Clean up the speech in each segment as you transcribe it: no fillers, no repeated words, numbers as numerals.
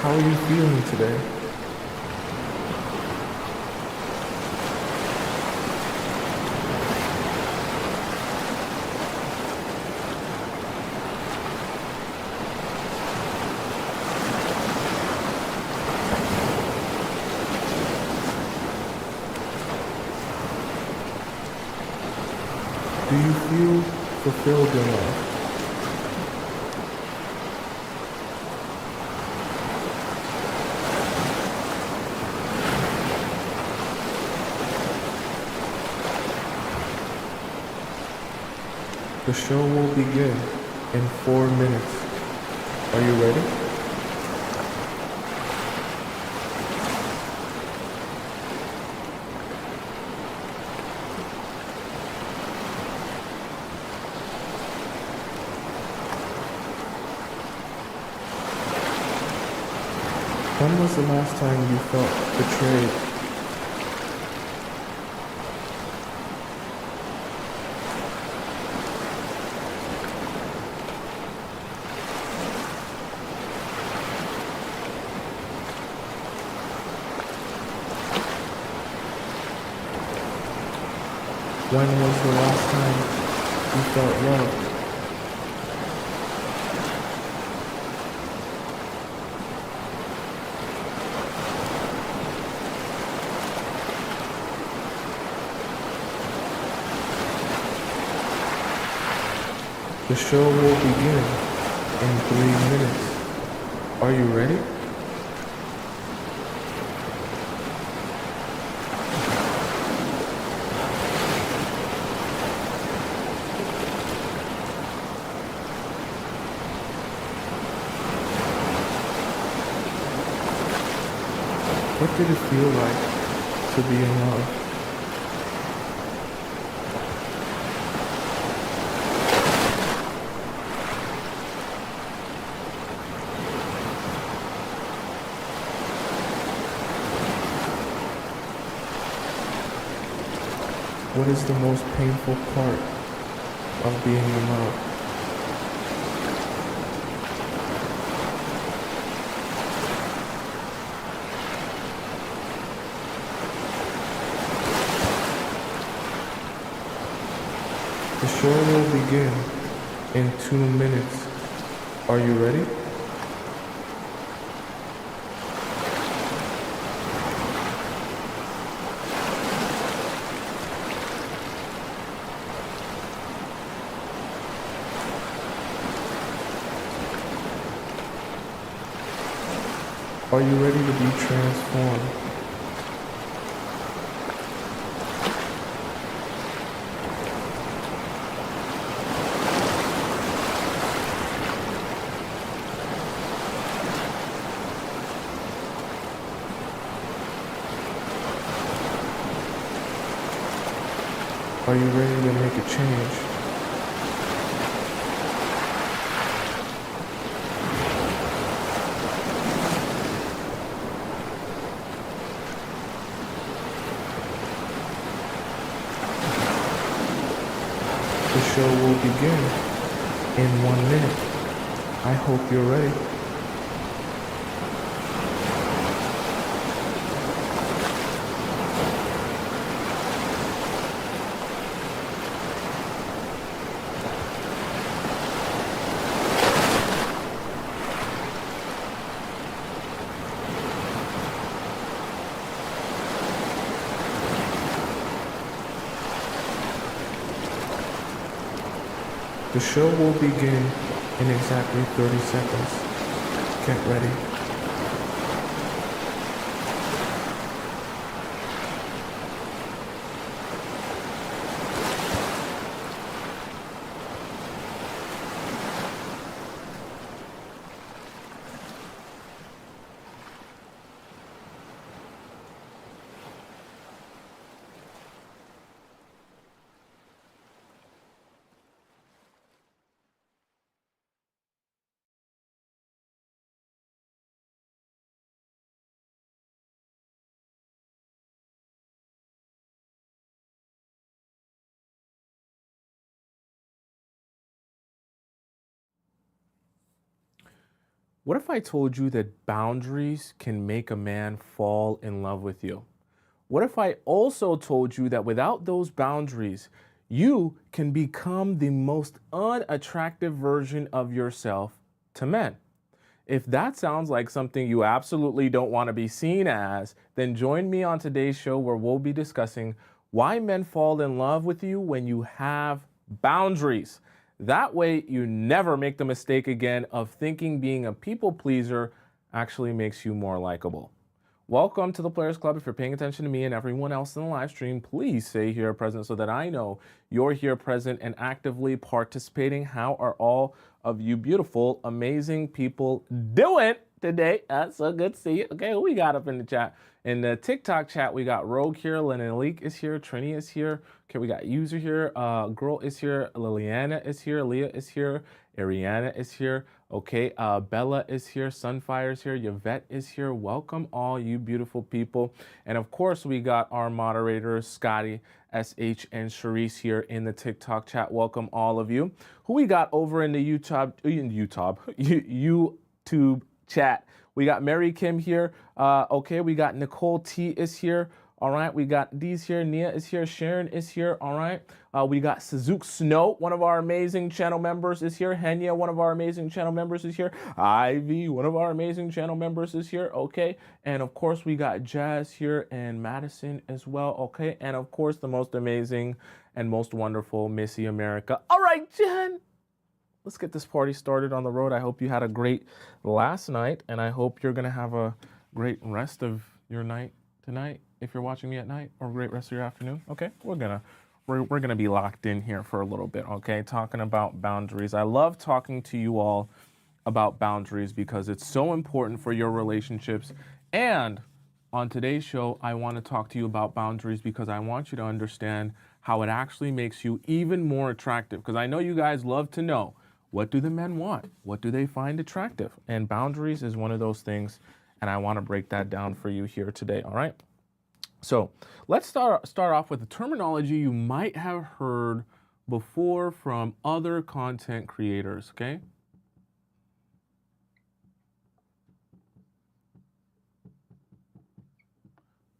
How are you feeling today? Do you feel fulfilled in life? The show will begin in 4 minutes. Are you ready? When was the last time you felt betrayed? When was the last time you felt loved? The show will begin in 3 minutes. Are you ready? What did it feel like to be in love? What is the most painful part of being in love? The show will begin in 2 minutes. Are you ready? Are you ready to be transformed? Are you ready to make a change? The show will begin in 1 minute. I hope you're ready. The show will begin in exactly 30 seconds. Get ready. What if I told you that boundaries can make a man fall in love with you? What if I also told you that without those boundaries, you can become the most unattractive version of yourself to men? If that sounds like something you absolutely don't want to be seen as, then join me on today's show where we'll be discussing why men fall in love with you when you have boundaries. That way, you never make the mistake again of thinking being a people pleaser actually makes you more likable. Welcome to the Players Club. If you're paying attention to me and everyone else in the live stream, please say here present so that I know you're here present and actively participating. How are all of you beautiful, amazing people doing today? So good to see you. Okay, who we got up in the chat? In the TikTok chat, we got Rogue here, Lenelique is here, Trini is here. Okay, we got User here, Girl is here, Liliana is here, Leah is here, Ariana is here. Okay, Bella is here, Sunfire is here, Yvette is here. Welcome all you beautiful people. And of course, we got our moderators, Scotty, SH, and Sharice here in the TikTok chat. Welcome all of you. Who we got over in the YouTube chat? We got Mary Kim here. Okay, we got Nicole T is here. All right, we got D's here, Nia is here, Sharon is here, all right. We got Suzuki Snow, one of our amazing channel members is here. Henya, one of our amazing channel members is here. Ivy, one of our amazing channel members is here, okay. And of course, we got Jazz here and Madison as well, okay. And of course, the most amazing and most wonderful Missy America. All right, Jen, let's get this party started on the road. I hope you had a great last night, and I hope you're gonna have a great rest of your night tonight. If you're watching me at night, or great rest of your afternoon. Okay, we're gonna be locked in here for a little bit. Okay, talking about boundaries. I love talking to you all about boundaries because it's so important for your relationships. And on today's show, I want to talk to you about boundaries because I want you to understand how it actually makes you even more attractive. Because I know you guys love to know, what do the men want? What do they find attractive? And boundaries is one of those things, and I want to break that down for you here today. All right. So let's start off with the terminology you might have heard before from other content creators, okay?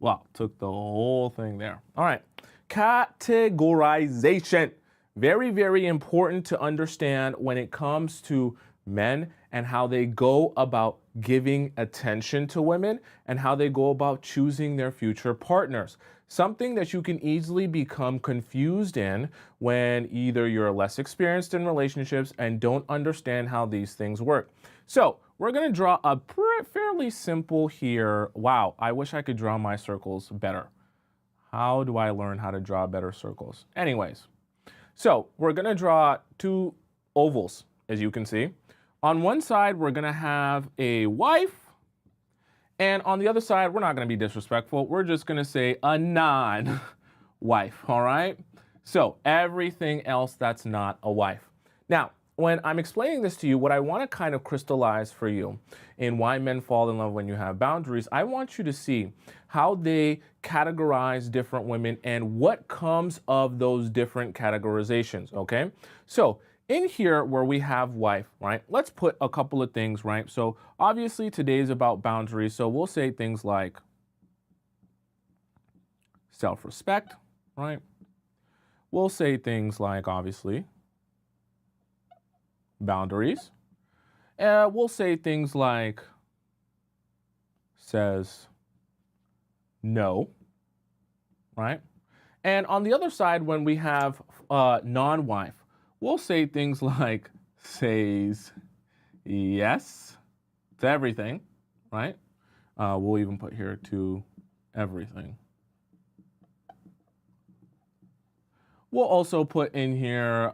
Wow, took the whole thing there. All right, categorization. Very, very important to understand when it comes to men and how they go about giving attention to women and how they go about choosing their future partners. Something that you can easily become confused in when either you're less experienced in relationships and don't understand how these things work. So we're going to draw a fairly simple here. Wow, I wish I could draw my circles better. How do I learn how to draw better circles? Anyways, so we're going to draw two ovals, as you can see. On one side, we're going to have a wife. And on the other side, we're not going to be disrespectful. We're just going to say a non-wife, all right? So everything else that's not a wife. Now, when I'm explaining this to you, what I want to kind of crystallize for you in why men fall in love when you have boundaries, I want you to see how they categorize different women and what comes of those different categorizations, okay? So in here where we have wife, right, let's put a couple of things, right? So obviously today's about boundaries, so we'll say things like self-respect, right? We'll say things like, obviously, boundaries. We'll say things like says no, right? And on the other side, when we have non-wife, we'll say things like says yes to everything, right? We'll even put here to everything. We'll also put in here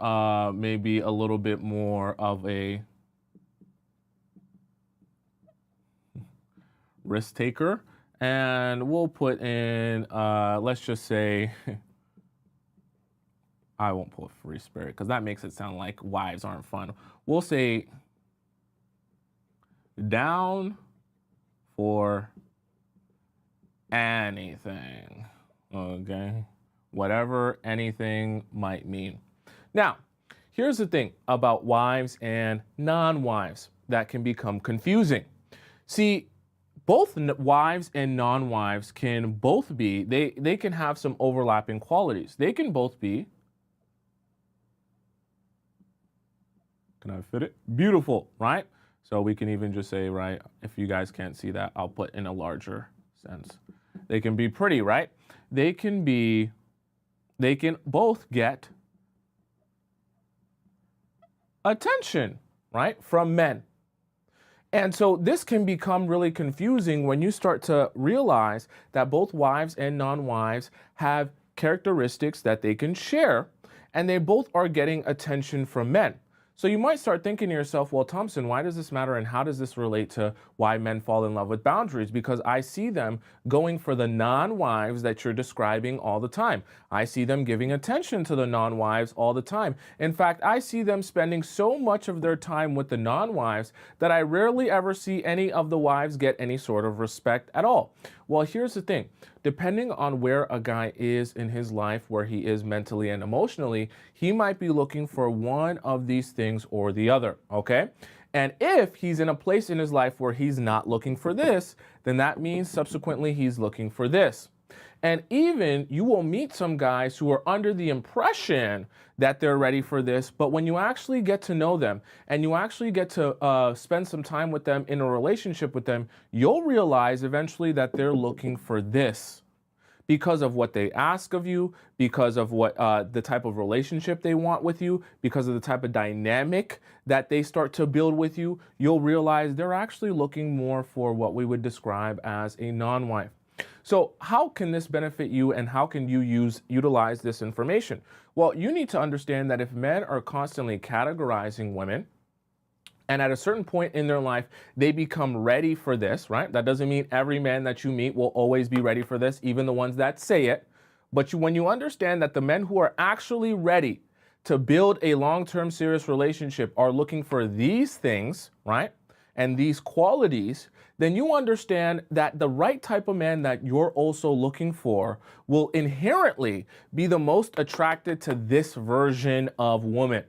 maybe a little bit more of a risk taker. And we'll put in, let's just say, I won't put free spirit because that makes it sound like wives aren't fun. We'll say down for anything, okay? Whatever anything might mean. Now, here's the thing about wives and non-wives. that can become confusing. See, both wives and non-wives can both be, they can have some overlapping qualities. They can both be, can I fit it? Beautiful, right? So we can even just say, right, if you guys can't see that, I'll put in a larger sense. They can be pretty, right? They can both get attention, right, from men. And so this can become really confusing when you start to realize that both wives and non-wives have characteristics that they can share, and they both are getting attention from men. So you might start thinking to yourself, well, Thompson, why does this matter, and how does this relate to why men fall in love with boundaries? Because I see them going for the non-wives that you're describing all the time. I see them giving attention to the non-wives all the time. In fact, I see them spending so much of their time with the non-wives that I rarely ever see any of the wives get any sort of respect at all. Well, here's the thing. Depending on where a guy is in his life, where he is mentally and emotionally, he might be looking for one of these things or the other, okay? And if he's in a place in his life where he's not looking for this, then that means subsequently he's looking for this. And even you will meet some guys who are under the impression that they're ready for this, but when you actually get to know them and you actually get to spend some time with them in a relationship with them, you'll realize eventually that they're looking for this because of what they ask of you, because of what the type of relationship they want with you, because of the type of dynamic that they start to build with you. You'll realize they're actually looking more for what we would describe as a non-wife. So how can this benefit you, and how can you utilize this information? Well, you need to understand that if men are constantly categorizing women, and at a certain point in their life, they become ready for this, right? That doesn't mean every man that you meet will always be ready for this, even the ones that say it. But when you understand that the men who are actually ready to build a long-term serious relationship are looking for these things, right? And these qualities, then you understand that the right type of man that you're also looking for will inherently be the most attracted to this version of woman.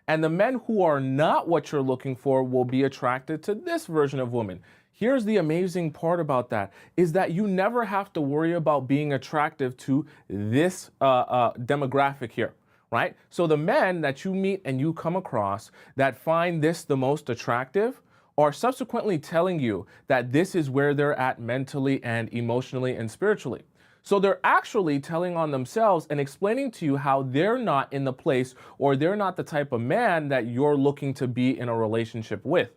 And the men who are not what you're looking for will be attracted to this version of woman. Here's the amazing part about that, is that you never have to worry about being attractive to this demographic here, right? So the men that you meet and you come across that find this the most attractive are subsequently telling you that this is where they're at mentally and emotionally and spiritually. So they're actually telling on themselves and explaining to you how they're not in the place, or they're not the type of man that you're looking to be in a relationship with.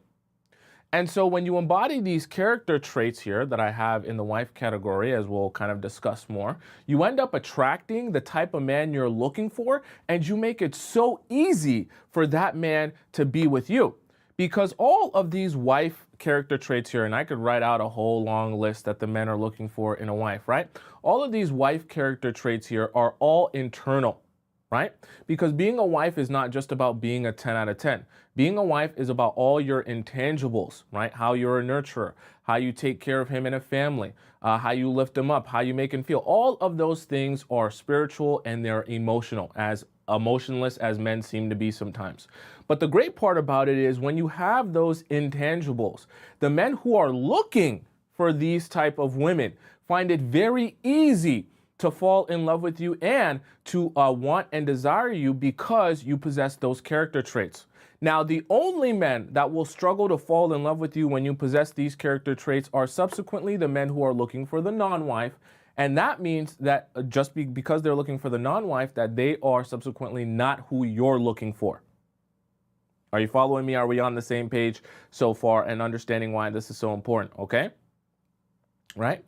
And so when you embody these character traits here that I have in the wife category, as we'll kind of discuss more, you end up attracting the type of man you're looking for, and you make it so easy for that man to be with you. Because all of these wife character traits here, and I could write out a whole long list that the men are looking for in a wife, right? All of these wife character traits here are all internal, right? Because being a wife is not just about being a 10 out of 10. Being a wife is about all your intangibles, right? How you're a nurturer, how you take care of him in a family, how you lift him up, how you make him feel. All of those things are spiritual, and they're emotional, as emotionless as men seem to be sometimes. But the great part about it is when you have those intangibles, the men who are looking for these type of women find it very easy to fall in love with you and to want and desire you because you possess those character traits. Now, the only men that will struggle to fall in love with you when you possess these character traits are subsequently the men who are looking for the non-wife. And that means that because they're looking for the non-wife, that they are subsequently not who you're looking for. Are you following me? Are we on the same page so far, and understanding why this is so important? Okay. Right.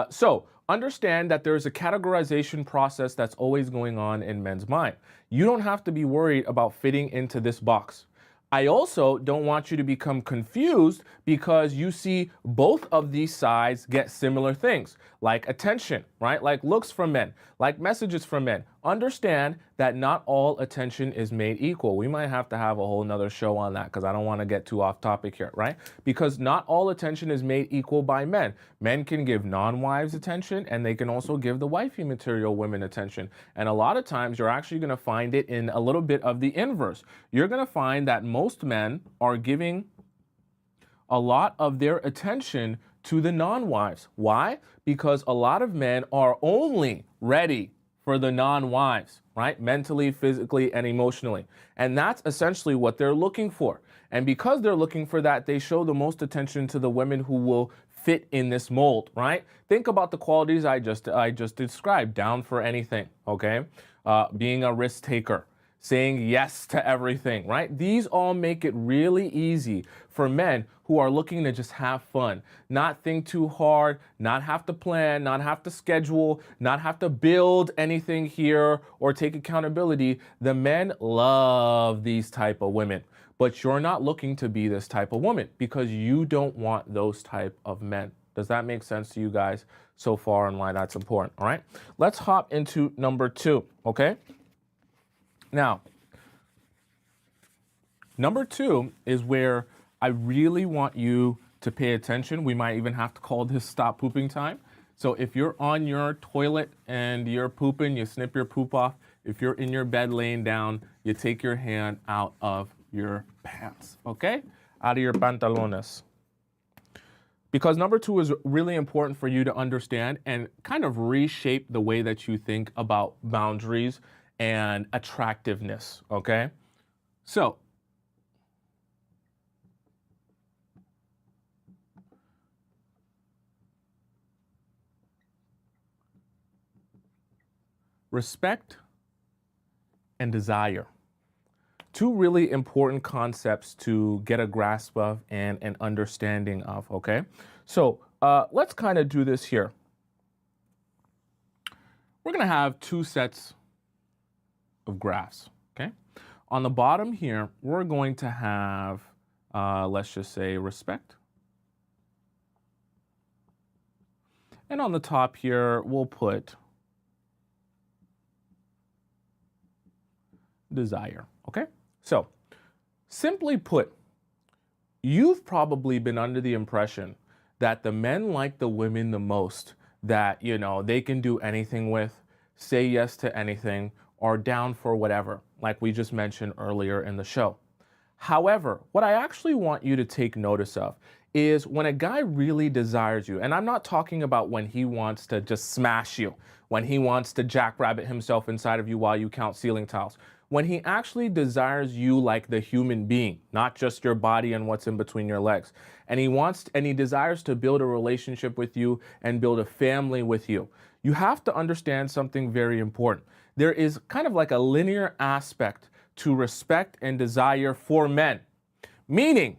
So understand that there's a categorization process that's always going on in men's mind. You don't have to be worried about fitting into this box. I also don't want you to become confused because you see both of these sides get similar things, like attention, right? Like looks from men, like messages from men. Understand that not all attention is made equal. We might have to have a whole nother show on that because I don't want to get too off topic here, right? Because not all attention is made equal by men. Men can give non-wives attention, and they can also give the wifey material women attention. And a lot of times you're actually going to find it in a little bit of the inverse. You're going to find that most men are giving a lot of their attention to the non-wives. Why? Because a lot of men are only ready for the non-wives, right? Mentally, physically, and emotionally. And that's essentially what they're looking for. And because they're looking for that, they show the most attention to the women who will fit in this mold, right? Think about the qualities I just described. Down for anything, okay? Being a risk taker, saying yes to everything, right? These all make it really easy for men who are looking to just have fun, not think too hard, not have to plan, not have to schedule, not have to build anything here or take accountability. The men love these type of women. But you're not looking to be this type of woman because you don't want those type of men. Does that make sense to you guys so far and why that's important? All right, let's hop into number 2, okay? Now, number 2 is where I really want you to pay attention. We might even have to call this stop pooping time. So if you're on your toilet and you're pooping, you snip your poop off. If you're in your bed laying down, you take your hand out of your pants, okay? Out of your pantalones. Because number 2 is really important for you to understand and kind of reshape the way that you think about boundaries and attractiveness, okay? So, respect and desire. 2 really important concepts to get a grasp of and an understanding of, okay? So let's kind of do this here. We're gonna have 2 sets of graphs, okay? On the bottom here, we're going to have, let's just say respect. And on the top here, we'll put desire, okay? So, simply put, you've probably been under the impression that the men like the women the most, that, you know, they can do anything with, say yes to anything, or down for whatever, like we just mentioned earlier in the show. However, what I actually want you to take notice of is when a guy really desires you, and I'm not talking about when he wants to just smash you, when he wants to jackrabbit himself inside of you while you count ceiling tiles. When he actually desires you like the human being, not just your body and what's in between your legs. And he desires to build a relationship with you and build a family with you. You have to understand something very important. There is kind of like a linear aspect to respect and desire for men. Meaning,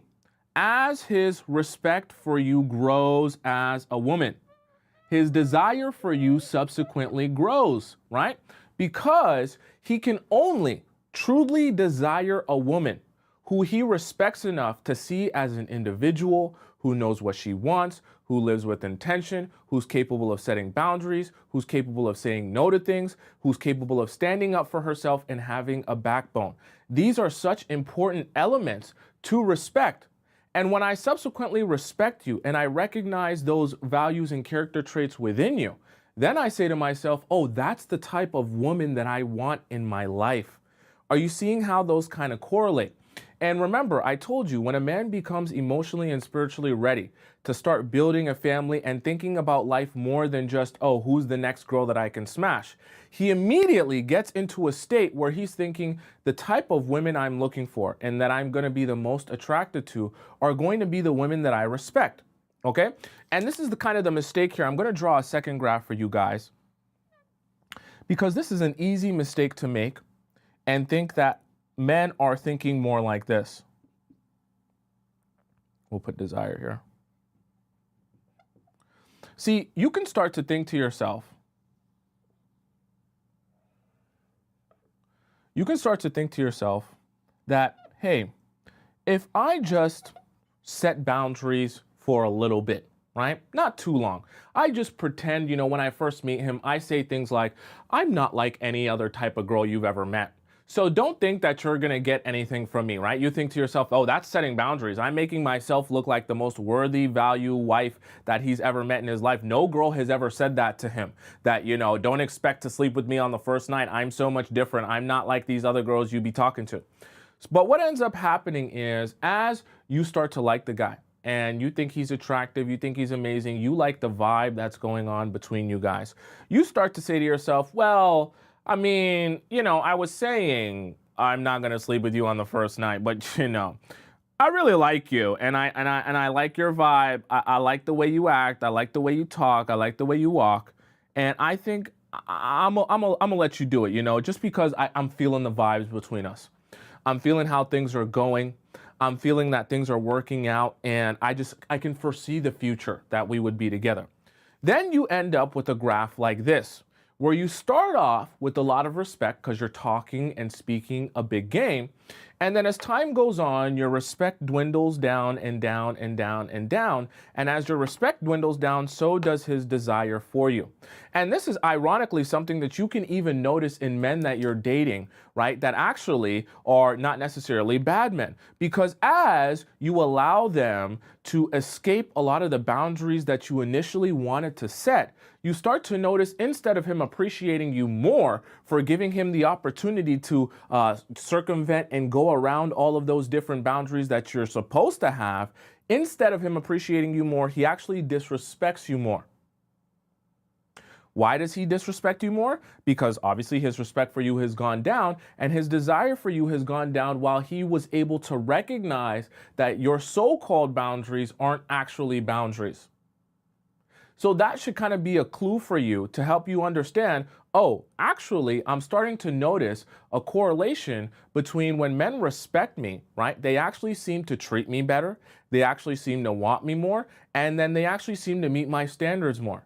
as his respect for you grows as a woman, his desire for you subsequently grows, right? Because he can only truly desire a woman who he respects enough to see as an individual who knows what she wants, who lives with intention, who's capable of setting boundaries, who's capable of saying no to things, who's capable of standing up for herself and having a backbone. These are such important elements to respect. And when I subsequently respect you and I recognize those values and character traits within you, then I say to myself, oh, that's the type of woman that I want in my life. Are you seeing how those kind of correlate? And remember, I told you, when a man becomes emotionally and spiritually ready to start building a family and thinking about life more than just, oh, who's the next girl that I can smash, he immediately gets into a state where he's thinking the type of women I'm looking for and that I'm going to be the most attracted to are going to be the women that I respect. Okay? And this is the kind of the mistake here. I'm going to draw a second graph for you guys because this is an easy mistake to make and think that men are thinking more like this. We'll put desire here. See, you can start to think to yourself, that, hey, if I just set boundaries for a little bit, right? Not too long. I just pretend, when I first meet him, I say things like, I'm not like any other type of girl you've ever met. So don't think that you're going to get anything from me, right? You think to yourself, oh, that's setting boundaries. I'm making myself look like the most worthy value wife that he's ever met in his life. No girl has ever said that to him, that, don't expect to sleep with me on the first night. I'm so much different. I'm not like these other girls you be talking to. But what ends up happening is as you start to like the guy, and you think he's attractive, you think he's amazing, you like the vibe that's going on between you guys, you start to say to yourself, well, I mean, I was saying I'm not going to sleep with you on the first night, but I really like you, and I like your vibe. I like the way you act. I like the way you talk. I like the way you walk, and I think I'm gonna let you do it. Just because I'm feeling the vibes between us. I'm feeling how things are going. I'm feeling that things are working out, and I can foresee the future that we would be together. Then you end up with a graph like this, where you start off with a lot of respect because you're talking and speaking a big game. And then as time goes on, your respect dwindles down and down and down and down. And as your respect dwindles down, so does his desire for you. And this is ironically something that you can even notice in men that you're dating, right? That actually are not necessarily bad men. Because as you allow them to escape a lot of the boundaries that you initially wanted to set, you start to notice, instead of him appreciating you more for giving him the opportunity to circumvent and go around all of those different boundaries that you're supposed to have, instead of him appreciating you more, he actually disrespects you more. Why does he disrespect you more? Because obviously his respect for you has gone down and his desire for you has gone down, while he was able to recognize that your so-called boundaries aren't actually boundaries. So that should kind of be a clue for you to help you understand, oh, actually, I'm starting to notice a correlation between when men respect me, right? They actually seem to treat me better. They actually seem to want me more. And then they actually seem to meet my standards more.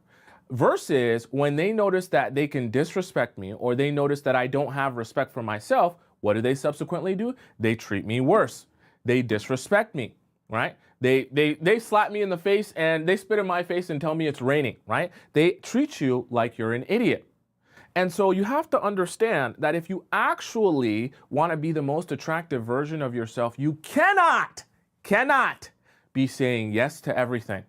Versus when they notice that they can disrespect me, or they notice that I don't have respect for myself, what do they subsequently do? They treat me worse. They disrespect me, right? They slap me in the face and they spit in my face and tell me it's raining, right? They treat you like you're an idiot. And so you have to understand that if you actually want to be the most attractive version of yourself, you cannot be saying yes to everything.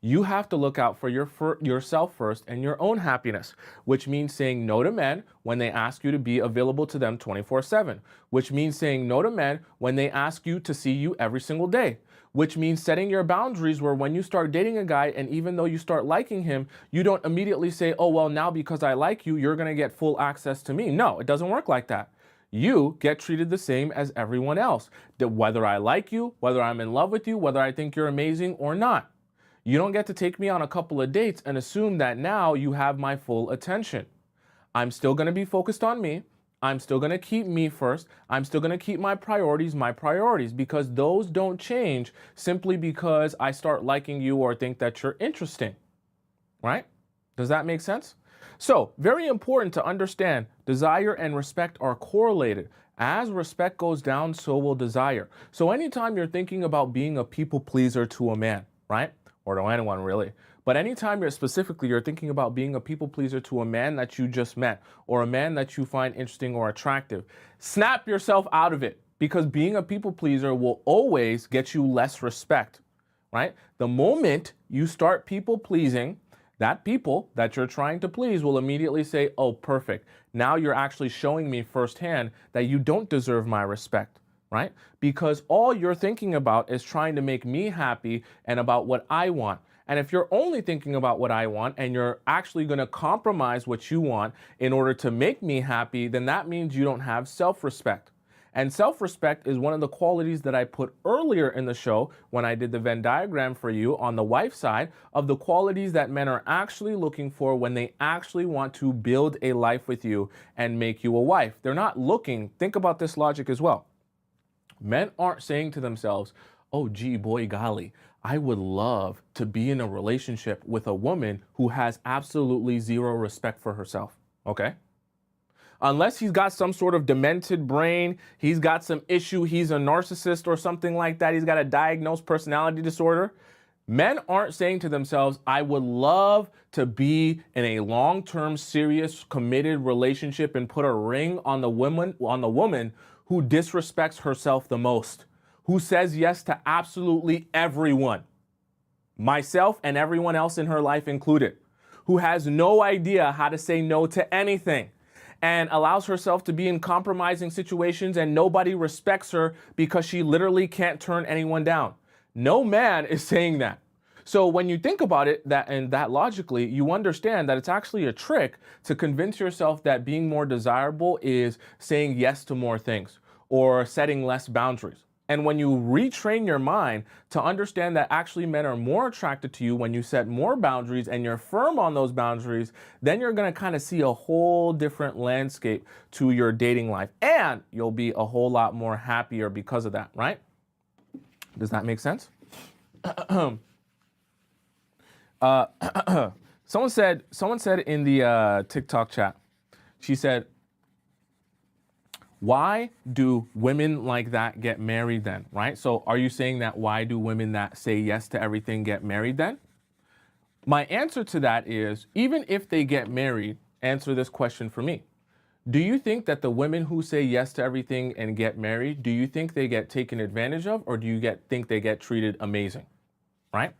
You have to look out for yourself first and your own happiness, which means saying no to men when they ask you to be available to them 24/7, which means saying no to men when they ask you to see you every single day, which means setting your boundaries where when you start dating a guy and even though you start liking him, you don't immediately say, oh, well, now because I like you, you're going to get full access to me. No, it doesn't work like that. You get treated the same as everyone else, that whether I like you, whether I'm in love with you, whether I think you're amazing or not. You don't get to take me on a couple of dates and assume that now you have my full attention. I'm still going to be focused on me. I'm still going to keep me first. I'm still going to keep my priorities, because those don't change simply because I start liking you or think that you're interesting, right? Does that make sense? So, very important to understand, desire and respect are correlated. As respect goes down, so will desire. So anytime you're thinking about being a people pleaser to a man, right? Or to anyone really. But anytime you're thinking about being a people pleaser to a man that you just met, or a man that you find interesting or attractive, snap yourself out of it, because being a people pleaser will always get you less respect, right? The moment you start people pleasing, that people that you're trying to please will immediately say, oh, perfect. Now you're actually showing me firsthand that you don't deserve my respect. Right? Because all you're thinking about is trying to make me happy and about what I want. And if you're only thinking about what I want and you're actually going to compromise what you want in order to make me happy, then that means you don't have self-respect. And self-respect is one of the qualities that I put earlier in the show when I did the Venn diagram for you on the wife side of the qualities that men are actually looking for when they actually want to build a life with you and make you a wife. They're not looking, think about this logic as well. Men aren't saying to themselves, oh, gee, boy, golly, I would love to be in a relationship with a woman who has absolutely zero respect for herself, okay? Unless he's got some sort of demented brain, he's got some issue, he's a narcissist or something like that, he's got a diagnosed personality disorder. Men aren't saying to themselves, I would love to be in a long-term, serious, committed relationship and put a ring on the woman who disrespects herself the most, who says yes to absolutely everyone, myself and everyone else in her life included, who has no idea how to say no to anything and allows herself to be in compromising situations and nobody respects her because she literally can't turn anyone down. No man is saying that. So when you think about it, that logically, you understand that it's actually a trick to convince yourself that being more desirable is saying yes to more things or setting less boundaries. And when you retrain your mind to understand that actually men are more attracted to you when you set more boundaries and you're firm on those boundaries, then you're going to kind of see a whole different landscape to your dating life. And you'll be a whole lot more happier because of that, right? Does that make sense? Someone said in the TikTok chat, she said, why do women like that get married then, right? So are you saying that why do women that say yes to everything get married then? My answer to that is, even if they get married, answer this question for me. Do you think that the women who say yes to everything and get married, do you think they get taken advantage of, or do you think they get treated amazing, right?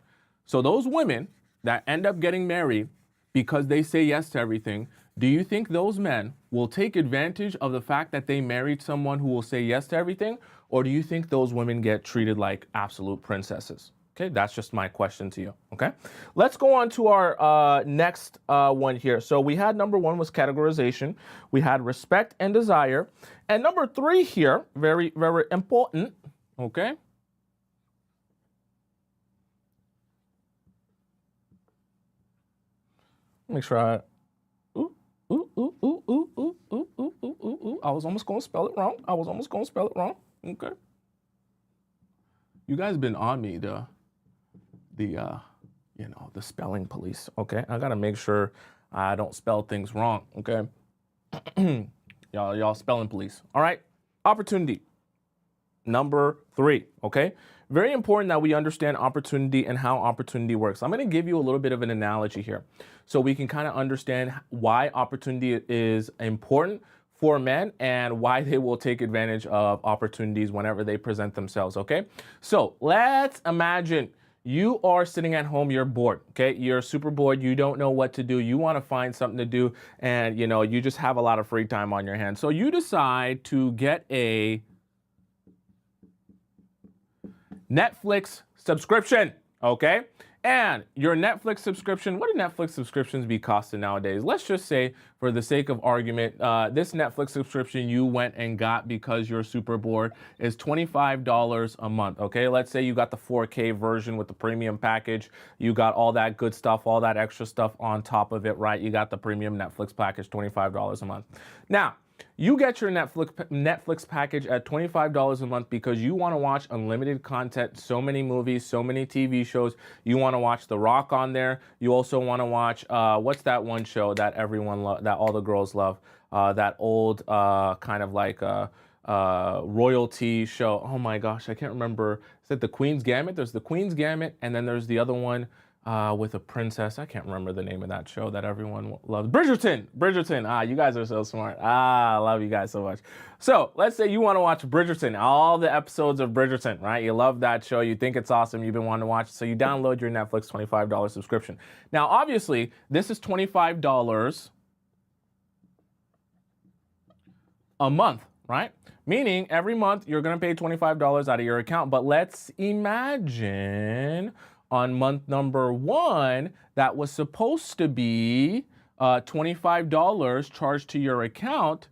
So those women that end up getting married because they say yes to everything, do you think those men will take advantage of the fact that they married someone who will say yes to everything? Or do you think those women get treated like absolute princesses? Okay, that's just my question to you, okay? Let's go on to our next one here. So we had number 1 was categorization. We had respect and desire. And number 3 here, very, very important, okay? Make sure I, I was almost going to spell it wrong. Okay. You guys been on me, the spelling police. Okay. I got to make sure I don't spell things wrong. Okay. y'all spelling police. All right. Opportunity. Number 3. Okay. Very important that we understand opportunity and how opportunity works. I'm going to give you a little bit of an analogy here so we can kind of understand why opportunity is important for men and why they will take advantage of opportunities whenever they present themselves, okay? So let's imagine you are sitting at home, you're bored, okay? You're super bored, you don't know what to do, you want to find something to do, and you just have a lot of free time on your hands. So you decide to get a Netflix subscription, okay? And your Netflix subscription, what do Netflix subscriptions be costing nowadays? Let's just say, for the sake of argument, this Netflix subscription you went and got because you're super bored is $25 a month, okay? Let's say you got the 4K version with the premium package. You got all that good stuff, all that extra stuff on top of it, right? You got the premium Netflix package, $25 a month. Now, you get your Netflix package at $25 a month because you want to watch unlimited content, so many movies, so many TV shows. You want to watch The Rock on there. You also want to watch, what's that one show that that all the girls love? That old kind of like royalty show. Oh my gosh, I can't remember. Is it The Queen's Gambit? There's The Queen's Gambit, and then there's the other one with a princess. I can't remember the name of that show that everyone loves. Bridgerton. You guys are so smart. I love you guys so much. So let's say you want to watch Bridgerton, all the episodes of Bridgerton, right? You love that show. You think it's awesome. You've been wanting to watch it. So you download your Netflix $25 subscription. Now, obviously, this is $25 a month, right? Meaning every month you're going to pay $25 out of your account. But let's imagine on month number 1, that was supposed to be $25 charged to your account.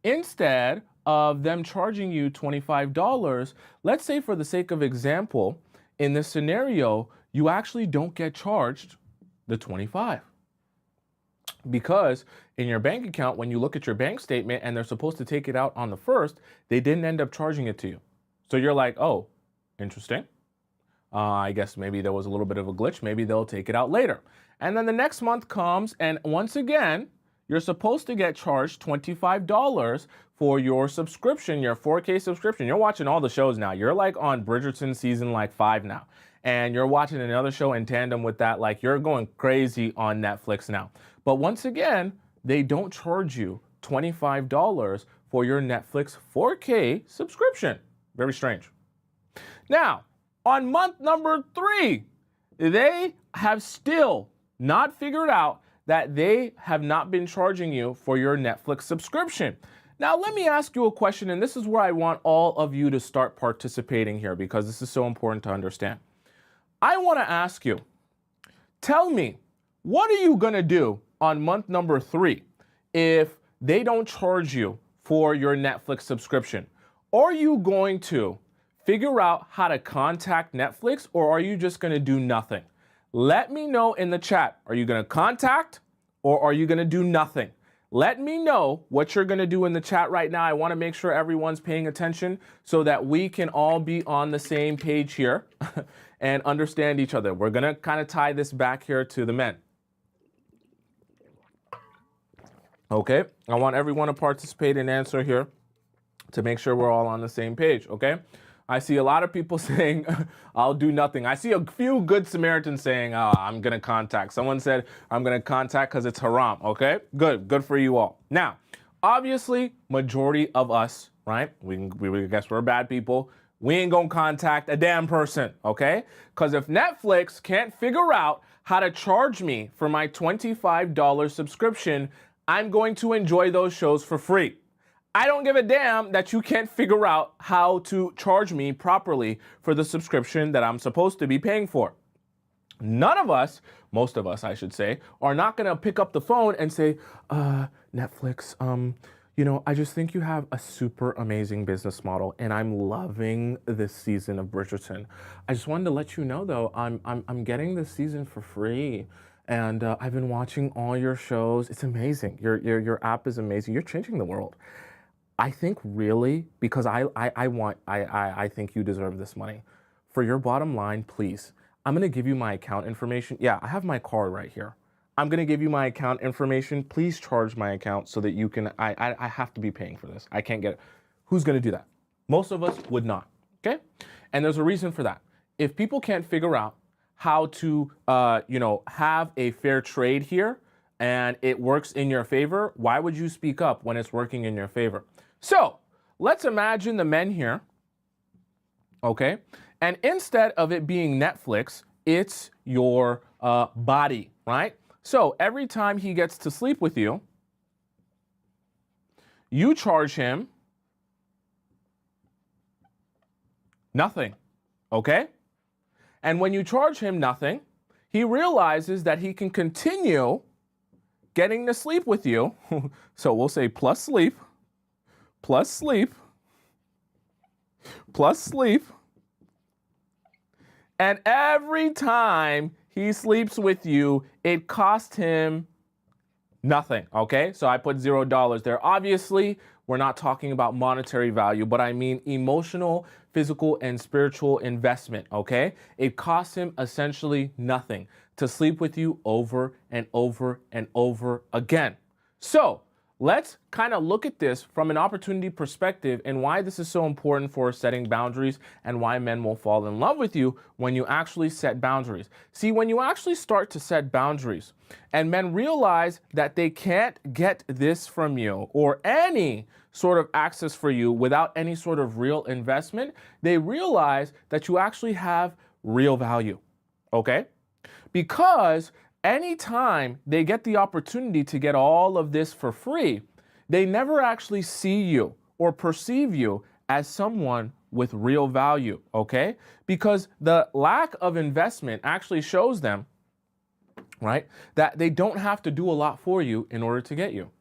Instead of them charging you $25, let's say for the sake of example, in this scenario, you actually don't get charged the $25. Because in your bank account, when you look at your bank statement and they're supposed to take it out on the 1st, they didn't end up charging it to you. So you're like, oh, interesting. I guess maybe there was a little bit of a glitch. Maybe they'll take it out later. And then the next month comes, and once again, you're supposed to get charged $25 for your subscription, your 4K subscription. You're watching all the shows now. You're like on Bridgerton season like 5 now. And you're watching another show in tandem with that. Like you're going crazy on Netflix now. But once again, they don't charge you $25 for your Netflix 4K subscription. Very strange. Now, on month number 3, they have still not figured out that they have not been charging you for your Netflix subscription. Now, let me ask you a question, and this is where I want all of you to start participating here because this is so important to understand. I want to ask you, tell me, what are you going to do on month number 3 if they don't charge you for your Netflix subscription? Are you going to figure out how to contact Netflix, or are you just going to do nothing? Let me know in the chat. Are you going to contact, or are you going to do nothing? Let me know what you're going to do in the chat right now. I want to make sure everyone's paying attention so that we can all be on the same page here and understand each other. We're going to kind of tie this back here to the men. Okay, I want everyone to participate and answer here to make sure we're all on the same page, okay? I see a lot of people saying, I'll do nothing. I see a few good Samaritans saying, oh, I'm going to contact. Someone said, I'm going to contact because it's haram, okay? Good for you all. Now, obviously, majority of us, right? We guess we're bad people. We ain't going to contact a damn person, okay? Because if Netflix can't figure out how to charge me for my $25 subscription, I'm going to enjoy those shows for free. I don't give a damn that you can't figure out how to charge me properly for the subscription that I'm supposed to be paying for. None of us, most of us, I should say, are not going to pick up the phone and say, Netflix, I just think you have a super amazing business model, and I'm loving this season of Bridgerton. I just wanted to let you know, though, I'm getting this season for free. And I've been watching all your shows. It's amazing. Your app is amazing. You're changing the world. I think really, because I think you deserve this money. For your bottom line, please, I'm going to give you my account information. Yeah, I have my card right here. I'm going to give you my account information. Please charge my account so that you can, I have to be paying for this. I can't get it. Who's going to do that? Most of us would not, okay? And there's a reason for that. If people can't figure out how to, have a fair trade here and it works in your favor, why would you speak up when it's working in your favor? So let's imagine the men here, okay? And instead of it being Netflix, it's your body, right? So every time he gets to sleep with you, you charge him nothing, okay? And when you charge him nothing, he realizes that he can continue getting to sleep with you. So we'll say plus sleep, plus sleep, plus sleep. And every time he sleeps with you, it costs him nothing, okay? So I put $0 there. Obviously, we're not talking about monetary value, but I mean emotional, physical, and spiritual investment, okay? It costs him essentially nothing to sleep with you over and over and over again. So let's kind of look at this from an opportunity perspective and why this is so important for setting boundaries and why men will fall in love with you when you actually set boundaries. See, when you actually start to set boundaries and men realize that they can't get this from you or any sort of access for you without any sort of real investment, they realize that you actually have real value, okay? Because anytime they get the opportunity to get all of this for free, they never actually see you or perceive you as someone with real value, okay? Because the lack of investment actually shows them, right, that they don't have to do a lot for you in order to get you.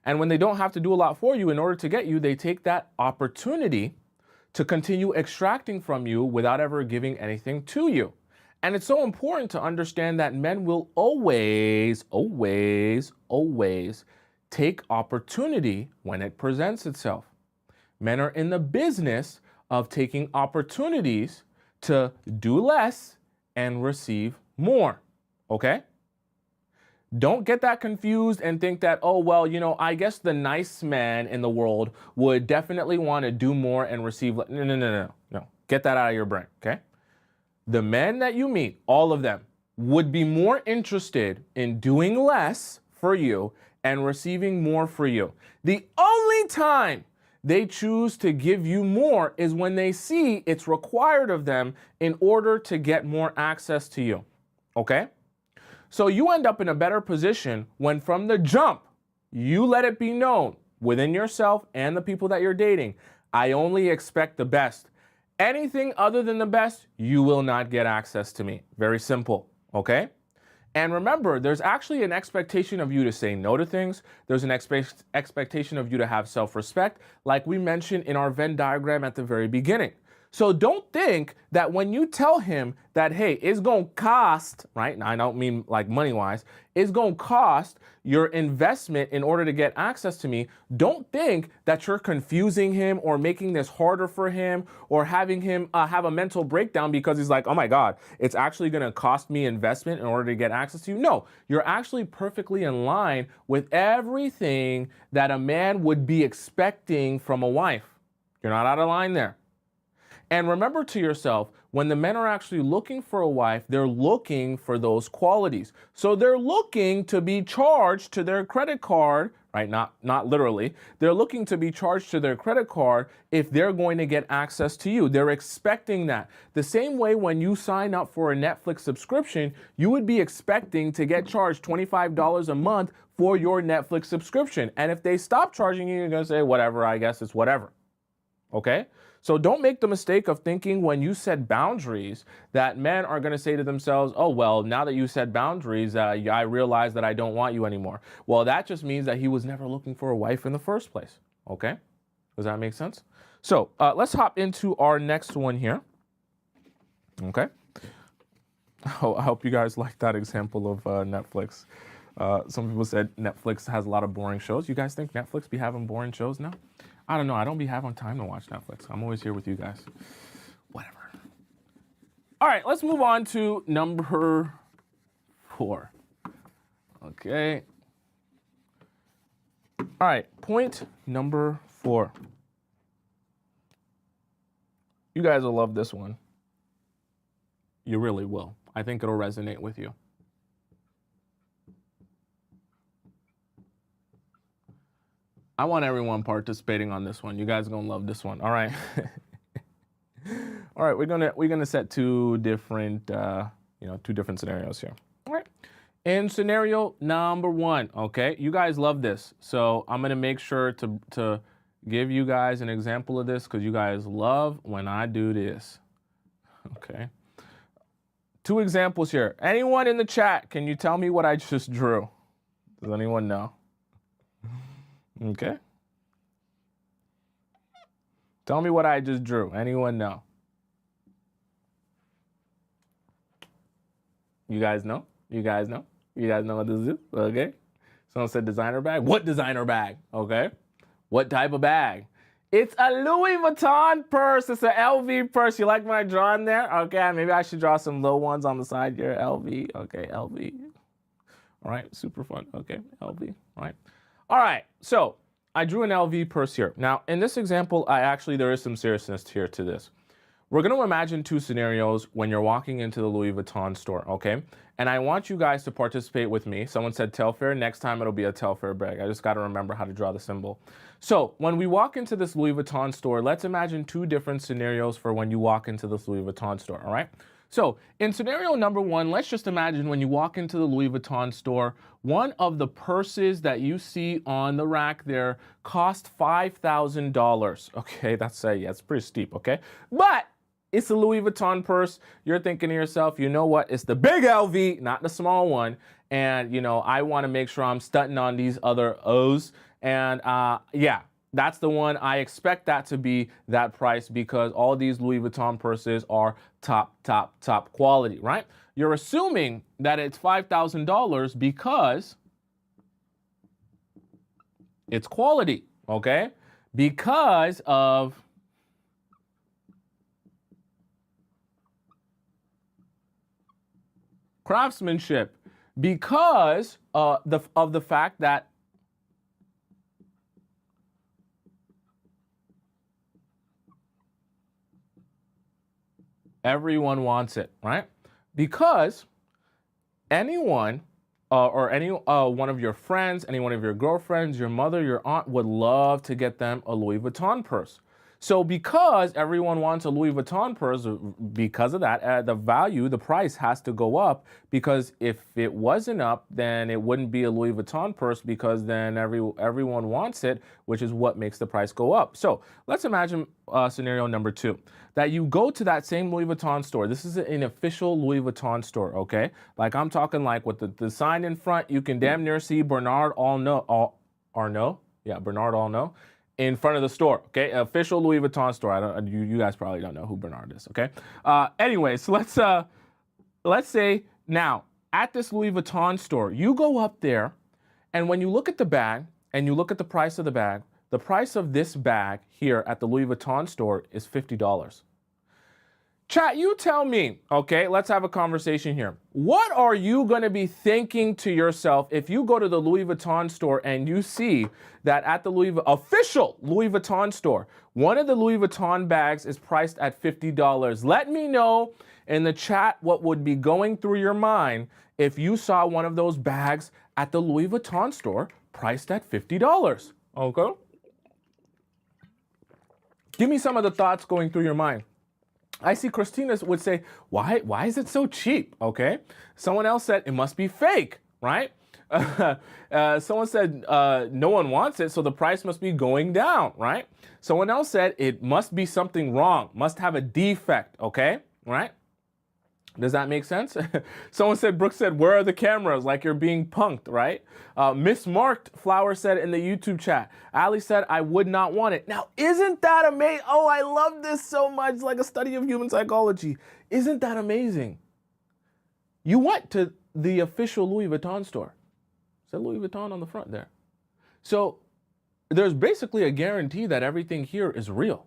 And when they don't have to do a lot for you in order to get you, they take that opportunity to continue extracting from you without ever giving anything to you. And it's so important to understand that men will always, always, always take opportunity when it presents itself. Men are in the business of taking opportunities to do less and receive more, okay? Don't get that confused and think that, oh, well, I guess the nice man in the world would definitely want to do more and receive less. No. Get that out of your brain, okay? The men that you meet, all of them, would be more interested in doing less for you and receiving more for you. The only time they choose to give you more is when they see it's required of them in order to get more access to you, okay? So you end up in a better position when from the jump, you let it be known within yourself and the people that you're dating, I only expect the best. Anything other than the best, you will not get access to me. Very simple, okay? And remember, there's actually an expectation of you to say no to things. There's an expectation of you to have self-respect, like we mentioned in our Venn diagram at the very beginning. So don't think that when you tell him that, hey, it's going to cost, right? Now, I don't mean like money-wise. It's going to cost your investment in order to get access to me. Don't think that you're confusing him or making this harder for him or having him have a mental breakdown because he's like, oh my God, it's actually going to cost me investment in order to get access to you. No, you're actually perfectly in line with everything that a man would be expecting from a wife. You're not out of line there. And remember to yourself, when the men are actually looking for a wife, they're looking for those qualities. So they're looking to be charged to their credit card, right? Not literally. They're looking to be charged to their credit card if they're going to get access to you. They're expecting that. The same way when you sign up for a Netflix subscription, you would be expecting to get charged $25 a month for your Netflix subscription. And if they stop charging you, you're going to say, whatever, I guess it's whatever. Okay? So don't make the mistake of thinking when you set boundaries that men are going to say to themselves, oh, well, now that you set boundaries, I realize that I don't want you anymore. Well, that just means that he was never looking for a wife in the first place. Okay? Does that make sense? So let's hop into our next one here. Okay? I hope you guys like that example of Netflix. Some people said Netflix has a lot of boring shows. You guys think Netflix be having boring shows now? I don't know. I don't be having time to watch Netflix. I'm always here with you guys. Whatever. All right, let's move on to number 4. Okay. All right, point number 4. You guys will love this one. You really will. I think it'll resonate with you. I want everyone participating on this one. You guys are gonna love this one. All right. All right, we're gonna set two different scenarios here. All right. In scenario number 1, okay, you guys love this, so I'm gonna make sure to give you guys an example of this because you guys love when I do this. Okay. 2 examples here. Anyone in the chat, can you tell me what I just drew? Does anyone know? Okay. Tell me what I just drew. Anyone know? You guys know? You guys know? You guys know what this is? Okay. Someone said designer bag. What designer bag? Okay. What type of bag? It's a Louis Vuitton purse. It's an LV purse. You like my drawing there? Okay. Maybe I should draw some little ones on the side here. LV. Okay. LV. All right. Super fun. Okay. LV. All right. All right, so I drew an LV purse here. Now, in this example, there is some seriousness here to this. We're going to imagine 2 scenarios when you're walking into the Louis Vuitton store, okay? And I want you guys to participate with me. Someone said Telfair. Next time, it'll be a Telfair bag. I just got to remember how to draw the symbol. So when we walk into this Louis Vuitton store, let's imagine 2 different scenarios for when you walk into this Louis Vuitton store, all right? So in scenario number 1, let's just imagine when you walk into the Louis Vuitton store, one of the purses that you see on the rack there cost $5,000. Okay, that's pretty steep, okay? But it's a Louis Vuitton purse. You're thinking to yourself, you know what? It's the big LV, not the small one. And, I want to make sure I'm stunting on these other O's. And yeah. That's the one. I expect that to be that price because all these Louis Vuitton purses are top quality, right? You're assuming that it's $5,000 because it's quality, okay? Because of craftsmanship, because of the fact that everyone wants it, right? Because anyone or any one of your friends, any one of your girlfriends, your mother, your aunt would love to get them a Louis Vuitton purse. So because everyone wants a Louis Vuitton purse, because of that, the value, the price has to go up, because if it wasn't up, then it wouldn't be a Louis Vuitton purse, because then everyone wants it, which is what makes the price go up. So let's imagine scenario number 2, that you go to that same Louis Vuitton store. This is an official Louis Vuitton store, okay? Like I'm talking like with the sign in front, you can damn near see Bernard Arnault. Yeah, Bernard Arnault in front of the store, okay? Official Louis Vuitton store. You guys probably don't know who Bernard is, okay? Anyway, so let's say now at this Louis Vuitton store, you go up there, and when you look at the bag and you look at the price of the bag, the price of this bag here at the Louis Vuitton store is $50. Chat, you tell me, okay, let's have a conversation here. What are you going to be thinking to yourself if you go to the Louis Vuitton store and you see that at the official Louis Vuitton store, one of the Louis Vuitton bags is priced at $50? Let me know in the chat what would be going through your mind if you saw one of those bags at the Louis Vuitton store priced at $50. Okay? Give me some of the thoughts going through your mind. I see Christina would say, why is it so cheap? Okay. Someone else said it must be fake, right? Someone said no one wants it, so the price must be going down, right? Someone else said it must be something wrong, must have a defect, okay? Right? Does that make sense? Someone said, Brooke said, where are the cameras? Like you're being punked, right? Miss Marked Flower said in the YouTube chat. Ali said, I would not want it. Now, isn't that amazing? Oh, I love this so much, like a study of human psychology. Isn't that amazing? You went to the official Louis Vuitton store. It said Louis Vuitton on the front there. So there's basically a guarantee that everything here is real.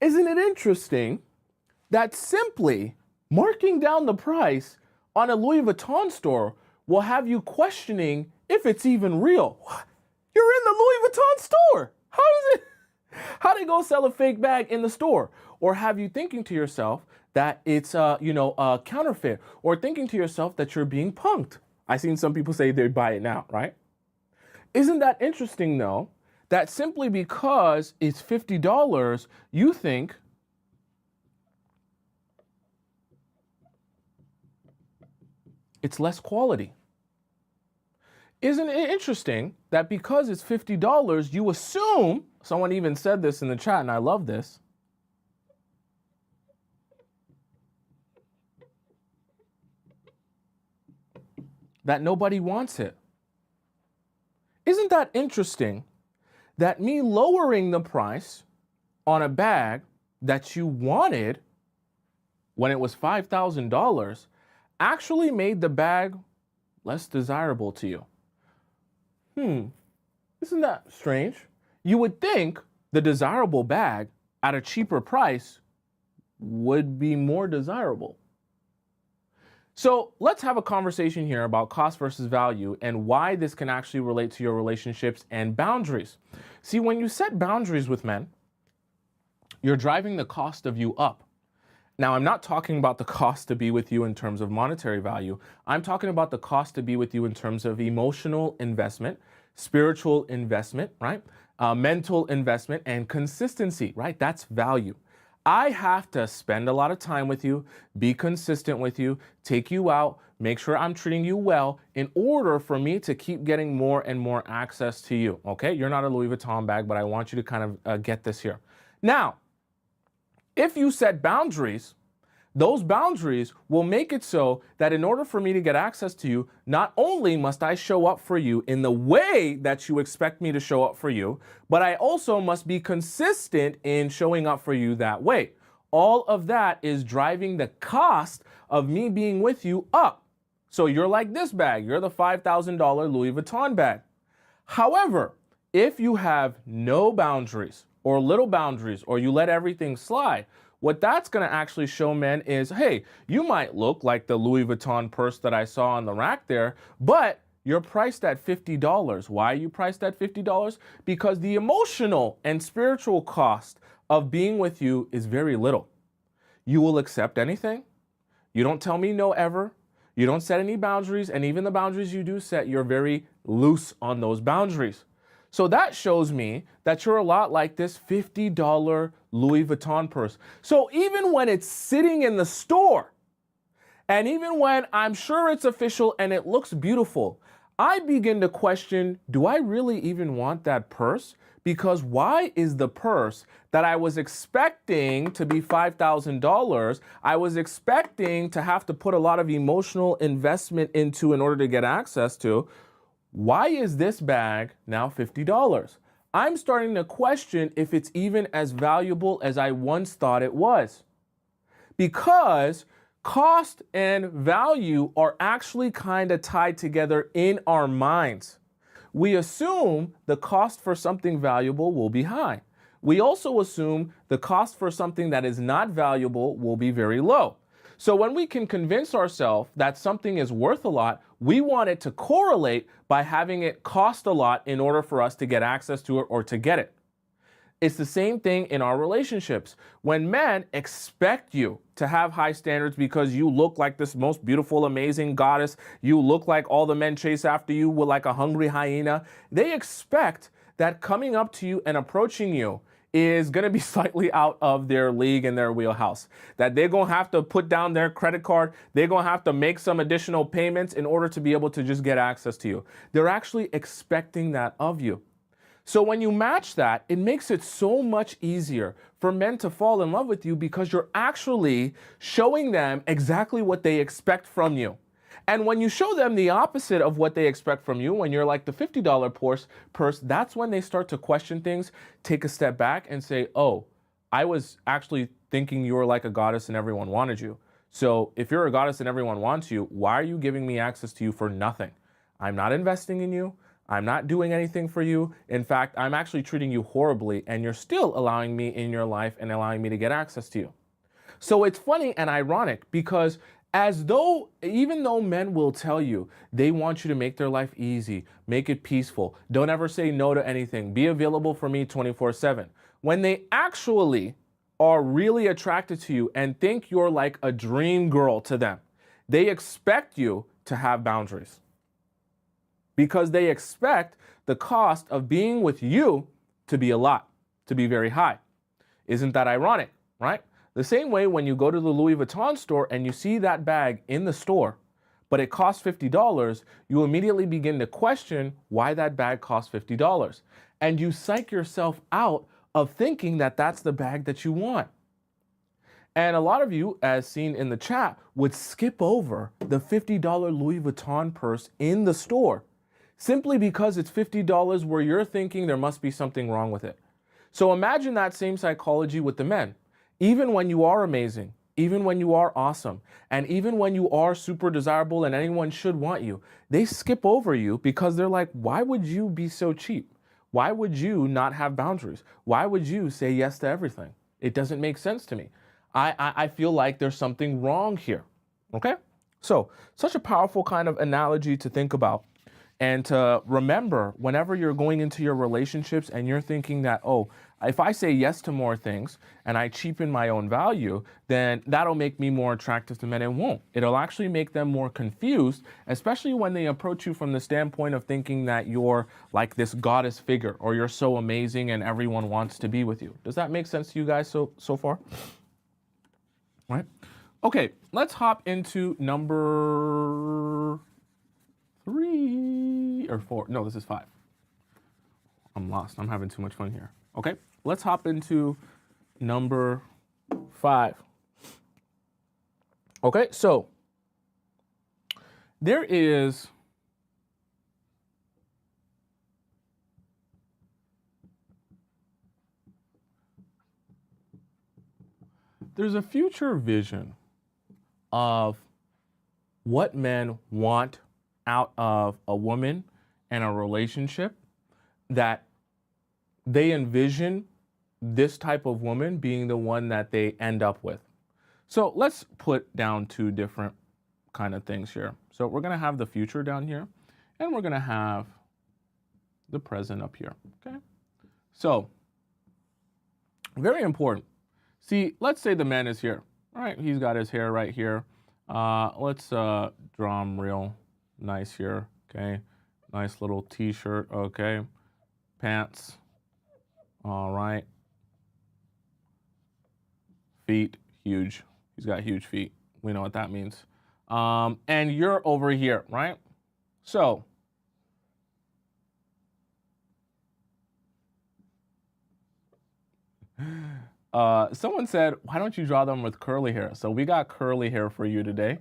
Isn't it interesting that simply marking down the price on a Louis Vuitton store will have you questioning if it's even real? You're in the Louis Vuitton store. How they go sell a fake bag in the store? Or have you thinking to yourself that it's a counterfeit, or thinking to yourself that you're being punked? I've seen some people say they buy it now, right? Isn't that interesting though, that simply because it's $50, you think it's less quality? Isn't it interesting that because it's $50, you assume, someone even said this in the chat and I love this, that nobody wants it? Isn't that interesting that me lowering the price on a bag that you wanted when it was $5,000 actually made the bag less desirable to you? Isn't that strange? You would think the desirable bag at a cheaper price would be more desirable. So let's have a conversation here about cost versus value and why this can actually relate to your relationships and boundaries. See, when you set boundaries with men, you're driving the cost of you up. Now, I'm not talking about the cost to be with you in terms of monetary value. I'm talking about the cost to be with you in terms of emotional investment, spiritual investment, right? Mental investment and consistency, right? That's value. I have to spend a lot of time with you, be consistent with you, take you out, make sure I'm treating you well in order for me to keep getting more and more access to you, okay? You're not a Louis Vuitton bag, but I want you to kind of get this here. Now, if you set boundaries, those boundaries will make it so that in order for me to get access to you, not only must I show up for you in the way that you expect me to show up for you, but I also must be consistent in showing up for you that way. All of that is driving the cost of me being with you up. So you're like this bag, you're the $5,000 Louis Vuitton bag. However, if you have no boundaries or little boundaries, or you let everything slide, what that's going to actually show men is, hey, you might look like the Louis Vuitton purse that I saw on the rack there, but you're priced at $50. Why are you priced at $50? Because the emotional and spiritual cost of being with you is very little. You will accept anything. You don't tell me no ever. You don't set any boundaries, and even the boundaries you do set, you're very loose on those boundaries. So that shows me that you're a lot like this $50 Louis Vuitton purse. So even when it's sitting in the store, and even when I'm sure it's official and it looks beautiful, I begin to question, do I really even want that purse? Because why is the purse that I was expecting to be $5,000, I was expecting to have to put a lot of emotional investment into in order to get access to, why is this bag now $50? I'm starting to question if it's even as valuable as I once thought it was. Because cost and value are actually kind of tied together in our minds. We assume the cost for something valuable will be high. We also assume the cost for something that is not valuable will be very low. So when we can convince ourselves that something is worth a lot, we want it to correlate by having it cost a lot in order for us to get access to it or to get it. It's the same thing in our relationships. When men expect you to have high standards because you look like this most beautiful, amazing goddess, you look like all the men chase after you with like a hungry hyena, they expect that coming up to you and approaching you is going to be slightly out of their league and their wheelhouse. That they're going to have to put down their credit card, they're going to have to make some additional payments in order to be able to just get access to you. They're actually expecting that of you. So when you match that, it makes it so much easier for men to fall in love with you because you're actually showing them exactly what they expect from you. And when you show them the opposite of what they expect from you, when you're like the $50 purse, that's when they start to question things, take a step back and say, oh, I was actually thinking you were like a goddess and everyone wanted you. So if you're a goddess and everyone wants you, why are you giving me access to you for nothing? I'm not investing in you. I'm not doing anything for you. In fact, I'm actually treating you horribly and you're still allowing me in your life and allowing me to get access to you. So it's funny and ironic because even though men will tell you they want you to make their life easy, make it peaceful, don't ever say no to anything, be available for me 24/7. When they actually are really attracted to you and think you're like a dream girl to them, they expect you to have boundaries. Because they expect the cost of being with you to be a lot, to be very high. Isn't that ironic, right? The same way when you go to the Louis Vuitton store and you see that bag in the store, but it costs $50, you immediately begin to question why that bag costs $50. And you psych yourself out of thinking that that's the bag that you want. And a lot of you, as seen in the chat, would skip over the $50 Louis Vuitton purse in the store simply because it's $50 where you're thinking there must be something wrong with it. So imagine that same psychology with the men. Even when you are amazing, even when you are awesome, and even when you are super desirable and anyone should want you, they skip over you because they're like, why would you be so cheap? Why would you not have boundaries? Why would you say yes to everything? It doesn't make sense to me. I feel like there's something wrong here. Okay? So, such a powerful kind of analogy to think about. And to remember, whenever you're going into your relationships and you're thinking that, oh, if I say yes to more things and I cheapen my own value, then that'll make me more attractive to men. It won't. It'll actually make them more confused, especially when they approach you from the standpoint of thinking that you're like this goddess figure or you're so amazing and everyone wants to be with you. Does that make sense to you guys so far? Right? Okay, let's hop into number 3 or 4. No, this is 5. I'm lost. I'm having too much fun here. Okay, let's hop into number 5. Okay, so there's a future vision of what men want out of a woman and a relationship, that they envision this type of woman being the one that they end up with. So let's put down 2 different kind of things here. So we're going to have the future down here, and we're going to have the present up here. Okay. So very important. See, let's say the man is here. All right. He's got his hair right here. Let's draw him real nice here. Okay. Nice little t-shirt. Okay. pants. All right. Feet, huge. He's got huge feet. We know what that means. And you're over here, right? So someone said, why don't you draw them with curly hair? So we got curly hair for you today.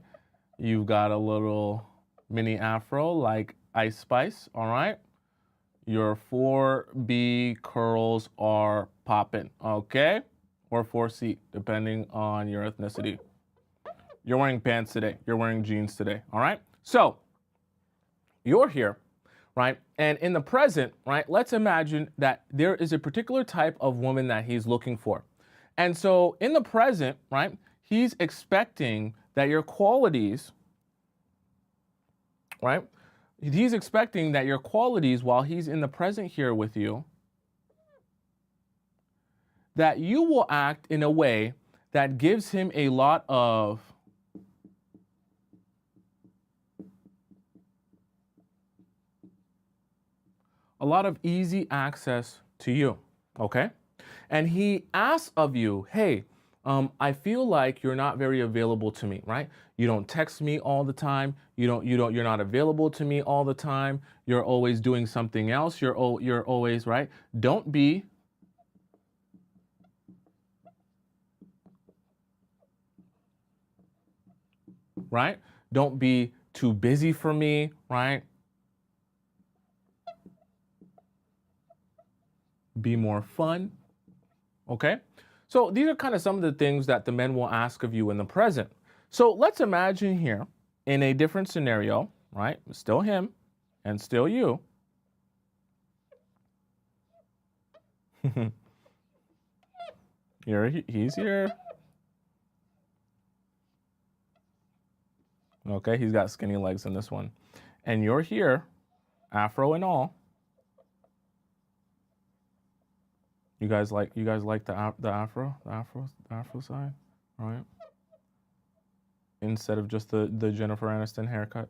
You've got a little mini afro like Ice Spice, all right? Your 4B curls are popping, okay? Or 4C, depending on your ethnicity. You're wearing pants today. You're wearing jeans today, all right? So you're here, right? And in the present, right, let's imagine that there is a particular type of woman that he's looking for. And so in the present, right, he's expecting that your qualities, right, he's expecting that your qualities while he's in the present here with you, that you will act in a way that gives him a lot of easy access to you, okay? And he asks of you, hey, I feel like you're not very available to me, right? You don't text me all the time. You're not available to me all the time. You're always doing something else. You're always, right? Don't be right? Don't be too busy for me, right? Be more fun, okay? So these are kind of some of the things that the men will ask of you in the present. So let's imagine here in a different scenario, right? Still him and still you. He's here. Okay, he's got skinny legs in this one. And you're here, afro and all. You guys like the afro side, right? Instead of just the Jennifer Aniston haircut.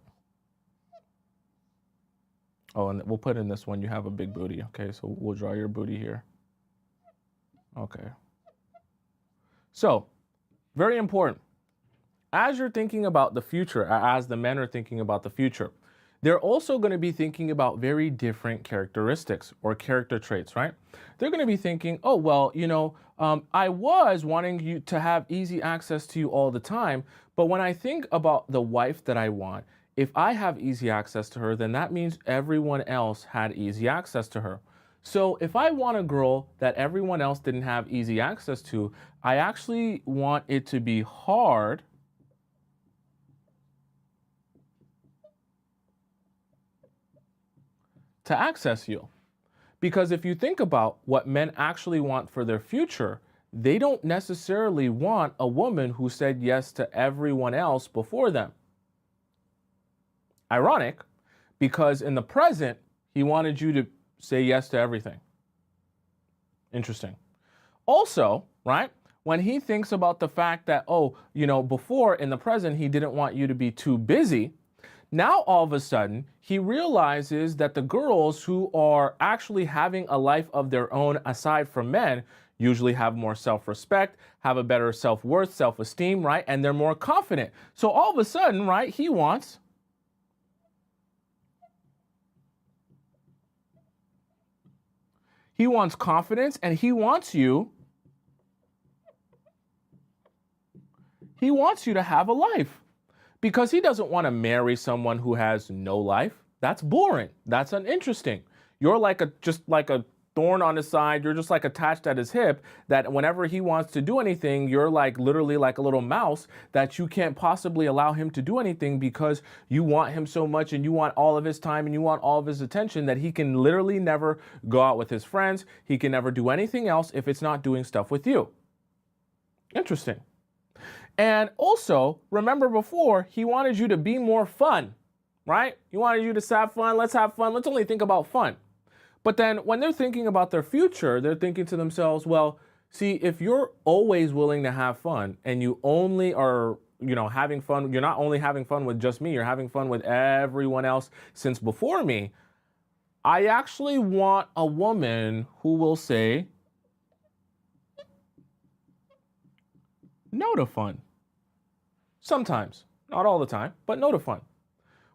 Oh, and we'll put in this one, you have a big booty. Okay, so we'll draw your booty here. Okay. So, very important. As you're thinking about the future, as the men are thinking about the future, they're also going to be thinking about very different characteristics or character traits, right? They're going to be thinking, oh, well, I was wanting you to have easy access to you all the time, but when I think about the wife that I want, if I have easy access to her, then that means everyone else had easy access to her. So if I want a girl that everyone else didn't have easy access to, I actually want it to be hard to access you. Because if you think about what men actually want for their future, they don't necessarily want a woman who said yes to everyone else before them. Ironic, because in the present, he wanted you to say yes to everything. Interesting. Also, right, when he thinks about the fact that, before in the present, he didn't want you to be too busy. Now, all of a sudden, he realizes that the girls who are actually having a life of their own aside from men usually have more self-respect, have a better self-worth, self-esteem, right? And they're more confident. So all of a sudden, right, he wants confidence, and he wants you to have a life. Because he doesn't want to marry someone who has no life. That's boring. That's uninteresting. You're just like a thorn on his side. You're just like attached at his hip that whenever he wants to do anything, you're like literally like a little mouse that you can't possibly allow him to do anything because you want him so much and you want all of his time and you want all of his attention that he can literally never go out with his friends. He can never do anything else if it's not doing stuff with you. Interesting. And also, remember before, he wanted you to be more fun, right? He wanted you to have fun. Let's have fun. Let's only think about fun. But then when they're thinking about their future, they're thinking to themselves, well, see, if you're always willing to have fun and you only are, having fun, you're not only having fun with just me, you're having fun with everyone else since before me, I actually want a woman who will say no to fun. Sometimes, not all the time, but no to fun.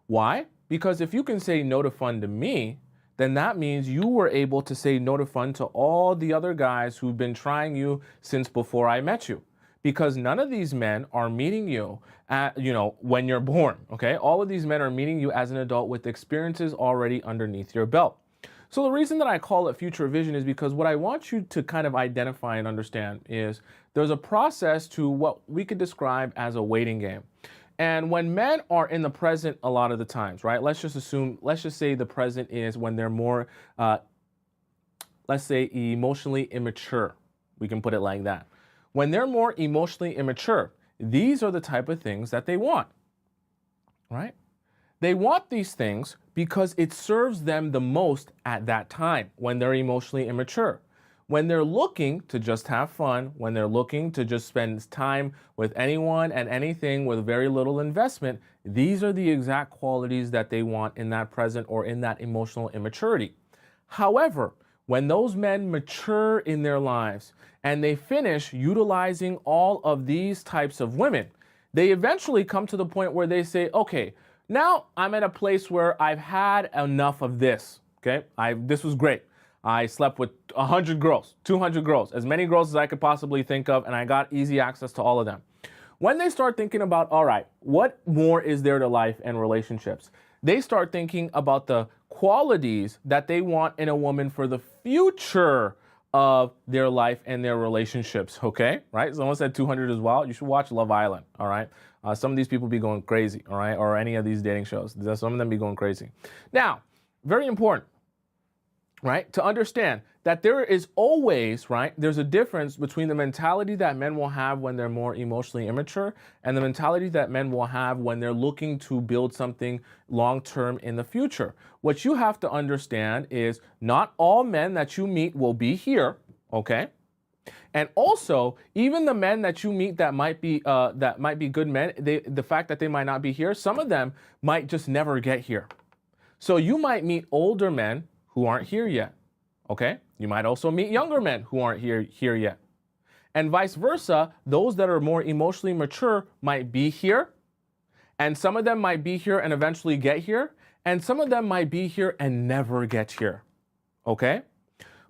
Why? Because if you can say no to fun to me, then that means you were able to say no to fun to all the other guys who've been trying you since before I met you. Because none of these men are meeting you at, when you're born, okay? All of these men are meeting you as an adult with experiences already underneath your belt. So the reason that I call it future vision is because what I want you to kind of identify and understand is there's a process to what we could describe as a waiting game. And when men are in the present a lot of the times, right? Let's just say the present is when they're more, let's say emotionally immature. We can put it like that. When they're more emotionally immature, these are the type of things that they want, right? They want these things because it serves them the most at that time when they're emotionally immature. When they're looking to just have fun, when they're looking to just spend time with anyone and anything with very little investment, these are the exact qualities that they want in that present or in that emotional immaturity. However, when those men mature in their lives and they finish utilizing all of these types of women, they eventually come to the point where they say, okay, now I'm at a place where I've had enough of this, okay? This was great. I slept with 100 girls, 200 girls, as many girls as I could possibly think of, and I got easy access to all of them. When they start thinking about, all right, what more is there to life and relationships? They start thinking about the qualities that they want in a woman for the future of their life and their relationships, okay? Right? Someone said 200 as well. You should watch Love Island, all right? Some of these people be going crazy, all right? Or any of these dating shows. Some of them be going crazy. Now, very important, right? To understand that there is always, right? There's a difference between the mentality that men will have when they're more emotionally immature and the mentality that men will have when they're looking to build something long-term in the future. What you have to understand is not all men that you meet will be here, okay? And also, even the men that you meet that might be good men, the fact that they might not be here, some of them might just never get here. So you might meet older men who aren't here yet, okay? You might also meet younger men who aren't here yet. And vice versa, those that are more emotionally mature might be here, and some of them might be here and eventually get here, and some of them might be here and never get here, okay?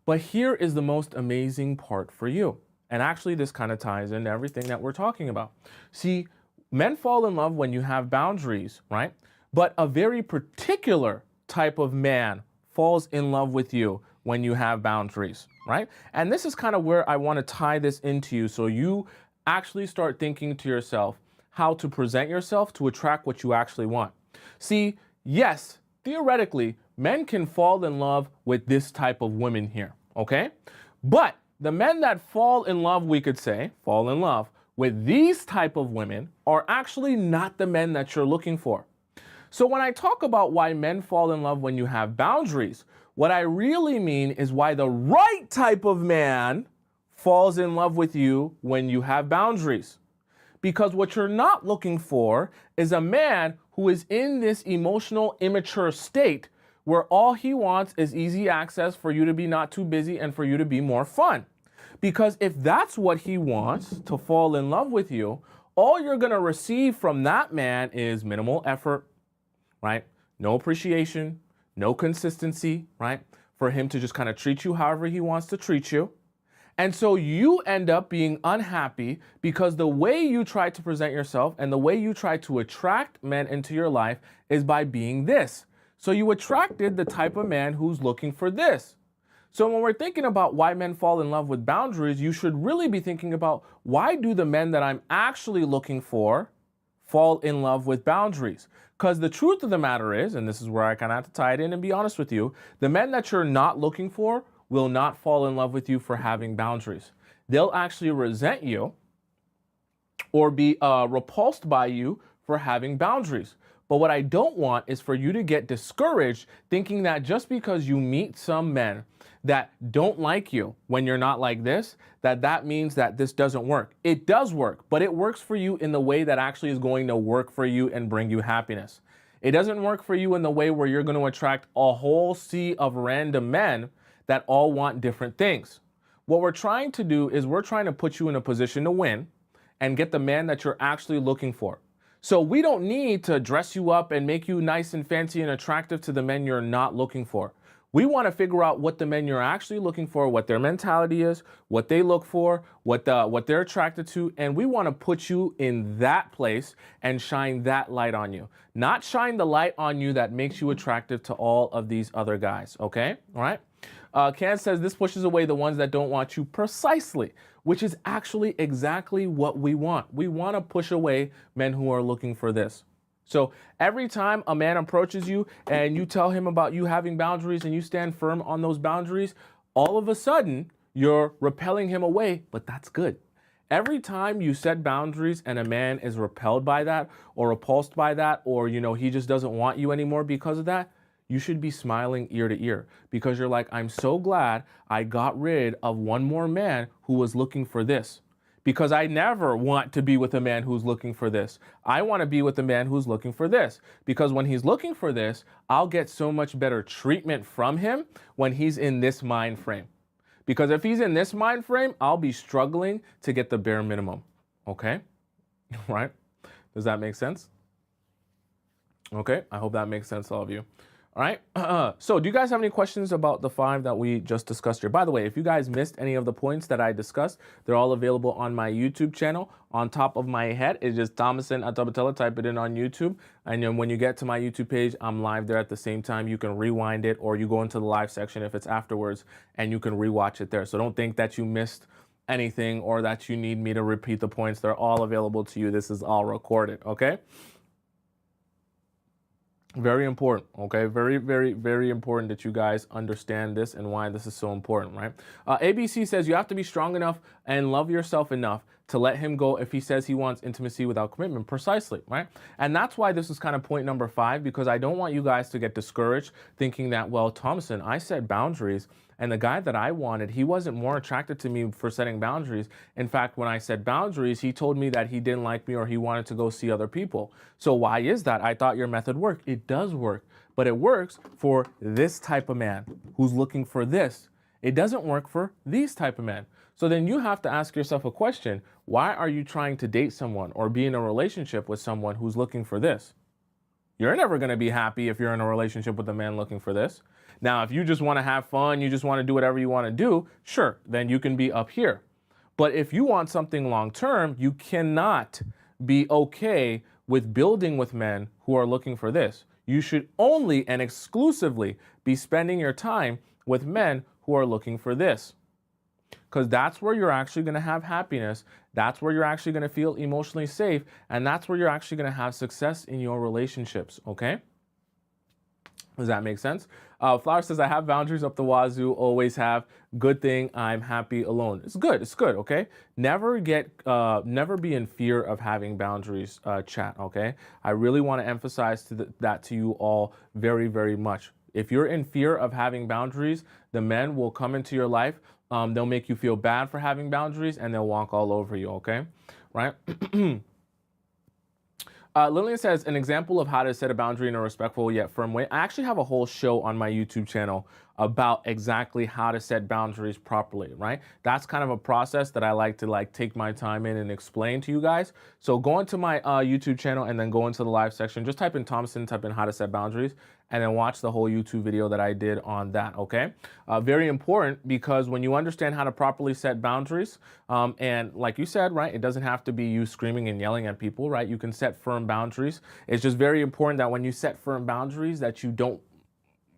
But here is the most amazing part for you. And actually, this kind of ties into everything that we're talking about. See, men fall in love when you have boundaries, right? But a very particular type of man falls in love with you when you have boundaries, right? And this is kind of where I want to tie this into you so you actually start thinking to yourself how to present yourself to attract what you actually want. See, yes, theoretically, men can fall in love with this type of women here, okay? But the men that fall in love, we could say, fall in love with these type of women are actually not the men that you're looking for. So when I talk about why men fall in love when you have boundaries, what I really mean is why the right type of man falls in love with you when you have boundaries. Because what you're not looking for is a man who is in this emotional immature state where all he wants is easy access for you to be not too busy and for you to be more fun. Because if that's what he wants to fall in love with you, all you're going to receive from that man is minimal effort, right? No appreciation, no consistency, right? For him to just kind of treat you however he wants to treat you. And so you end up being unhappy because the way you try to present yourself and the way you try to attract men into your life is by being this. So you attracted the type of man who's looking for this. So when we're thinking about why men fall in love with boundaries, you should really be thinking about why do the men that I'm actually looking for fall in love with boundaries? Because the truth of the matter is, and this is where I kind of have to tie it in and be honest with you, the men that you're not looking for will not fall in love with you for having boundaries. They'll actually resent you or be repulsed by you for having boundaries. But what I don't want is for you to get discouraged thinking that just because you meet some men that don't like you when you're not like this, that means that this doesn't work. It does work, but it works for you in the way that actually is going to work for you and bring you happiness. It doesn't work for you in the way where you're going to attract a whole sea of random men that all want different things. What we're trying to do is we're trying to put you in a position to win and get the man that you're actually looking for. So we don't need to dress you up and make you nice and fancy and attractive to the men you're not looking for. We want to figure out what the men you're actually looking for, what their mentality is, what they look for, what they're attracted to, and we want to put you in that place and shine that light on you. Not shine the light on you that makes you attractive to all of these other guys, okay? All right? Can says this pushes away the ones that don't want you precisely, which is actually exactly what we want. We want to push away men who are looking for this. So every time a man approaches you and you tell him about you having boundaries and you stand firm on those boundaries, all of a sudden you're repelling him away, but that's good. Every time you set boundaries and a man is repelled by that or repulsed by that, or, he just doesn't want you anymore because of that, you should be smiling ear to ear because you're like, I'm so glad I got rid of one more man who was looking for this. Because I never want to be with a man who's looking for this. I want to be with a man who's looking for this. Because when he's looking for this, I'll get so much better treatment from him when he's in this mind frame. Because if he's in this mind frame, I'll be struggling to get the bare minimum. Okay? Right? Does that make sense? Okay, I hope that makes sense to all of you. All right. So do you guys have any questions about the 5 that we just discussed here? By the way, if you guys missed any of the points that I discussed, they're all available on my YouTube channel. On top of my head is just Tomisin Atobatele. Type it in on YouTube. And then when you get to my YouTube page, I'm live there at the same time. You can rewind it, or you go into the live section if it's afterwards, and you can rewatch it there. So don't think that you missed anything or that you need me to repeat the points. They're all available to you. This is all recorded. Okay. Very important, okay? Very, very, very important that you guys understand this and why this is so important, right? ABC says you have to be strong enough and love yourself enough to let him go if he says he wants intimacy without commitment. Precisely, right? And that's why this is kind of point number 5, because I don't want you guys to get discouraged thinking that, well, Tomisin, I set boundaries, and the guy that I wanted, he wasn't more attracted to me for setting boundaries. In fact, when I set boundaries, he told me that he didn't like me or he wanted to go see other people. So why is that? I thought your method worked. It does work, but it works for this type of man who's looking for this. It doesn't work for these type of men. So then you have to ask yourself a question. Why are you trying to date someone or be in a relationship with someone who's looking for this? You're never going to be happy if you're in a relationship with a man looking for this. Now, if you just want to have fun, you just want to do whatever you want to do, sure, then you can be up here. But if you want something long term, you cannot be okay with building with men who are looking for this. You should only and exclusively be spending your time with men who are looking for this. Because that's where you're actually going to have happiness. That's where you're actually going to feel emotionally safe. And that's where you're actually going to have success in your relationships. Okay? Does that make sense? Flower says, I have boundaries up the wazoo, always have. Good thing I'm happy alone. It's good. It's good. Okay. Never be in fear of having boundaries, chat. Okay. I really want to emphasize that to you all very, very much. If you're in fear of having boundaries, the men will come into your life. They'll make you feel bad for having boundaries and they'll walk all over you. Okay. Right. Lillian says, an example of how to set a boundary in a respectful yet firm way. I actually have a whole show on my YouTube channel about exactly how to set boundaries properly, right? That's kind of a process that I like to take my time in and explain to you guys. So go into my YouTube channel and then go into the live section. Just type in Tomisin, type in how to set boundaries, and then watch the whole YouTube video that I did on that, okay? Very important, because when you understand how to properly set boundaries, and like you said, right, it doesn't have to be you screaming and yelling at people, right? You can set firm boundaries. It's just very important that when you set firm boundaries that you don't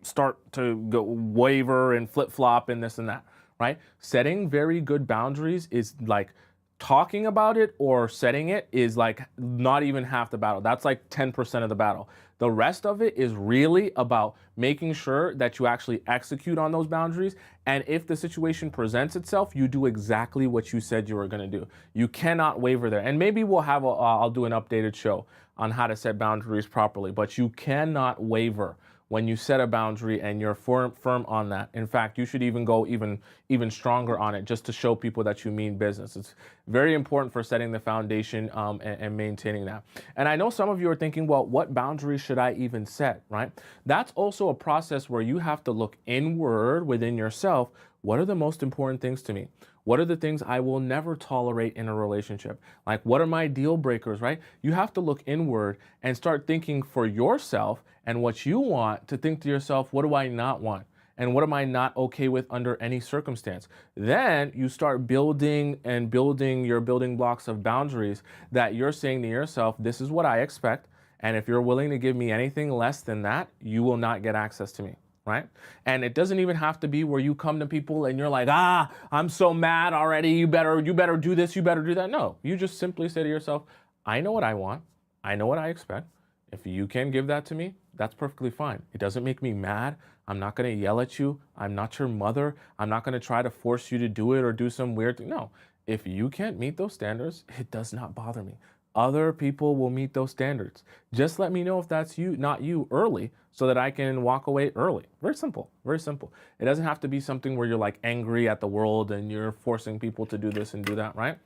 start to go waver and flip-flop and this and that, right? Setting very good boundaries is like talking about it or setting it is like not even half the battle. That's like 10% of the battle. The rest of it is really about making sure that you actually execute on those boundaries. And if the situation presents itself, you do exactly what you said you were going to do. You cannot waver there. And maybe we'll have I'll do an updated show on how to set boundaries properly, but you cannot waver when you set a boundary and you're firm on that. In fact, you should even go even stronger on it just to show people that you mean business. It's very important for setting the foundation and maintaining that. And I know some of you are thinking, well, what boundaries should I even set, right? That's also a process where you have to look inward within yourself. What are the most important things to me? What are the things I will never tolerate in a relationship? Like, what are my deal breakers, right? You have to look inward and start thinking for yourself and what you want, to think to yourself, what do I not want? And what am I not okay with under any circumstance? Then you start building your building blocks of boundaries that you're saying to yourself, this is what I expect. And if you're willing to give me anything less than that, you will not get access to me. Right? And it doesn't even have to be where you come to people and you're like, I'm so mad already. You better do this. You better do that. No, you just simply say to yourself, I know what I want. I know what I expect. If you can give that to me, that's perfectly fine. It doesn't make me mad. I'm not going to yell at you. I'm not your mother. I'm not going to try to force you to do it or do some weird thing. No, if you can't meet those standards, it does not bother me. Other people will meet those standards. Just let me know if that's you, not you, early, so that I can walk away early. Very simple, very simple. It doesn't have to be something where you're like angry at the world and you're forcing people to do this and do that, right?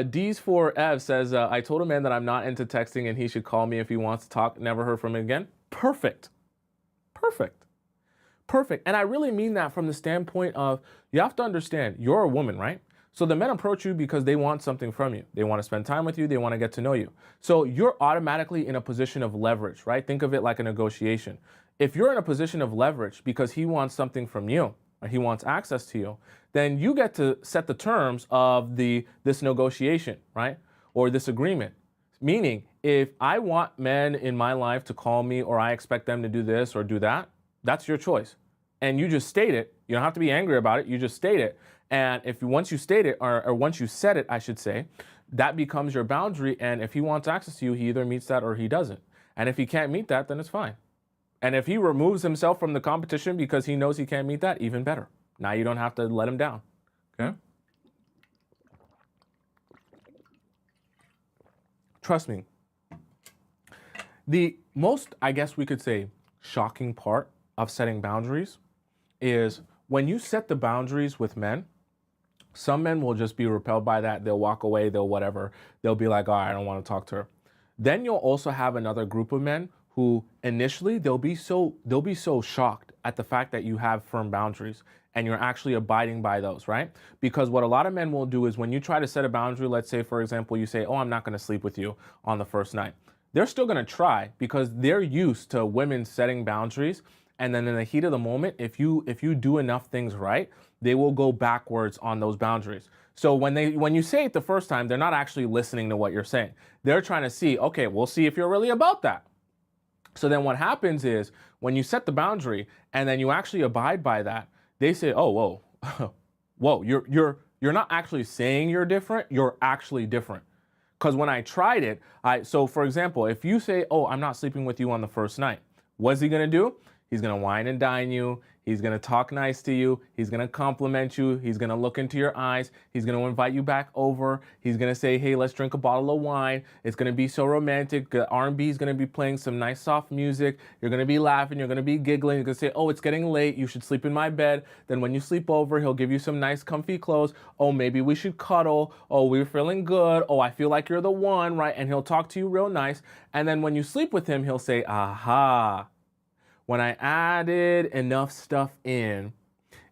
D's for Ev says, I told a man that I'm not into texting and he should call me if he wants to talk. Never heard from him again. Perfect, perfect, perfect. And I really mean that from the standpoint of, you have to understand, you're a woman, right? So the men approach you because they want something from you. They want to spend time with you. They want to get to know you. So you're automatically in a position of leverage, right? Think of it like a negotiation. If you're in a position of leverage because he wants something from you, or he wants access to you, then you get to set the terms of this negotiation, right? Or this agreement. Meaning, if I want men in my life to call me or I expect them to do this or do that, that's your choice. And you just state it. You don't have to be angry about it. You just state it. And once you state it, or once you set it, I should say, that becomes your boundary. And if he wants access to you, he either meets that or he doesn't. And if he can't meet that, then it's fine. And if he removes himself from the competition because he knows he can't meet that, even better. Now you don't have to let him down. Okay? Trust me. The most, I guess we could say, shocking part of setting boundaries is when you set the boundaries with men. Some men will just be repelled by that. They'll walk away, they'll whatever. They'll be like, I don't want to talk to her. Then you'll also have another group of men who initially they'll be so shocked at the fact that you have firm boundaries and you're actually abiding by those, right? Because what a lot of men will do is when you try to set a boundary, let's say, for example, you say, I'm not going to sleep with you on the first night. They're still going to try because they're used to women setting boundaries. And then in the heat of the moment, if you do enough things right, they will go backwards on those boundaries. So when you say it the first time, they're not actually listening to what you're saying. They're trying to see, okay, we'll see if you're really about that. So then what happens is when you set the boundary and then you actually abide by that, they say, whoa, whoa, you're not actually saying you're different, you're actually different. Because when I tried it, so for example, if you say, I'm not sleeping with you on the first night, what's he gonna do? He's going to wine and dine you. He's going to talk nice to you. He's going to compliment you. He's going to look into your eyes. He's going to invite you back over. He's going to say, hey, let's drink a bottle of wine. It's going to be so romantic. R&B is going to be playing some nice soft music. You're going to be laughing. You're going to be giggling. You're going to say, it's getting late. You should sleep in my bed. Then when you sleep over, he'll give you some nice comfy clothes. Maybe we should cuddle. We're feeling good. I feel like you're the one, right? And he'll talk to you real nice. And then when you sleep with him, he'll say, aha. When I added enough stuff in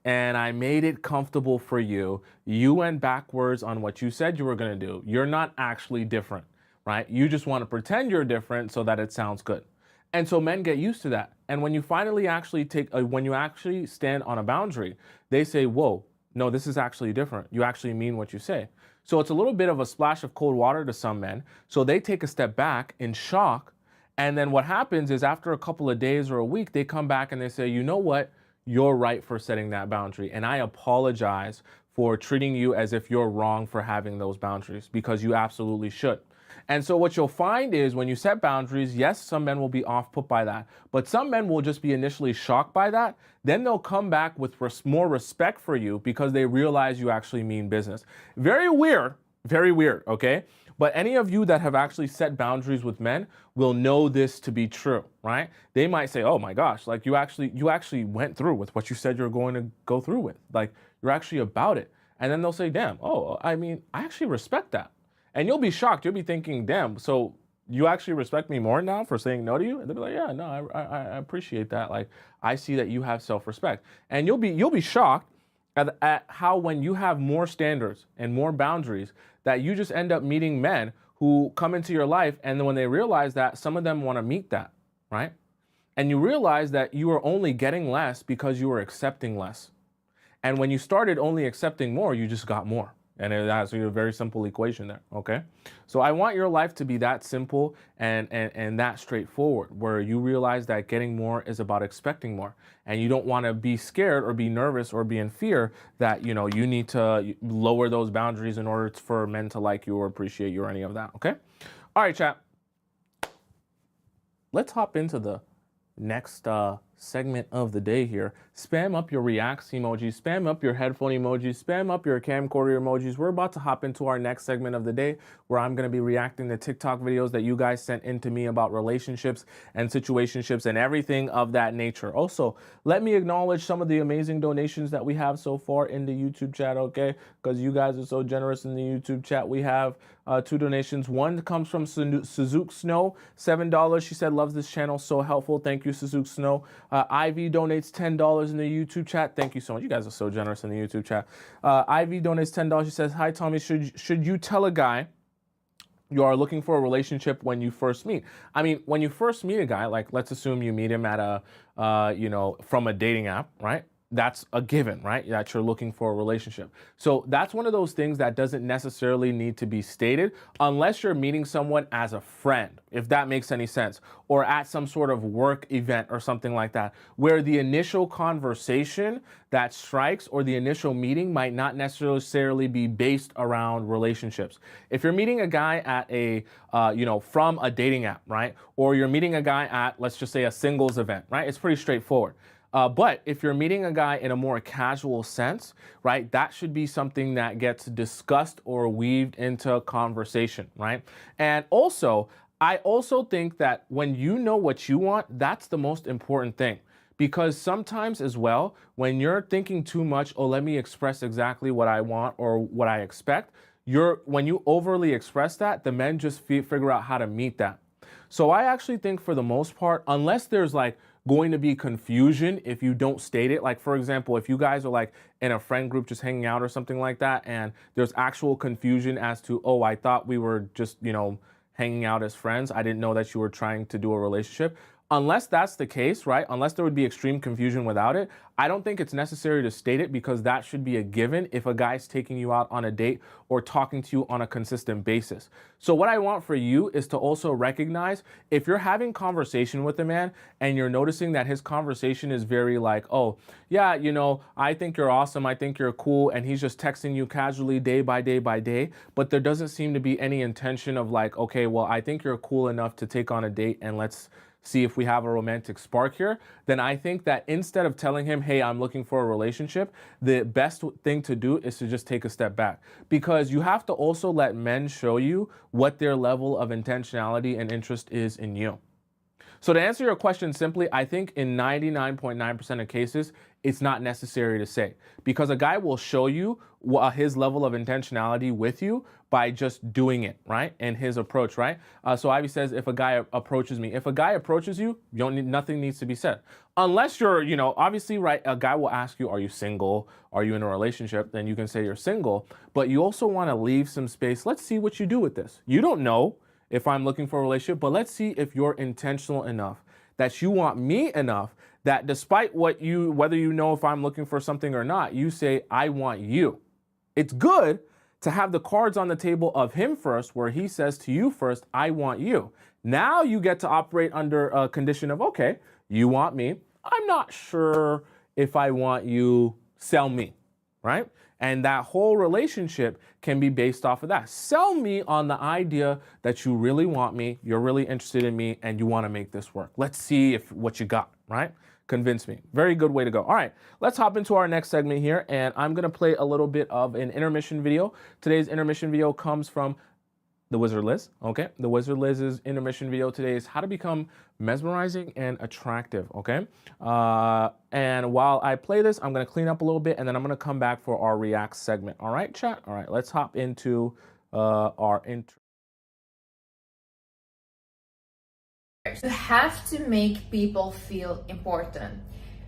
and I made it comfortable for you, you went backwards on what you said you were going to do. You're not actually different, right? You just want to pretend you're different so that it sounds good. And so men get used to that. And when you finally actually when you actually stand on a boundary, they say, whoa, no, this is actually different. You actually mean what you say. So it's a little bit of a splash of cold water to some men. So they take a step back in shock. And then what happens is after a couple of days or a week, they come back and they say, you know what? You're right for setting that boundary. And I apologize for treating you as if you're wrong for having those boundaries, because you absolutely should. And so what you'll find is when you set boundaries, yes, some men will be off put by that, but some men will just be initially shocked by that. Then they'll come back with more respect for you because they realize you actually mean business. Very weird. Very weird, okay? But any of you that have actually set boundaries with men will know this to be true, right? They might say, "Oh my gosh, like you actually went through with what you said you're going to go through with. Like you're actually about it." And then they'll say, "Damn, oh, I mean, I actually respect that." And you'll be shocked. You'll be thinking, "Damn, so you actually respect me more now for saying no to you?" And they'll be like, "Yeah, no, I appreciate that. Like I see that you have self-respect." And you'll be shocked at how when you have more standards and more boundaries that you just end up meeting men who come into your life, and then when they realize that, some of them want to meet that, right? And you realize that you are only getting less because you were accepting less. And when you started only accepting more, you just got more. And that's a very simple equation there, okay? So I want your life to be that simple and that straightforward, where you realize that getting more is about expecting more. And you don't want to be scared or be nervous or be in fear that, you know, you need to lower those boundaries in order for men to like you or appreciate you or any of that, okay? All right, chat. Let's hop into the next segment of the day here. Spam up your reacts emojis, spam up your headphone emojis, spam up your camcorder emojis. We're about to hop into our next segment of the day where I'm going to be reacting to TikTok videos that you guys sent in to me about relationships and situationships and everything of that nature. Also, let me acknowledge some of the amazing donations that we have so far in the YouTube chat, okay? Because you guys are so generous in the YouTube chat. We have 2 donations. One comes from Suzuki Snow, $7. She said, loves this channel, so helpful. Thank you, Suzuki Snow. Ivy donates $10 in the YouTube chat. Thank you so much. You guys are so generous in the YouTube chat. Ivy donates $10. She says, hi, Tommy, should you tell a guy you are looking for a relationship when you first meet? I mean, when you first meet a guy, like let's assume you meet him at from a dating app, right? That's a given, right? That you're looking for a relationship. So that's one of those things that doesn't necessarily need to be stated unless you're meeting someone as a friend, if that makes any sense, or at some sort of work event or something like that, where the initial conversation that strikes or the initial meeting might not necessarily be based around relationships. If you're meeting a guy at a, from a dating app, right? Or you're meeting a guy at, let's just say, a singles event, right? It's pretty straightforward. But if you're meeting a guy in a more casual sense, right, that should be something that gets discussed or weaved into conversation, right? And also, I also think that when you know what you want, that's the most important thing. Because sometimes as well, when you're thinking too much, oh, let me express exactly what I want or what I expect, when you overly express that, the men just figure out how to meet that. So I actually think for the most part, unless there's like going to be confusion if you don't state it. Like, for example, if you guys are like in a friend group just hanging out or something like that, and there's actual confusion as to, oh, I thought we were just, hanging out as friends. I didn't know that you were trying to do a relationship. Unless that's the case, right? Unless there would be extreme confusion without it, I don't think it's necessary to state it because that should be a given if a guy's taking you out on a date or talking to you on a consistent basis. So what I want for you is to also recognize if you're having conversation with a man and you're noticing that his conversation is very like, oh, yeah, I think you're awesome. I think you're cool. And he's just texting you casually day by day by day. But there doesn't seem to be any intention of like, okay, well, I think you're cool enough to take on a date and let's see if we have a romantic spark here, then I think that instead of telling him, hey, I'm looking for a relationship, the best thing to do is to just take a step back. Because you have to also let men show you what their level of intentionality and interest is in you. So to answer your question simply, I think in 99.9% of cases, it's not necessary to say because a guy will show you his level of intentionality with you by just doing it, right? And his approach, right? So Ivy says, if a guy approaches me, if a guy approaches you, nothing needs to be said. Unless you're, obviously, right, a guy will ask you, are you single? Are you in a relationship? Then you can say you're single, but you also want to leave some space. Let's see what you do with this. You don't know if I'm looking for a relationship, but let's see if you're intentional enough, that you want me enough, that despite whether you know if I'm looking for something or not, you say, I want you. It's good to have the cards on the table of him first, where he says to you first, I want you. Now you get to operate under a condition of, okay, you want me. I'm not sure if I want you, sell me, right? And that whole relationship can be based off of that. Sell me on the idea that you really want me, you're really interested in me, and you want to make this work. Let's see what you got, right? Convince me. Very good way to go. All right, let's hop into our next segment here, and I'm gonna play a little bit of an intermission video. Today's intermission video comes from the Wizard Liz. Okay, the Wizard Liz's intermission video today is how to become mesmerizing and attractive. Okay, and while I play this, I'm gonna clean up a little bit, and then I'm gonna come back for our react segment. All right, chat. All right, let's hop into our intro. You have to make people feel important.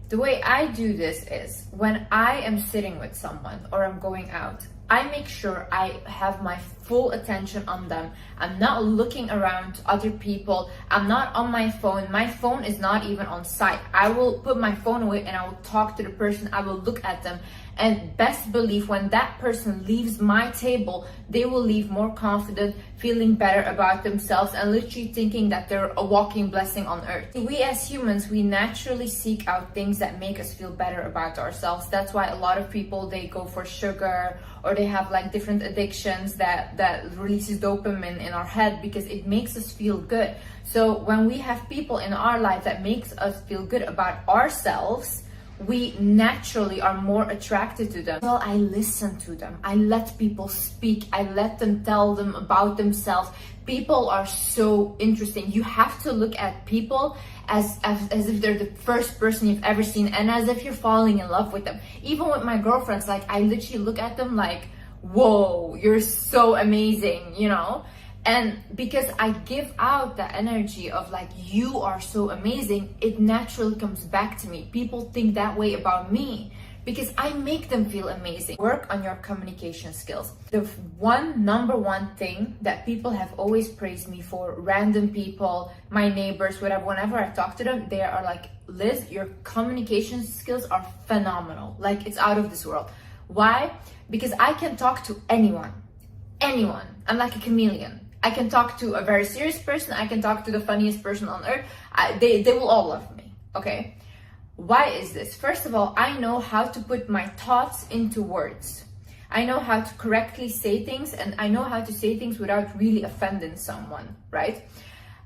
The way I do this is when I am sitting with someone or I'm going out, I make sure I have my full attention on them. I'm not looking around to other people. I'm not on my phone. My phone is not even on site. I will put my phone away and I will talk to the person. I will look at them. And best believe when that person leaves my table, they will leave more confident, feeling better about themselves, and literally thinking that they're a walking blessing on earth. We as humans, we naturally seek out things that make us feel better about ourselves. That's why a lot of people, they go for sugar, or they have like different addictions that releases dopamine in our head because it makes us feel good. So when we have people in our life that makes us feel good about ourselves, we naturally are more attracted to them. Well, I listen to them. I let people speak. I let them tell them about themselves. People are so interesting. You have to look at people as if they're the first person you've ever seen, and as if you're falling in love with them. Even with my girlfriends, like I literally look at them like, whoa, you're so amazing, you know? And because I give out the energy of like, you are so amazing, it naturally comes back to me. People think that way about me because I make them feel amazing. Work on your communication skills. The number one thing that people have always praised me for, random people, my neighbors, whatever, whenever I talk to them, they are like, Liz, your communication skills are phenomenal. Like, it's out of this world. Why? Because I can talk to anyone. I'm like a chameleon. I can talk to a very serious person. I can talk to the funniest person on earth. They will all love me, okay? Why is this? First of all, I know how to put my thoughts into words. I know how to correctly say things, and I know how to say things without really offending someone, right?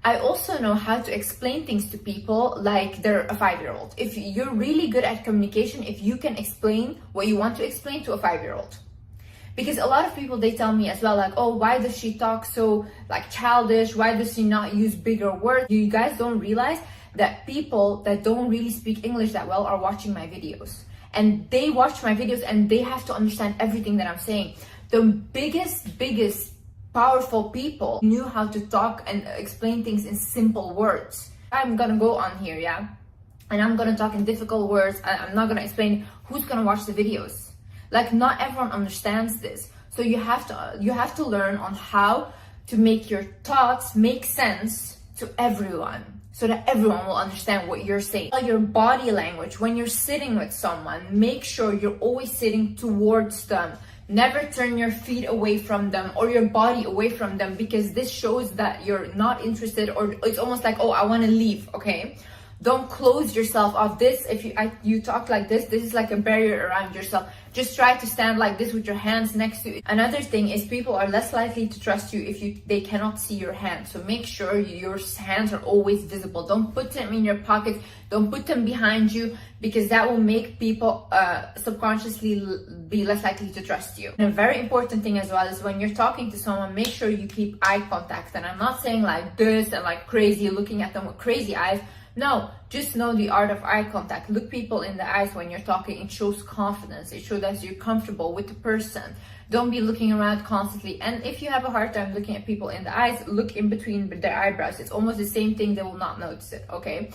I also know how to explain things to people like they're a 5-year-old. If you're really good at communication, if you can explain what you want to explain to a 5-year-old. Because a lot of people, they tell me as well, like, oh, why does she talk so like childish? Why does she not use bigger words? You guys don't realize that people that don't really speak English that well are watching my videos. And they watch my videos and they have to understand everything that I'm saying. The biggest, powerful people knew how to talk and explain things in simple words. I'm gonna go on here, yeah? And I'm gonna talk in difficult words. I'm not gonna explain. Who's gonna watch the videos? Like, not everyone understands this. So you have to learn on how to make your thoughts make sense to everyone, so that everyone will understand what you're saying. Your body language, when you're sitting with someone, make sure you're always sitting towards them. Never turn your feet away from them or your body away from them, because this shows that you're not interested, or it's almost like, oh, I want to leave, okay? Don't close yourself off. This, if you talk like this is like a barrier around yourself. Just try to stand like this with your hands next to you. Another thing is, people are less likely to trust you if they cannot see your hands. So make sure your hands are always visible. Don't put them in your pocket. Don't put them behind you, because that will make people subconsciously be less likely to trust you. And a very important thing as well is, when you're talking to someone, make sure you keep eye contact. And I'm not saying like this and like crazy, looking at them with crazy eyes. No, just know the art of eye contact. Look people in the eyes when you're talking. It shows confidence. It shows that you're comfortable with the person. Don't be looking around constantly. And if you have a hard time looking at people in the eyes, look in between their eyebrows. It's almost the same thing. They will not notice it, okay?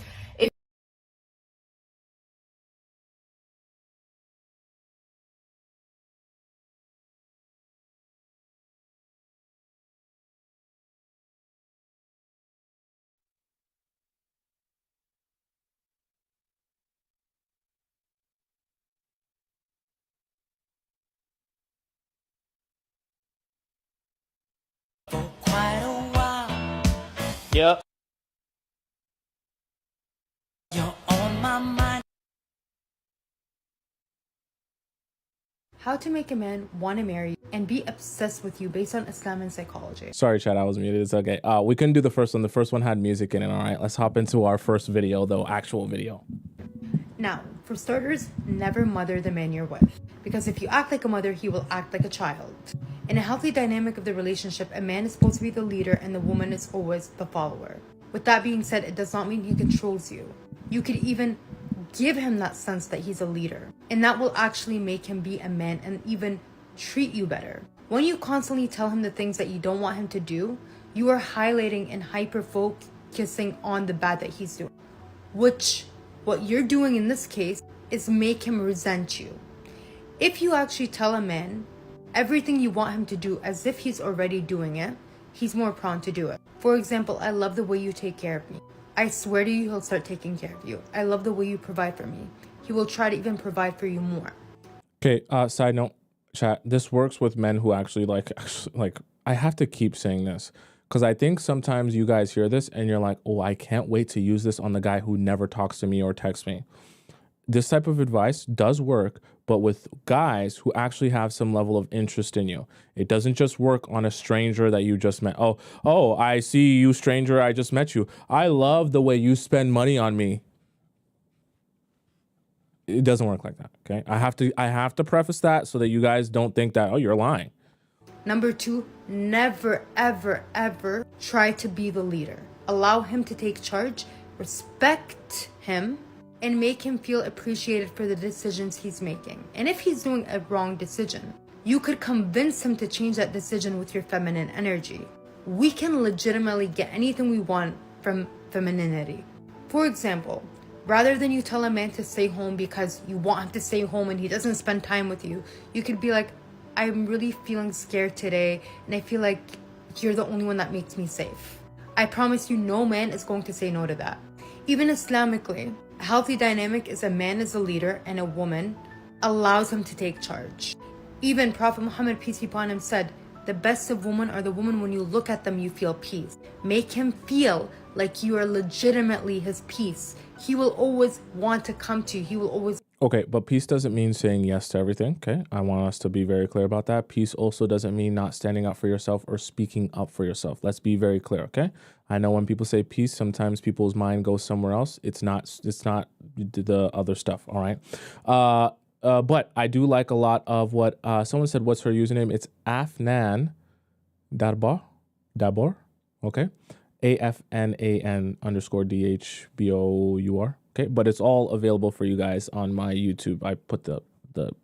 Yep. You're on my mind. How to make a man want to marry you and be obsessed with you based on Islam and psychology. Sorry, chat, I was muted. It's okay. We couldn't do the first one. The first one had music in it. All right, let's hop into our first video, though, actual video. Now, for starters, never mother the man you're with. Because if you act like a mother, he will act like a child. In a healthy dynamic of the relationship, a man is supposed to be the leader and the woman is always the follower. With that being said, it does not mean he controls you. You could even give him that sense that he's a leader. And that will actually make him be a man and even treat you better. When you constantly tell him the things that you don't want him to do, you are highlighting and hyper-focusing on the bad that he's doing. Which, what you're doing in this case, is make him resent you. If you actually tell a man everything you want him to do as if he's already doing it, he's more prone to do it. For example, I love the way you take care of me. I swear to you, he'll start taking care of you. I love the way you provide for me. He will try to even provide for you more. Okay, side note, chat, this works with men who actually like, I have to keep saying this because I think sometimes you guys hear this and you're like, oh, I can't wait to use this on the guy who never talks to me or texts me. This type of advice does work, but with guys who actually have some level of interest in you. It doesn't just work on a stranger that you just met. Oh, I see you, stranger, I just met you. I love the way you spend money on me. It doesn't work like that, okay? I have to preface that so that you guys don't think that, oh, you're lying. Number 2, never, ever, ever try to be the leader. Allow him to take charge, respect him, and make him feel appreciated for the decisions he's making. And if he's doing a wrong decision, you could convince him to change that decision with your feminine energy. We can legitimately get anything we want from femininity. For example, rather than you tell a man to stay home because you want him to stay home and he doesn't spend time with you, you could be like, I'm really feeling scared today and I feel like you're the only one that makes me safe. I promise you, no man is going to say no to that. Even Islamically, a healthy dynamic is a man is a leader and a woman allows him to take charge. Even Prophet Muhammad, peace be upon him, said, the best of women are the women when you look at them, you feel peace. Make him feel like you are legitimately his peace. He will always want to come to you. He will always... Okay, but peace doesn't mean saying yes to everything, okay? I want us to be very clear about that. Peace also doesn't mean not standing up for yourself or speaking up for yourself. Let's be very clear, okay? I know when people say peace, sometimes people's mind goes somewhere else. It's not the other stuff, all right? But I do like a lot of what someone said, what's her username? It's Afnan Dabor, okay? AFNAN_DHBOUR. Okay, but it's all available for you guys on my YouTube. I put the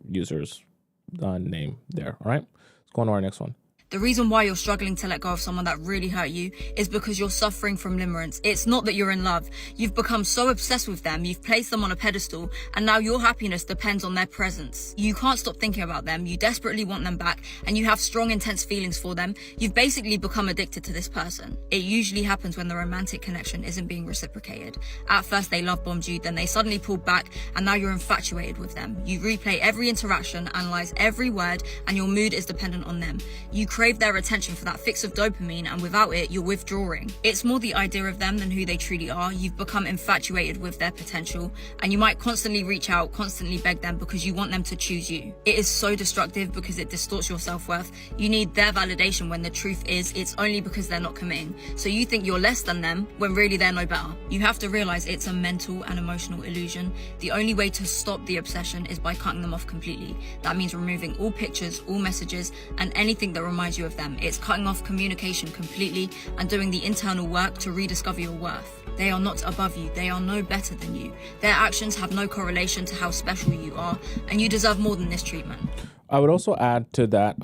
user's name there. All right, let's go on to our next one. The reason why you're struggling to let go of someone that really hurt you is because you're suffering from limerence. It's not that you're in love. You've become so obsessed with them, you've placed them on a pedestal, and now your happiness depends on their presence. You can't stop thinking about them, you desperately want them back, and you have strong, intense feelings for them. You've basically become addicted to this person. It usually happens when the romantic connection isn't being reciprocated. At first they love bombed you, then they suddenly pulled back, and now you're infatuated with them. You replay every interaction, analyze every word, and your mood is dependent on them. You crave their attention for that fix of dopamine, and without it, you're withdrawing. It's more the idea of them than who they truly are. You've become infatuated with their potential, and you might constantly reach out, constantly beg them because you want them to choose you. It is so destructive because it distorts your self-worth. You need their validation when the truth is it's only because they're not committing. So you think you're less than them when really they're no better. You have to realize it's a mental and emotional illusion. The only way to stop the obsession is by cutting them off completely. That means removing all pictures, all messages, and anything that reminds you of them. It's cutting off communication completely and doing the internal work to rediscover your worth. They are not above you. They are no better than you. Their actions have no correlation to how special you are, and you deserve more than this treatment. I would also add to that,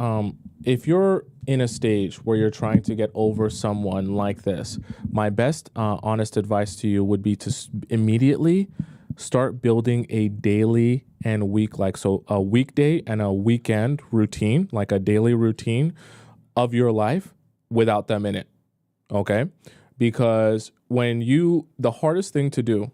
if you're in a stage where you're trying to get over someone like this, my best honest advice to you would be to immediately start building a daily and a weekday and a weekend routine, like a daily routine of your life without them in it, okay? Because the hardest thing to do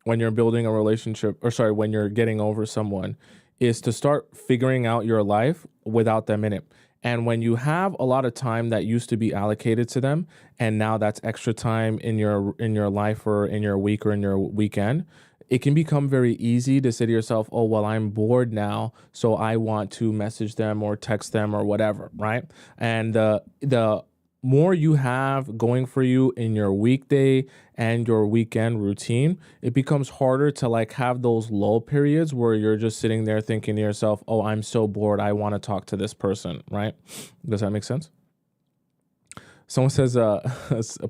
when you're building a relationship, when you're getting over someone, is to start figuring out your life without them in it. And when you have a lot of time that used to be allocated to them, and now that's extra time in your life or in your week or in your weekend, it can become very easy to say to yourself, oh, well, I'm bored now, so I want to message them or text them or whatever, right? And the more you have going for you in your weekday and your weekend routine, it becomes harder to like have those lull periods where you're just sitting there thinking to yourself, oh, I'm so bored, I want to talk to this person, right? Does that make sense? Someone says,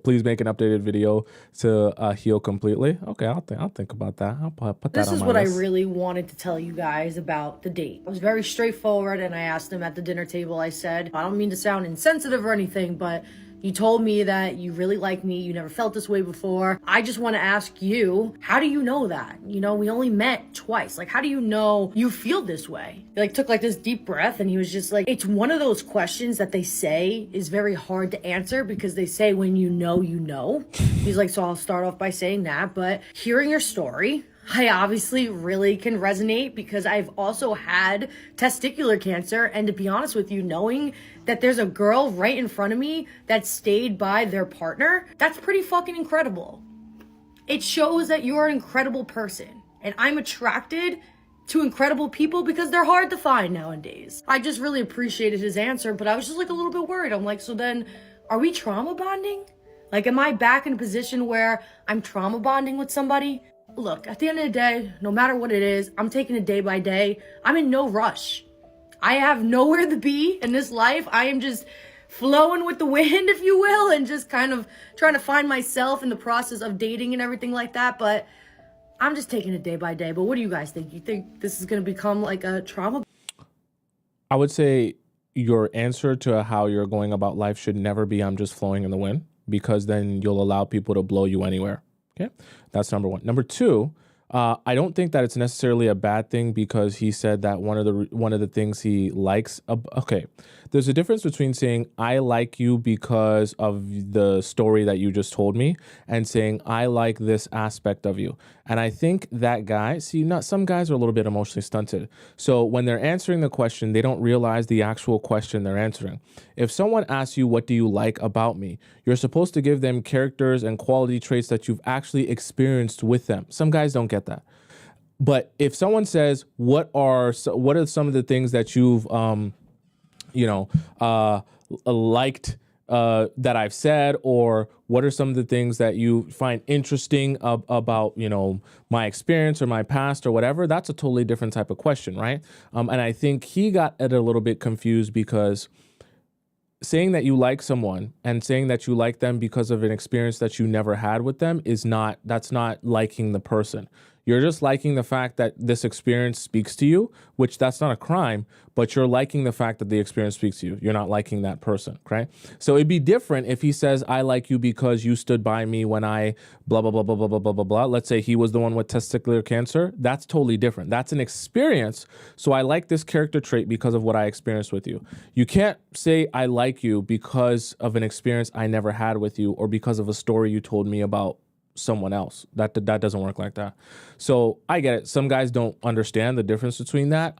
please make an updated video to heal completely. Okay, I'll think about that. I'll put that This on is my what list. I really wanted to tell you guys about the date. I was very straightforward, and I asked him at the dinner table, I said, I don't mean to sound insensitive or anything, but you told me that you really like me. You never felt this way before. I just want to ask you, how do you know that? You know, we only met twice. Like, how do you know you feel this way? He like took like this deep breath, and he was just like, it's one of those questions that they say is very hard to answer because they say when you know, you know. He's like, so I'll start off by saying that, but hearing your story, I obviously really can resonate because I've also had testicular cancer, and to be honest with you, knowing that there's a girl right in front of me that stayed by their partner, that's pretty fucking incredible. It shows that you're an incredible person, and I'm attracted to incredible people because they're hard to find nowadays. I just really appreciated his answer, but I was just like a little bit worried. I'm like, so then are we trauma bonding? Like, am I back in a position where I'm trauma bonding with somebody? Look, at the end of the day, no matter what it is, I'm taking it day by day. I'm in no rush. I have nowhere to be in this life. I am just flowing with the wind, if you will, and just kind of trying to find myself in the process of dating and everything like that. But I'm just taking it day by day. But what do you guys think? You think this is going to become like a trauma? I would say your answer to how you're going about life should never be, I'm just flowing in the wind, because then you'll allow people to blow you anywhere. Okay, that's number one. Number two, I don't think that it's necessarily a bad thing because he said that one of the things he likes. Okay, there's a difference between saying I like you because of the story that you just told me and saying I like this aspect of you. And I think that guy, not some guys are a little bit emotionally stunted. So when they're answering the question, they don't realize the actual question they're answering. If someone asks you, what do you like about me? You're supposed to give them characters and quality traits that you've actually experienced with them. Some guys don't get that. But if someone says, what are some of the things that you've, liked that I've said, or what are some of the things that you find interesting about, my experience or my past or whatever, that's a totally different type of question, right? And I think he got it a little bit confused because saying that you like someone and saying that you like them because of an experience that you never had with them that's not liking the person. You're just liking the fact that this experience speaks to you, which that's not a crime, but you're liking the fact that the experience speaks to you. You're not liking that person, right? So it'd be different if he says, I like you because you stood by me when I blah, blah, blah, blah, blah, blah, blah, blah, blah. Let's say he was the one with testicular cancer. That's totally different. That's an experience. So I like this character trait because of what I experienced with you. You can't say I like you because of an experience I never had with you or because of a story you told me about someone else. That doesn't work like that. So I get it. Some guys don't understand the difference between that,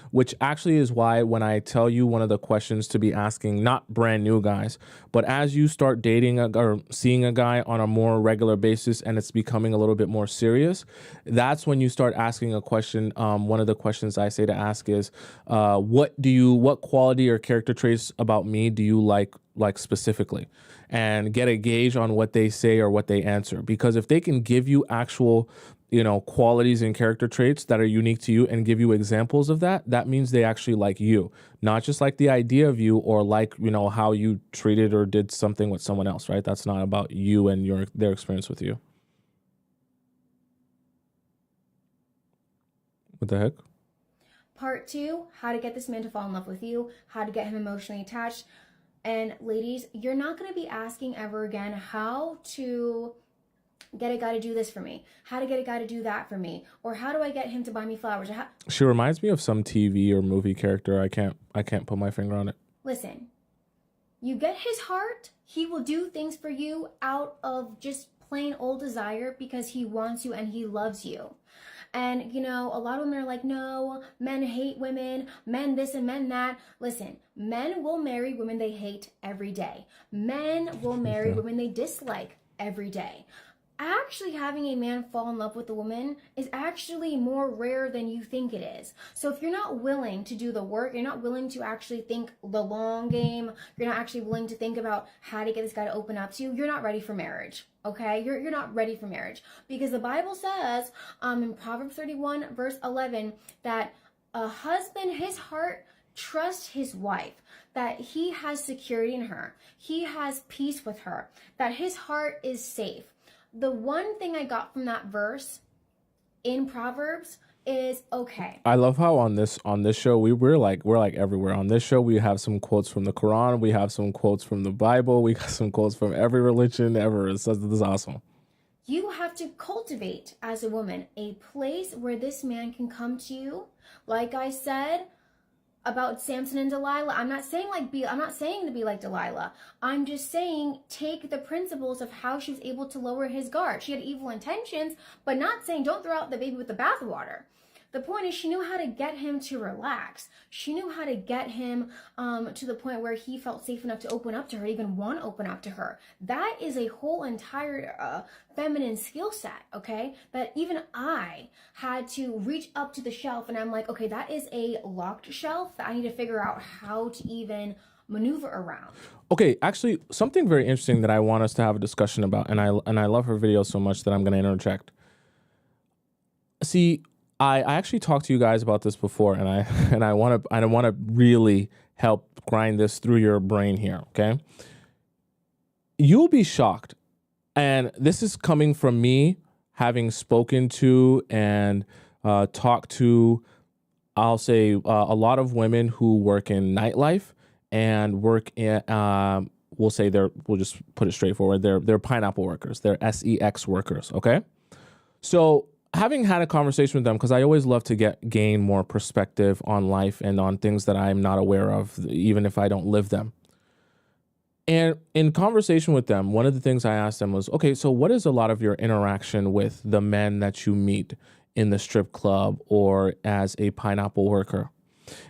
which actually is why when I tell you one of the questions to be asking, not brand new guys, but as you start dating or seeing a guy on a more regular basis and it's becoming a little bit more serious, that's when you start asking a question. One of the questions I say to ask is, what quality or character traits about me do you like specifically? And get a gauge on what they say or what they answer. Because if they can give you actual, qualities and character traits that are unique to you and give you examples of that, that means they actually like you, not just like the idea of you or like, how you treated or did something with someone else, right? That's not about you and their experience with you. What the heck? Part 2, how to get this man to fall in love with you, how to get him emotionally attached. And ladies, you're not going to be asking ever again how to get a guy to do this for me, how to get a guy to do that for me, or how do I get him to buy me flowers. She reminds me of some TV or movie character. I can't put my finger on it. Listen, you get his heart, he will do things for you out of just plain old desire because he wants you and he loves you. And, a lot of women are like, no, men hate women, men this and men that. Listen, men will marry women they hate every day. Men will marry women they dislike every day. actually having a man fall in love with a woman is actually more rare than you think it is. So if you're not willing to do the work, you're not willing to actually think the long game, you're not actually willing to think about how to get this guy to open up to you, you're not ready for marriage. Okay, you're not ready for marriage, because the Bible says in Proverbs 31 verse 11 that a husband, his heart trusts his wife, that he has security in her, he has peace with her, that his heart is safe. The one thing I got from that verse in Proverbs is, okay, I love how on this show we're like everywhere. On this show we have some quotes from the Quran, we have some quotes from the Bible, we got some quotes from every religion ever. This is awesome. You have to cultivate as a woman a place where this man can come to you. Like I said about Samson and Delilah, I'm not saying to be like Delilah. I'm just saying take the principles of how she was able to lower his guard. She had evil intentions, but not saying don't throw out the baby with the bathwater. The point is, she knew how to get him to relax. She knew how to get him to the point where he felt safe enough to open up to her, even want to open up to her. That is a whole entire feminine skill set, okay? That even I had to reach up to the shelf, and I'm like, okay, that is a locked shelf that I need to figure out how to even maneuver around. Okay, actually, something very interesting that I want us to have a discussion about, and I love her video so much that I'm going to interject. See, I actually talked to you guys about this before, and I want to really help grind this through your brain here, okay? You'll be shocked, and this is coming from me having spoken to and talked to, I'll say, a lot of women who work in nightlife and work in, we'll just put it straightforward, they're pineapple workers, they're SEX workers, okay? So having had a conversation with them, because I always love to gain more perspective on life and on things that I'm not aware of, even if I don't live them. And in conversation with them, one of the things I asked them was, okay, so what is a lot of your interaction with the men that you meet in the strip club or as a pineapple worker?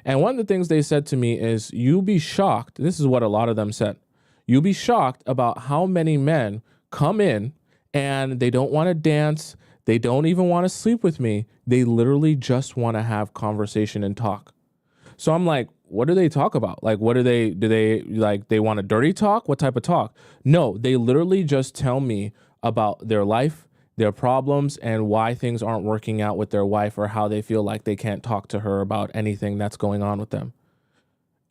And one of the things they said to me is, you'll be shocked. This is what a lot of them said. You'll be shocked about how many men come in and they don't want to dance. They don't even want to sleep with me. They literally just want to have conversation and talk. So I'm like, what do they talk about? Like, do they want a dirty talk? What type of talk? No, they literally just tell me about their life, their problems, and why things aren't working out with their wife, or how they feel like they can't talk to her about anything that's going on with them.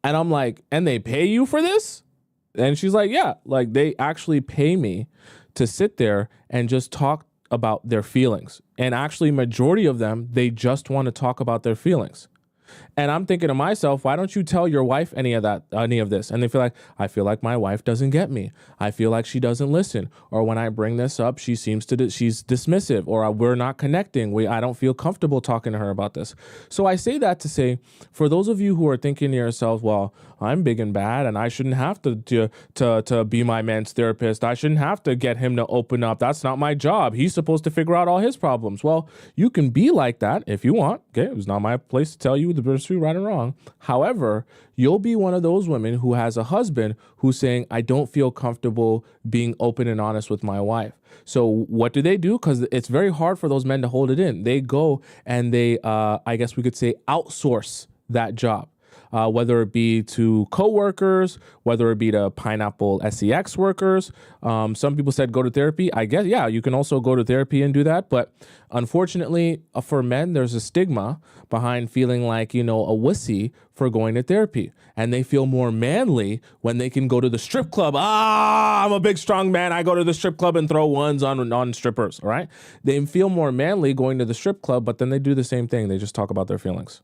And I'm like, and they pay you for this? And she's like, yeah, like they actually pay me to sit there and just talk about their feelings. And actually, majority of them, they just want to talk about their feelings. And I'm thinking to myself, why don't you tell your wife any of this? And they feel like, I feel like my wife doesn't get me. I feel like she doesn't listen. Or when I bring this up, she's dismissive, or we're not connecting. I don't feel comfortable talking to her about this. So I say that to say, for those of you who are thinking to yourselves, well, I'm big and bad and I shouldn't have to be my man's therapist. I shouldn't have to get him to open up. That's not my job. He's supposed to figure out all his problems. Well, you can be like that if you want. Okay, it's not my place to tell you the truth, right or wrong. However, you'll be one of those women who has a husband who's saying, I don't feel comfortable being open and honest with my wife. So what do? Because it's very hard for those men to hold it in. They go and they, I guess we could say, outsource that job. Whether it be to coworkers, whether it be to pineapple SEX workers. Some people said go to therapy. I guess, yeah, you can also go to therapy and do that. But unfortunately, for men, there's a stigma behind feeling like, a wussy for going to therapy. And they feel more manly when they can go to the strip club. I'm a big, strong man. I go to the strip club and throw ones on strippers, all right? They feel more manly going to the strip club, but then they do the same thing. They just talk about their feelings,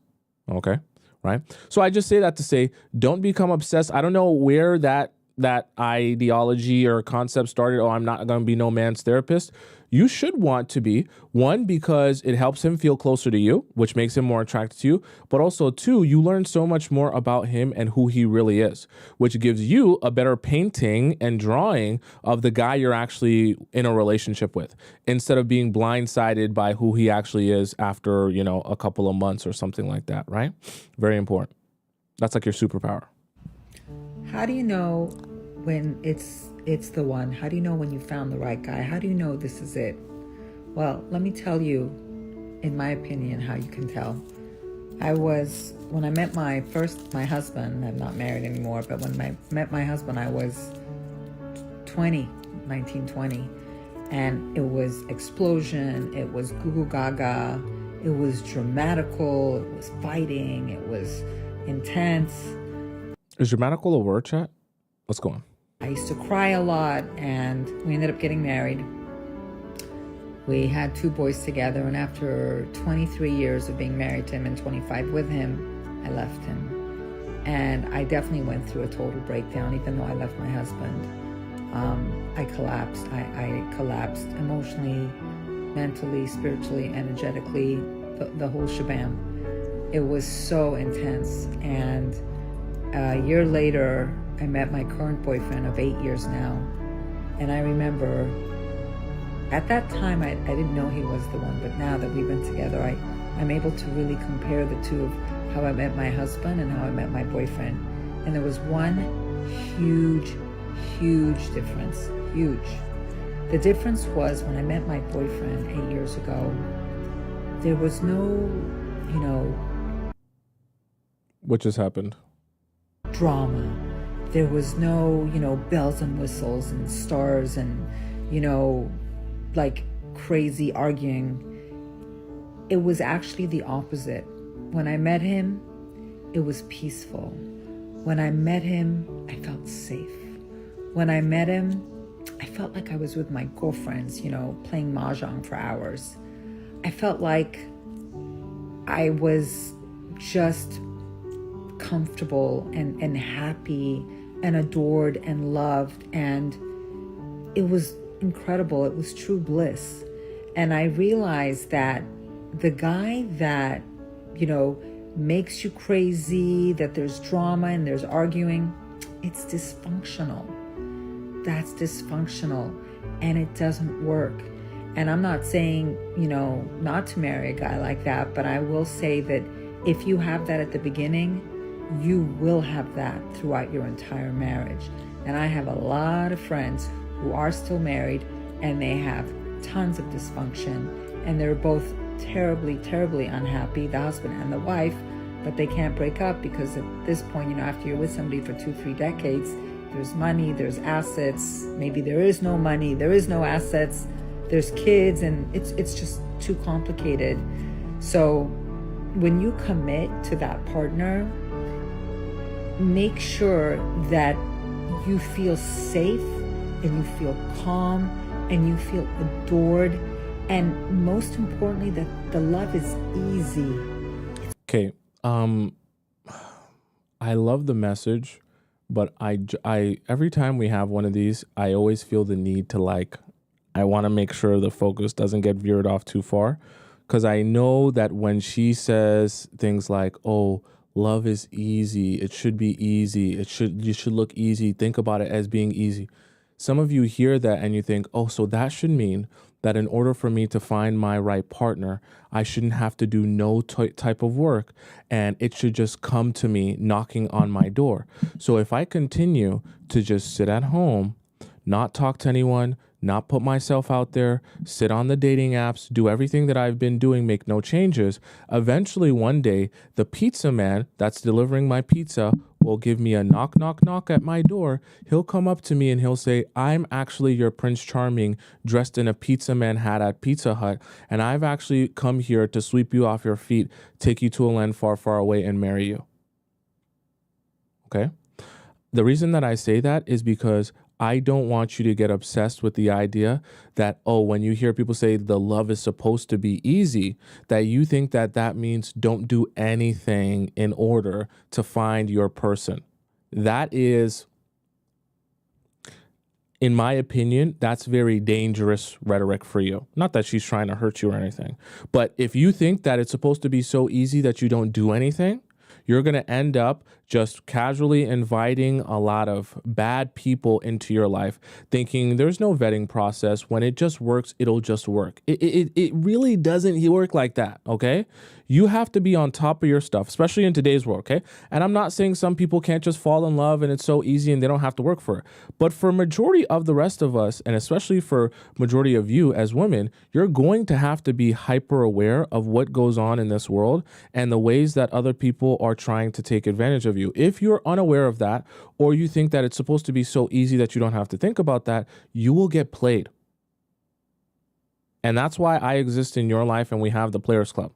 okay? Right. So I just say that to say, don't become obsessed. I don't know where that ideology or concept started. Oh, I'm not going to be no man's therapist. You should want to be, one, because it helps him feel closer to you, which makes him more attracted to you. But also, two, you learn so much more about him and who he really is, which gives you a better painting and drawing of the guy you're actually in a relationship with, instead of being blindsided by who he actually is after, a couple of months or something like that, right? Very important. That's like your superpower. How do you know when it's it's the one? How do you know when you found the right guy? How do you know this is it? Well, let me tell you, in my opinion, how you can tell. When I met my husband, I'm not married anymore, but when I met my husband, I was 19, 20. And it was explosion, it was goo gaga, it was dramatical, it was fighting, it was intense. Is dramatical a word, chat? Let's go on. I used to cry a lot, and we ended up getting married. We had 2 boys together, and after 23 years of being married to him and 25 with him, I left him. And I definitely went through a total breakdown, even though I left my husband. I collapsed. I collapsed emotionally, mentally, spiritually, energetically, the whole shabam. It was so intense. And a year later, I met my current boyfriend of 8 years now. And I remember at that time, I didn't know he was the one, but now that we've been together, I'm able to really compare the two of how I met my husband and how I met my boyfriend. And there was one huge difference. Huge. The difference was when I met my boyfriend 8 years ago, there was no, What just happened? drama. There was no, bells and whistles and stars and, like crazy arguing. It was actually the opposite. When I met him, it was peaceful. When I met him, I felt safe. When I met him, I felt like I was with my girlfriends, playing mahjong for hours. I felt like I was just comfortable and happy and adored and loved, and it was incredible. It was true bliss. And I realized that the guy that, makes you crazy, that there's drama and there's arguing, it's dysfunctional. That's dysfunctional, and it doesn't work. And I'm not saying, not to marry a guy like that, but I will say that if you have that at the beginning, you will have that throughout your entire marriage. And I have a lot of friends who are still married, and they have tons of dysfunction, and they're both terribly unhappy, the husband and the wife, but they can't break up because at this point, after you're with somebody for 2-3 decades, there's money, there's assets, maybe there is no money, there is no assets, there's kids, and it's just too complicated. So when you commit to that partner, make sure that you feel safe and you feel calm and you feel adored, and most importantly, that the love is easy. Okay. I love the message, but I every time we have one of these, I always feel the need to I want to make sure the focus doesn't get veered off too far, because I know that when she says things like, "Oh, love is easy. It should be easy. You should look easy. Think about it as being easy." Some of you hear that and you think, "Oh, so that should mean that in order for me to find my right partner, I shouldn't have to do no type of work, and it should just come to me knocking on my door. So if I continue to just sit at home, not talk to anyone, not put myself out there, sit on the dating apps, do everything that I've been doing, make no changes, eventually one day the pizza man that's delivering my pizza will give me a knock, knock, knock at my door. He'll come up to me and he'll say, 'I'm actually your Prince Charming dressed in a pizza man hat at Pizza Hut, and I've actually come here to sweep you off your feet, take you to a land far, far away, and marry you.'" Okay? The reason that I say that is because I don't want you to get obsessed with the idea that, when you hear people say the love is supposed to be easy, that you think that that means don't do anything in order to find your person. That is, in my opinion, that's very dangerous rhetoric for you. Not that she's trying to hurt you or anything, but if you think that it's supposed to be so easy that you don't do anything, you're going to end up just casually inviting a lot of bad people into your life, thinking there's no vetting process. When it just works, it'll just work. It really doesn't work like that, okay? You have to be on top of your stuff, especially in today's world, okay? And I'm not saying some people can't just fall in love and it's so easy and they don't have to work for it. But for majority of the rest of us, and especially for majority of you as women, you're going to have to be hyper aware of what goes on in this world and the ways that other people are trying to take advantage of you. If you're unaware of that, or you think that it's supposed to be so easy that you don't have to think about that, you will get played. And that's why I exist in your life and we have the Players Club.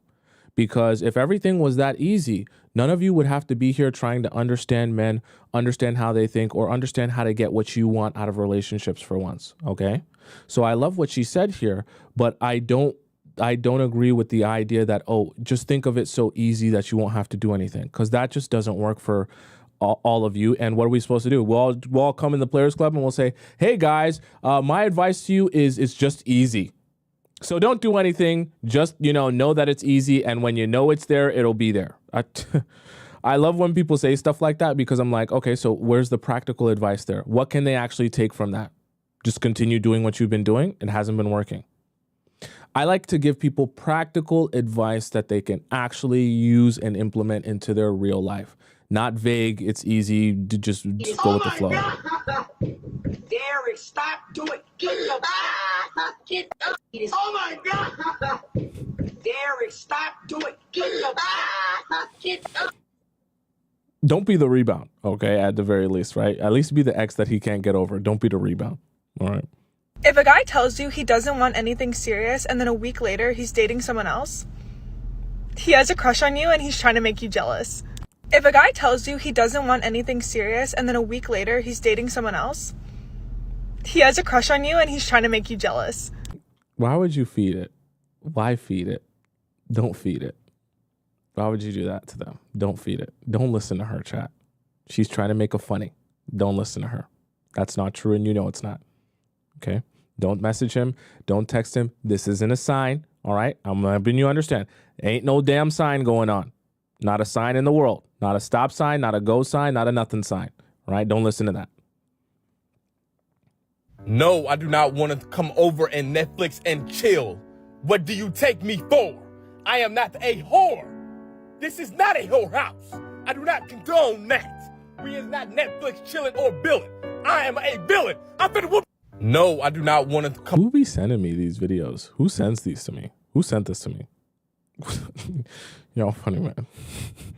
Because if everything was that easy, none of you would have to be here trying to understand men, understand how they think, or understand how to get what you want out of relationships for once, okay? So I love what she said here, but I don't agree with the idea that, oh, just think of it so easy that you won't have to do anything, because that just doesn't work for all of you. And what are we supposed to do? We'll all come in the Players Club and we'll say, hey guys, my advice to you is it's just easy. So don't do anything. Just, know that it's easy. And when you know it's there, it'll be there. I love when people say stuff like that, because I'm like, okay, so where's the practical advice there? What can they actually take from that? Just continue doing what you've been doing. It hasn't been working. I like to give people practical advice that they can actually use and implement into their real life. Not vague. It's easy to just go with the flow. Derek, stop doing. Get up. Get up. Oh my God. Derek, stop doing. Get up. Get up. Don't be the rebound, okay? At the very least, right? At least be the ex that he can't get over. Don't be the rebound. All right. If a guy tells you he doesn't want anything serious and then a week later he's dating someone else, he has a crush on you and he's trying to make you jealous. If a guy tells you he doesn't want anything serious and then a week later he's dating someone else, he has a crush on you and he's trying to make you jealous. Why would you feed it? Why feed it? Don't feed it. Why would you do that to them? Don't feed it. Don't listen to her, chat. She's trying to make a funny. Don't listen to her. That's not true, and you know it's not. Okay? Don't message him. Don't text him. This isn't a sign. All right? I'm helping you understand. Ain't no damn sign going on. Not a sign in the world. Not a stop sign, not a go sign, not a nothing sign. All right? Don't listen to that. No, I do not want to come over and Netflix and chill. What do you take me for? I am not a whore. This is not a whore house. I do not condone that. We is not Netflix chilling or billing. I am a villain. I'm finna whoop. No, I do not want to come. Who be sending me these videos? Who sends these to me? Who sent this to me? Y'all funny, man.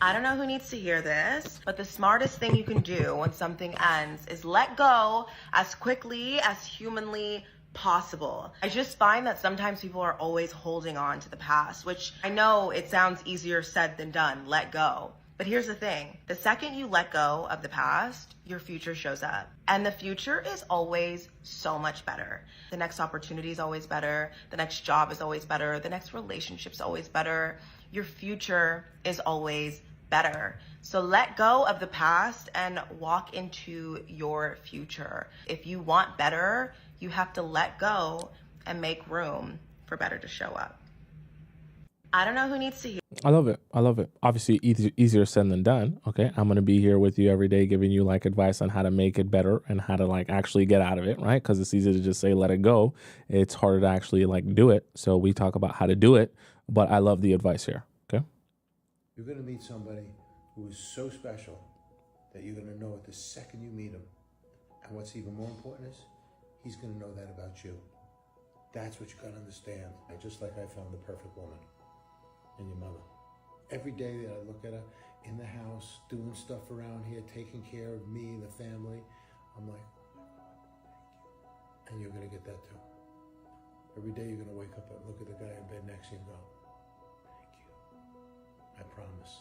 I don't know who needs to hear this, but the smartest thing you can do when something ends is let go as quickly as humanly possible. I just find that sometimes people are always holding on to the past, which I know it sounds easier said than done, let go. But here's the thing, the second you let go of the past, your future shows up. And the future is always so much better. The next opportunity is always better. The next job is always better. The next relationship is always better. Your future is always better. So let go of the past and walk into your future. If you want better, you have to let go and make room for better to show up. I don't know who needs to hear. I love it. I love it. Obviously, easier said than done. Okay. I'm going to be here with you every day, giving you like advice on how to make it better and how to like actually get out of it. Right. Because it's easy to just say, let it go. It's harder to actually like do it. So we talk about how to do it. But I love the advice here. Okay. You're going to meet somebody who is so special that you're going to know it the second you meet him. And what's even more important is he's going to know that about you. That's what you got to understand. Just like I found the perfect woman. And your mother. Every day that I look at her in the house, doing stuff around here, taking care of me, the family, I'm like, and you're going to get that too. Every day you're going to wake up and look at the guy in bed next to you and go, thank you. I promise.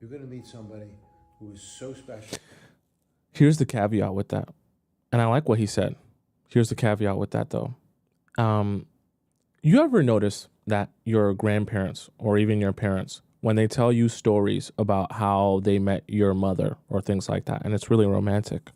You're going to meet somebody who is so special. Here's the caveat with that. And I like what he said. Here's the caveat with that though. You ever notice that your grandparents or even your parents, when they tell you stories about how they met your mother or things like that, and it's really romantic,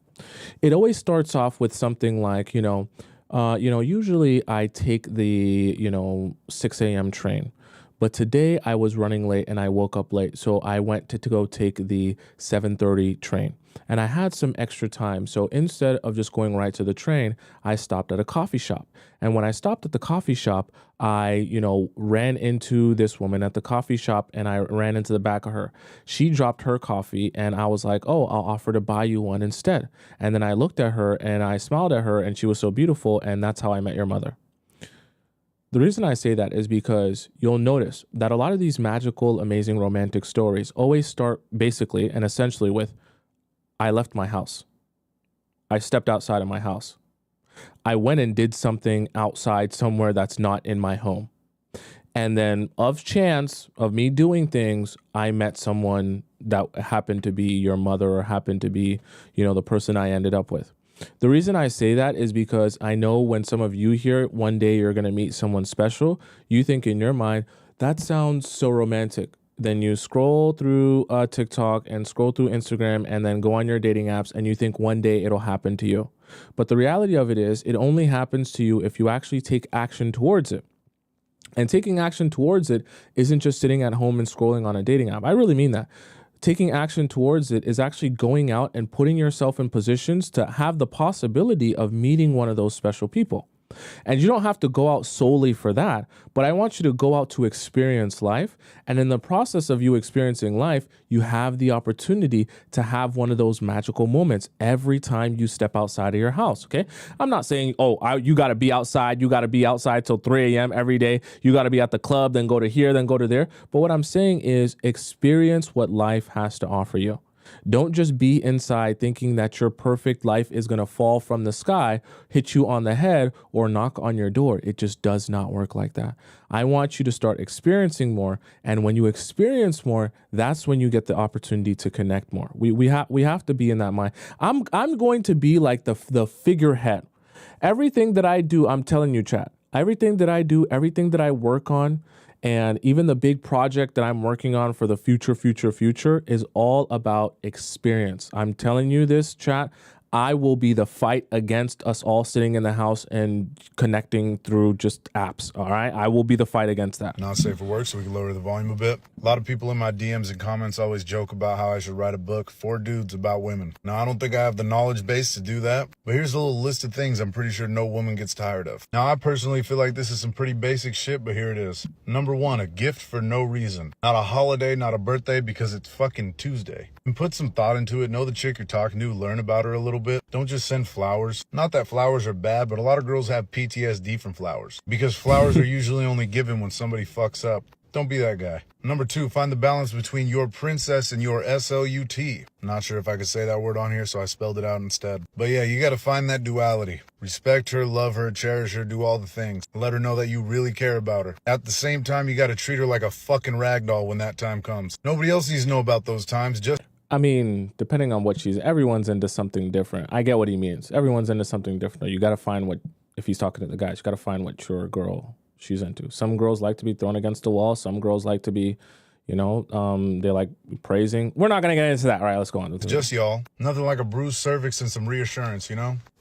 it always starts off with something like, usually I take the, 6 a.m. train, But today I was running late and I woke up late. So I went to go take the 7:30 train. And I had some extra time. So instead of just going right to the train, I stopped at a coffee shop. And when I stopped at the coffee shop, I, ran into this woman at the coffee shop and I ran into the back of her. She dropped her coffee and I was like, oh, I'll offer to buy you one instead. And then I looked at her and I smiled at her and she was so beautiful. And that's how I met your mother. The reason I say that is because you'll notice that a lot of these magical, amazing romantic stories always start basically and essentially with, I left my house. I stepped outside of my house. I went and did something outside somewhere that's not in my home. And then of chance of me doing things, I met someone that happened to be your mother or happened to be, the person I ended up with. The reason I say that is because I know when some of you hear one day you're going to meet someone special, you think in your mind, that sounds so romantic. Then you scroll through TikTok and scroll through Instagram and then go on your dating apps and you think one day it'll happen to you. But the reality of it is it only happens to you if you actually take action towards it. And taking action towards it isn't just sitting at home and scrolling on a dating app. I really mean that. Taking action towards it is actually going out and putting yourself in positions to have the possibility of meeting one of those special people. And you don't have to go out solely for that, but I want you to go out to experience life. And in the process of you experiencing life, you have the opportunity to have one of those magical moments every time you step outside of your house, okay? I'm not saying, you got to be outside. You got to be outside till 3 a.m. every day. You got to be at the club, then go to here, then go to there. But what I'm saying is experience what life has to offer you. Don't just be inside thinking that your perfect life is going to fall from the sky, hit you on the head, or knock on your door. It just does not work like that. I want you to start experiencing more. And when you experience more, that's when you get the opportunity to connect more. We have to be in that mind. I'm going to be like the figurehead. Everything that I do, I'm telling you, chat, everything that I do, everything that I work on, and even the big project that I'm working on for the future is all about experience. I'm telling you this, chat. I will be the fight against us all sitting in the house and connecting through just apps, all right? I will be the fight against that. Not safe for work, so we can lower the volume a bit. A lot of people in my DMs and comments always joke about how I should write a book for dudes about women. Now, I don't think I have the knowledge base to do that, but here's a little list of things I'm pretty sure no woman gets tired of. Now, I personally feel like this is some pretty basic shit, but here it is. Number 1, a gift for no reason. Not a holiday, not a birthday, because it's fucking Tuesday. And put some thought into it, know the chick you're talking to, learn about her a little bit. Don't just send flowers. Not that flowers are bad, but a lot of girls have PTSD from flowers. Because flowers are usually only given when somebody fucks up. Don't be that guy. Number 2, find the balance between your princess and your SLUT. Not sure if I could say that word on here, so I spelled it out instead. But yeah, you gotta find that duality. Respect her, love her, cherish her, do all the things. Let her know that you really care about her. At the same time, you gotta treat her like a fucking ragdoll when that time comes. Nobody else needs to know about those times, just... I mean, depending on what everyone's into something different. I get what he means. Everyone's into something different. You got to find if he's talking to the guys, you got to find what your girl she's into. Some girls like to be thrown against the wall. Some girls like to be, they like praising. We're not going to get into that. All right, let's go on. Just y'all. Nothing like a bruised cervix and some reassurance,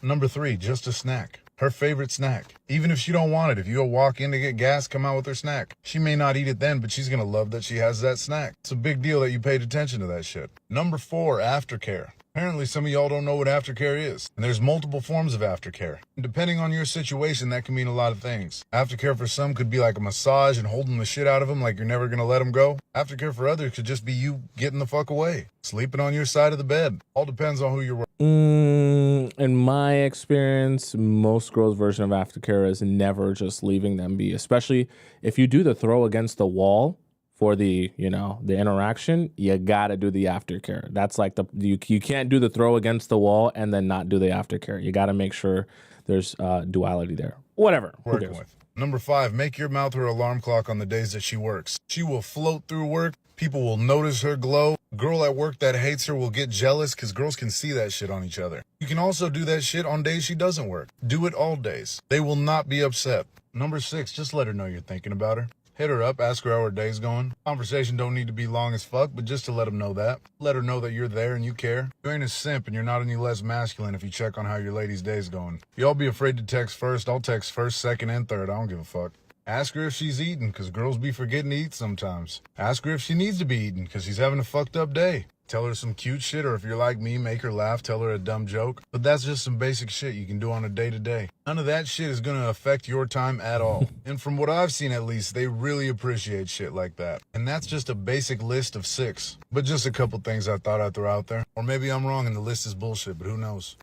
Number 3, just a snack. Her favorite snack. Even if she don't want it, if you go walk in to get gas, come out with her snack. She may not eat it then, but she's gonna love that she has that snack. It's a big deal that you paid attention to that shit. Number 4, aftercare. Apparently some of y'all don't know what aftercare is. And there's multiple forms of aftercare. And depending on your situation, that can mean a lot of things. Aftercare for some could be like a massage and holding the shit out of them like you're never gonna let them go. Aftercare for others could just be you getting the fuck away. Sleeping on your side of the bed. All depends on who you're with. In my experience, most girls' version of aftercare is never just leaving them be. Especially if you do the throw against the wall for the interaction, you gotta do the aftercare. That's like you can't do the throw against the wall and then not do the aftercare. You gotta make sure there's duality there. Whatever. Working with. Number 5, make your mouth her alarm clock on the days that she works. She will float through work. People will notice her glow. Girl at work that hates her will get jealous because girls can see that shit on each other. You can also do that shit on days she doesn't work. Do it all days. They will not be upset. Number 6, just let her know you're thinking about her. Hit her up, ask her how her day's going. Conversation don't need to be long as fuck, but just to let them know that. Let her know that you're there and you care. You ain't a simp and you're not any less masculine if you check on how your lady's day's going. Y'all be afraid to text first. I'll text first, second, and third. I don't give a fuck. Ask her if she's eating, because girls be forgetting to eat sometimes. Ask her if she needs to be eating, because she's having a fucked up day. Tell her some cute shit, or if you're like me, make her laugh, tell her a dumb joke. But that's just some basic shit you can do on a day-to-day. None of that shit is gonna affect your time at all. And from what I've seen at least, they really appreciate shit like that. And that's just a basic list of 6. But just a couple things I thought I'd throw out there. Or maybe I'm wrong and the list is bullshit, but who knows?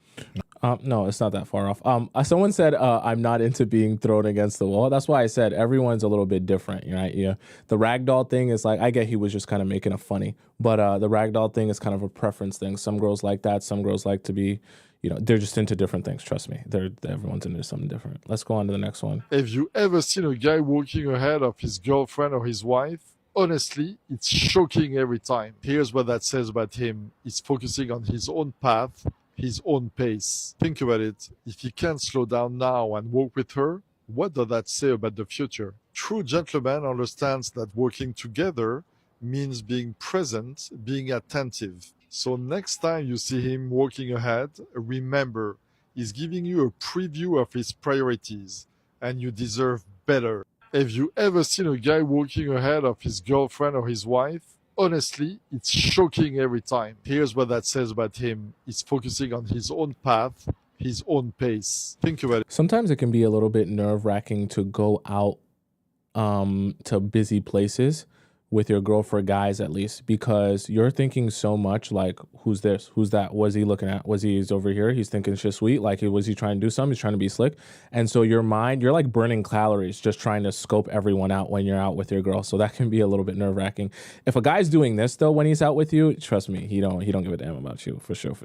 No, it's not that far off. Someone said I'm not into being thrown against the wall. That's why I said everyone's a little bit different, right? Yeah, the ragdoll thing is like, I get he was just kind of making it funny, but the ragdoll thing is kind of a preference thing. Some girls like that. Some girls like to be, they're just into different things. Trust me, everyone's into something different. Let's go on to the next one. Have you ever seen a guy walking ahead of his girlfriend or his wife? Honestly, it's shocking every time. Here's what that says about him. He's focusing on his own path, his own pace. Think about it. If he can't slow down now and walk with her, what does that say about the future? True gentleman understands that working together means being present, being attentive. So next time you see him walking ahead, remember, he's giving you a preview of his priorities, and you deserve better. Have you ever seen a guy walking ahead of his girlfriend or his wife? Honestly, it's shocking every time. Here's what that says about him. He's focusing on his own path, his own pace. Think about it. Sometimes it can be a little bit nerve-wracking to go out to busy places with your girl, for guys at least, because you're thinking so much like, who's this? Who's that? Was he looking at? He's over here? He's thinking shit sweet. Like, was he trying to do something? He's trying to be slick. And so your mind, you're like burning calories just trying to scope everyone out when you're out with your girl. So that can be a little bit nerve-wracking. If a guy's doing this though, when he's out with you, trust me, he don't give a damn about you. For sure.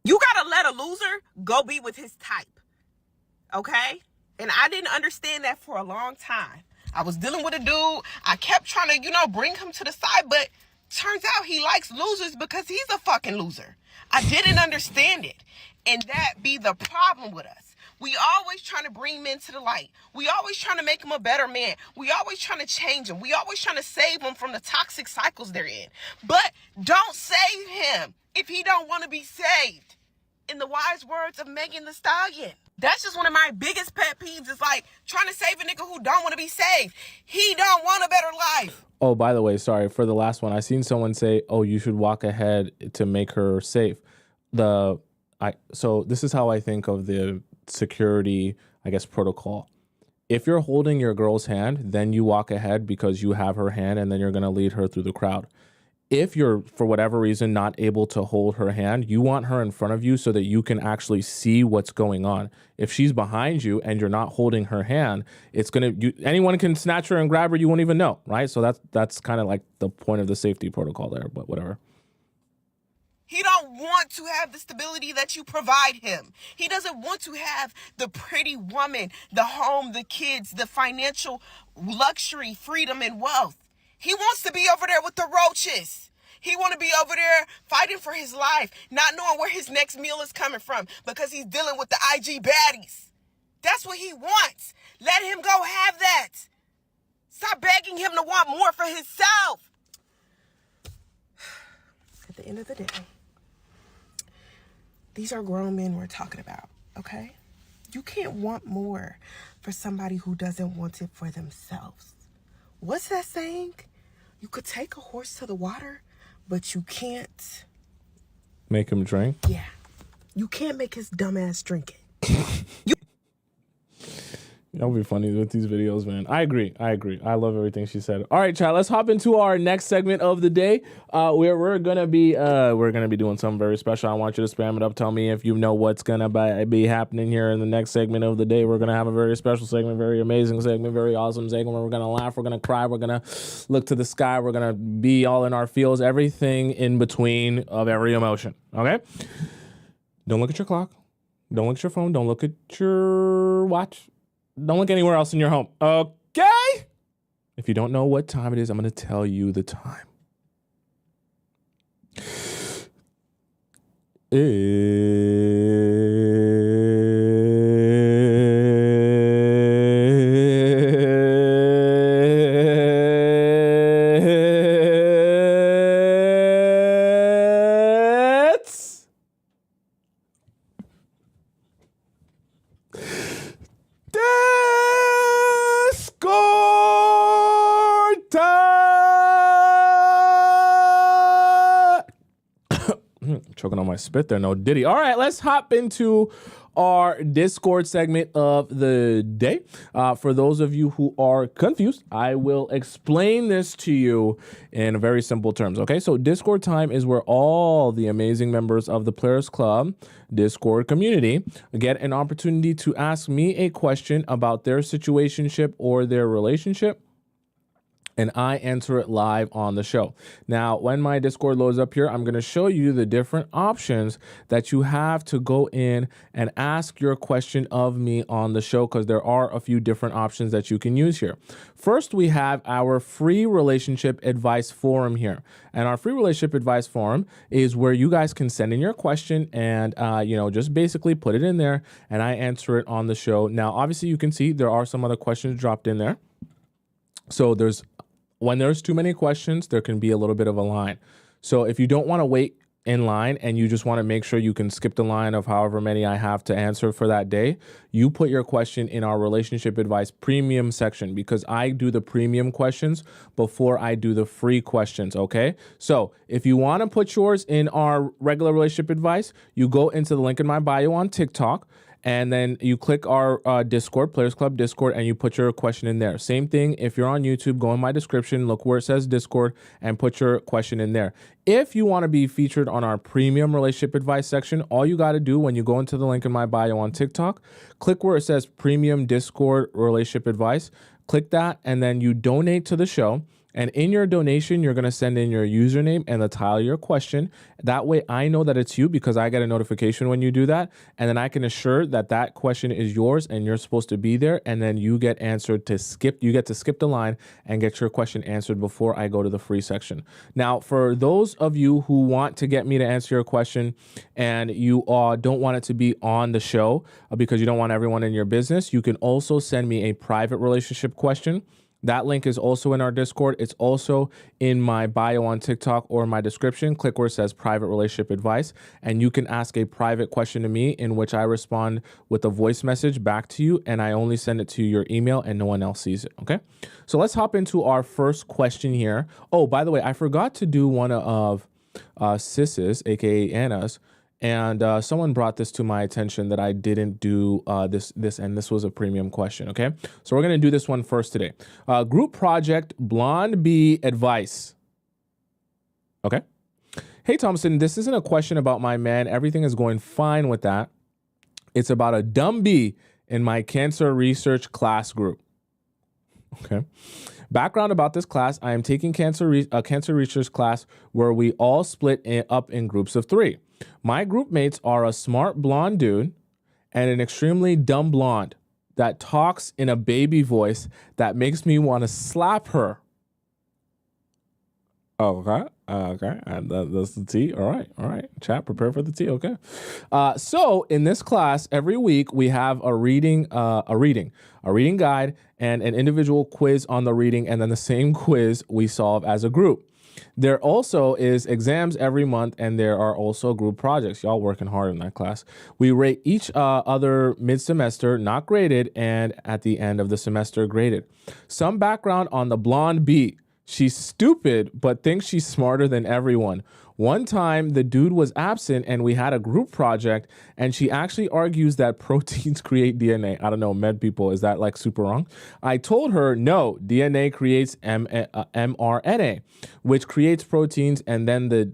You gotta let a loser go be with his type, okay? And I didn't understand that for a long time. I was dealing with a dude. I kept trying to, bring him to the side, but turns out he likes losers because he's a fucking loser. I didn't understand it. And that be the problem with us. We always trying to bring men to the light. We always trying to make him a better man. We always trying to change him. We always trying to save him from the toxic cycles they're in. But don't save him if he don't want to be saved. In the wise words of Megan Thee Stallion. That's just one of my biggest pet peeves, is like trying to save a nigga who don't want to be saved. He don't want a better life. Oh, by the way, sorry for the last one. I seen someone say, "Oh, you should walk ahead to make her safe." So this is how I think of the security, I guess, protocol. If you're holding your girl's hand, then you walk ahead because you have her hand, and then you're gonna lead her through the crowd. If you're, for whatever reason, not able to hold her hand, you want her in front of you so that you can actually see what's going on. If she's behind you and you're not holding her hand, anyone can snatch her and grab her. You won't even know, right? So that's kind of like the point of the safety protocol there, but whatever. He don't want to have the stability that you provide him. He doesn't want to have the pretty woman, the home, the kids, the financial luxury, freedom, and wealth. He wants to be over there with the roaches. He want to be over there fighting for his life, not knowing where his next meal is coming from because he's dealing with the IG baddies. That's what he wants. Let him go have that. Stop begging him to want more for himself. At the end of the day, these are grown men we're talking about, okay? You can't want more for somebody who doesn't want it for themselves. What's that saying? You could take a horse to the water, but you can't make him drink? Yeah. You can't make his dumb ass drink it. That'll be funny with these videos, man. I agree. I love everything she said. All right, chat. Let's hop into our next segment of the day. We're gonna be doing something very special. I want you to spam it up. Tell me if you know what's gonna be happening here in the next segment of the day. We're gonna have a very special segment, very amazing segment, very awesome segment. Where we're gonna laugh, we're gonna cry, we're gonna look to the sky, we're gonna be all in our feels, everything in between of every emotion. Okay. Don't look at your clock. Don't look at your phone. Don't look at your watch. Don't look anywhere else in your home, okay? If you don't know what time it is, I'm going to tell you the time. Choking on my spit there. No diddy. All right, let's hop into our Discord segment of the day. For those of you who are confused, I will explain this to you in very simple terms. Okay, so Discord time is where all the amazing members of the Players Club Discord community get an opportunity to ask me a question about their situationship or their relationship, and I answer it live on the show. Now, when my Discord loads up here, I'm going to show you the different options that you have to go in and ask your question of me on the show, because there are a few different options that you can use here. First, we have our free relationship advice forum here. And our free relationship advice forum is where you guys can send in your question and, just basically put it in there and I answer it on the show. Now, obviously, you can see there are some other questions dropped in there. So when there's too many questions, there can be a little bit of a line. So if you don't want to wait in line and you just want to make sure you can skip the line of however many I have to answer for that day, you put your question in our relationship advice premium section, because I do the premium questions before I do the free questions, okay? So if you want to put yours in our regular relationship advice, you go into the link in my bio on TikTok, and then you click our Discord, Players Club Discord, and you put your question in there. Same thing, if you're on YouTube, go in my description, look where it says Discord, and put your question in there. If you want to be featured on our premium relationship advice section, all you got to do when you go into the link in my bio on TikTok, click where it says Premium Discord Relationship Advice, click that, and then you donate to the show. And in your donation, you're going to send in your username and the title of your question. That way I know that it's you, because I get a notification when you do that. And then I can assure that that question is yours and you're supposed to be there. And then you get you get to skip the line and get your question answered before I go to the free section. Now, for those of you who want to get me to answer your question and you don't want it to be on the show because you don't want everyone in your business, you can also send me a private relationship question. That link is also in our Discord. It's also in my bio on TikTok or my description. Click where it says private relationship advice, and you can ask a private question to me in which I respond with a voice message back to you, and I only send it to your email and no one else sees it, okay? So let's hop into our first question here. Oh, by the way, I forgot to do one of Sis's, aka Anna's, and someone brought this to my attention that I didn't do this, and this was a premium question, okay? So we're gonna do this one first today. Group project Blonde Bee advice, okay? Hey, Tomisin, this isn't a question about my man. Everything is going fine with that. It's about a dumb bee in my cancer research class group, okay? Background about this class: I am taking cancer research class where we all split up in groups of 3. My group mates are a smart blonde dude and an extremely dumb blonde that talks in a baby voice that makes me want to slap her. Okay. That's the tea. All right. Chat, prepare for the tea. Okay. So in this class, every week we have a reading guide and an individual quiz on the reading, and then the same quiz we solve as a group. There also is exams every month, and there are also group projects. Y'all working hard in that class. We rate each other mid-semester, not graded, and at the end of the semester, graded. Some background on the blonde bee. She's stupid, but thinks she's smarter than everyone. One time, the dude was absent and we had a group project, and she actually argues that proteins create DNA. I don't know, med people, is that like super wrong? I told her, no, DNA creates mRNA, which creates proteins, and then the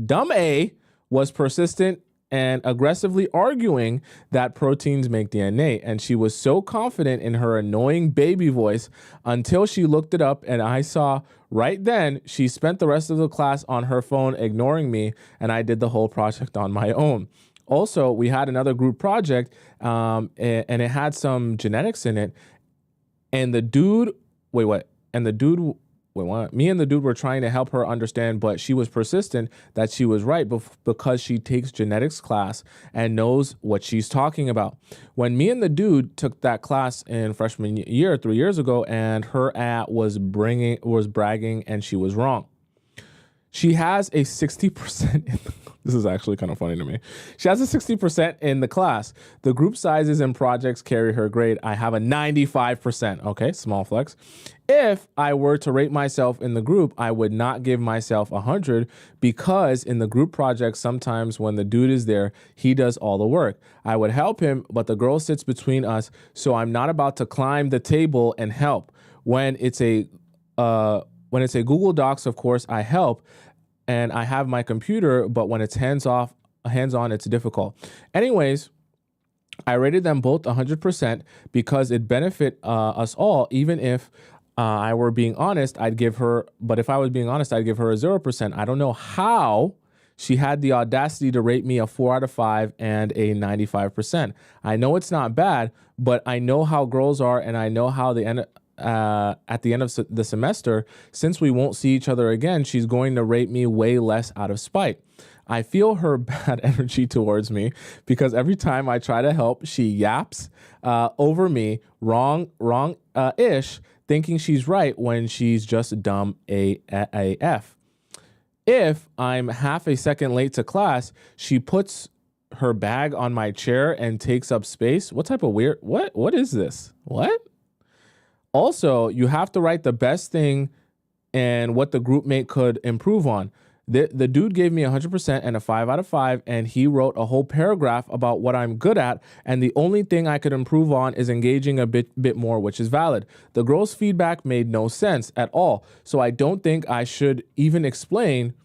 dumb A was persistent and aggressively arguing that proteins make DNA. And she was so confident in her annoying baby voice until she looked it up, and I saw right then she spent the rest of the class on her phone ignoring me, and I did the whole project on my own. Also, we had another group project and it had some genetics in it, and the dude, me and the dude were trying to help her understand, but she was persistent that she was right because she takes genetics class and knows what she's talking about. When me and the dude took that class in freshman year 3 years ago, and her was bragging and she was wrong. She has a 60%. This is actually kind of funny to me. She has a 60% in the class. The group sizes and projects carry her grade. I have a 95%. Okay, small flex. If I were to rate myself in the group, I would not give myself 100 because in the group projects, sometimes when the dude is there, he does all the work. I would help him, but the girl sits between us, so I'm not about to climb the table and help. When it's a Google Docs, of course, I help and I have my computer, but when it's hands-on, it's difficult. Anyways, I rated them both 100% because it benefit us all. Even if I were being honest, but if I was being honest, I'd give her a 0%. I don't know how she had the audacity to rate me a 4 out of 5 and a 95%. I know it's not bad, but I know how girls are, and I know how at the end of the semester, since we won't see each other again, she's going to rate me way less out of spite. I feel her bad energy towards me because every time I try to help, she yaps over me wrong-ish, thinking she's right when she's just dumb AF. If I'm half a second late to class, she puts her bag on my chair and takes up space. What type of weird, what is this? What? Also, you have to write the best thing and what the group mate could improve on. The dude gave me 100% and a 5 out of 5, and he wrote a whole paragraph about what I'm good at, and the only thing I could improve on is engaging a bit more, which is valid. The girl's feedback made no sense at all, so I don't think I should even explain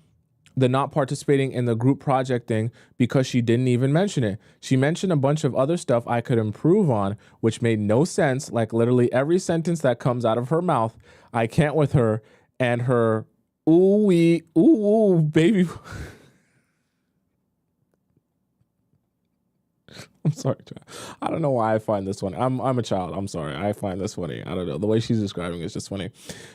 the not participating in the group project thing because she didn't even mention it. She mentioned a bunch of other stuff I could improve on, which made no sense, like literally every sentence that comes out of her mouth. I can't with her and her ooh, baby. I'm sorry, child. I don't know why I find this funny. I'm a child. I'm sorry. I find this funny. I don't know. The way she's describing it is just funny.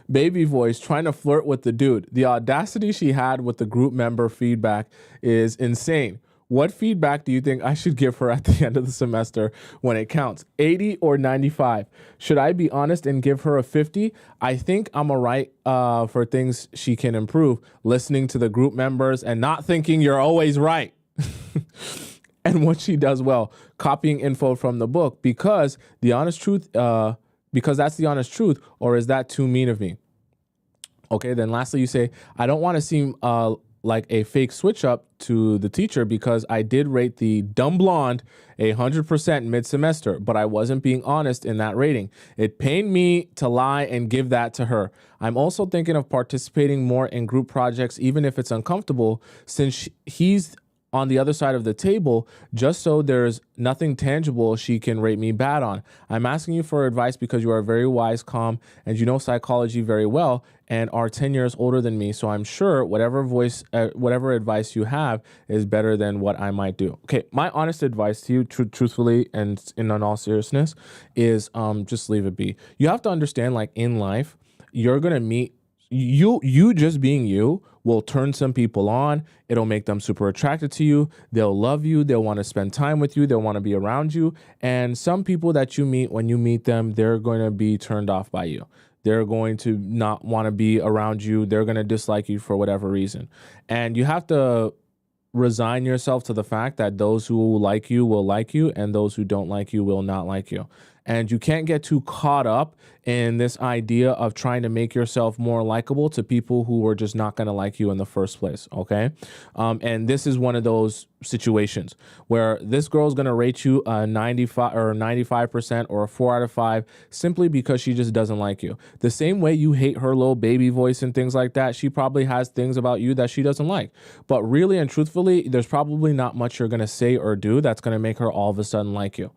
Baby voice trying to flirt with the dude. The audacity she had with the group member feedback is insane. What feedback do you think I should give her at the end of the semester when it counts? 80 or 95? Should I be honest and give her a 50? I think I'm all right for things she can improve. Listening to the group members and not thinking you're always right. And what she does well, copying info from the book because that's the honest truth, or is that too mean of me? Okay, then lastly, you say, I don't want to seem like a fake switch up to the teacher because I did rate the dumb blonde 100% mid-semester, but I wasn't being honest in that rating. It pained me to lie and give that to her. I'm also thinking of participating more in group projects, even if it's uncomfortable, since he's on the other side of the table, just so there's nothing tangible she can rate me bad on. I'm asking you for advice because you are very wise, calm, and you know psychology very well and are 10 years older than me. So I'm sure whatever advice you have is better than what I might do. Okay, my honest advice to you, truthfully and in all seriousness, is just leave it be. You have to understand, like in life, you're gonna meet you just being you will turn some people on. It'll make them super attracted to you. They'll love you. They'll want to spend time with you. They'll want to be around you. And some people that you meet, when you meet them, they're going to be turned off by you. They're going to not want to be around you. They're going to dislike you for whatever reason. And you have to resign yourself to the fact that those who like you will like you and those who don't like you will not like you. And you can't get too caught up in this idea of trying to make yourself more likable to people who are just not going to like you in the first place, okay? And this is one of those situations where this girl's going to rate you a 95 or 95% or a 4 out of 5 simply because she just doesn't like you. The same way you hate her little baby voice and things like that, she probably has things about you that she doesn't like. But really and truthfully, there's probably not much you're going to say or do that's going to make her all of a sudden like you.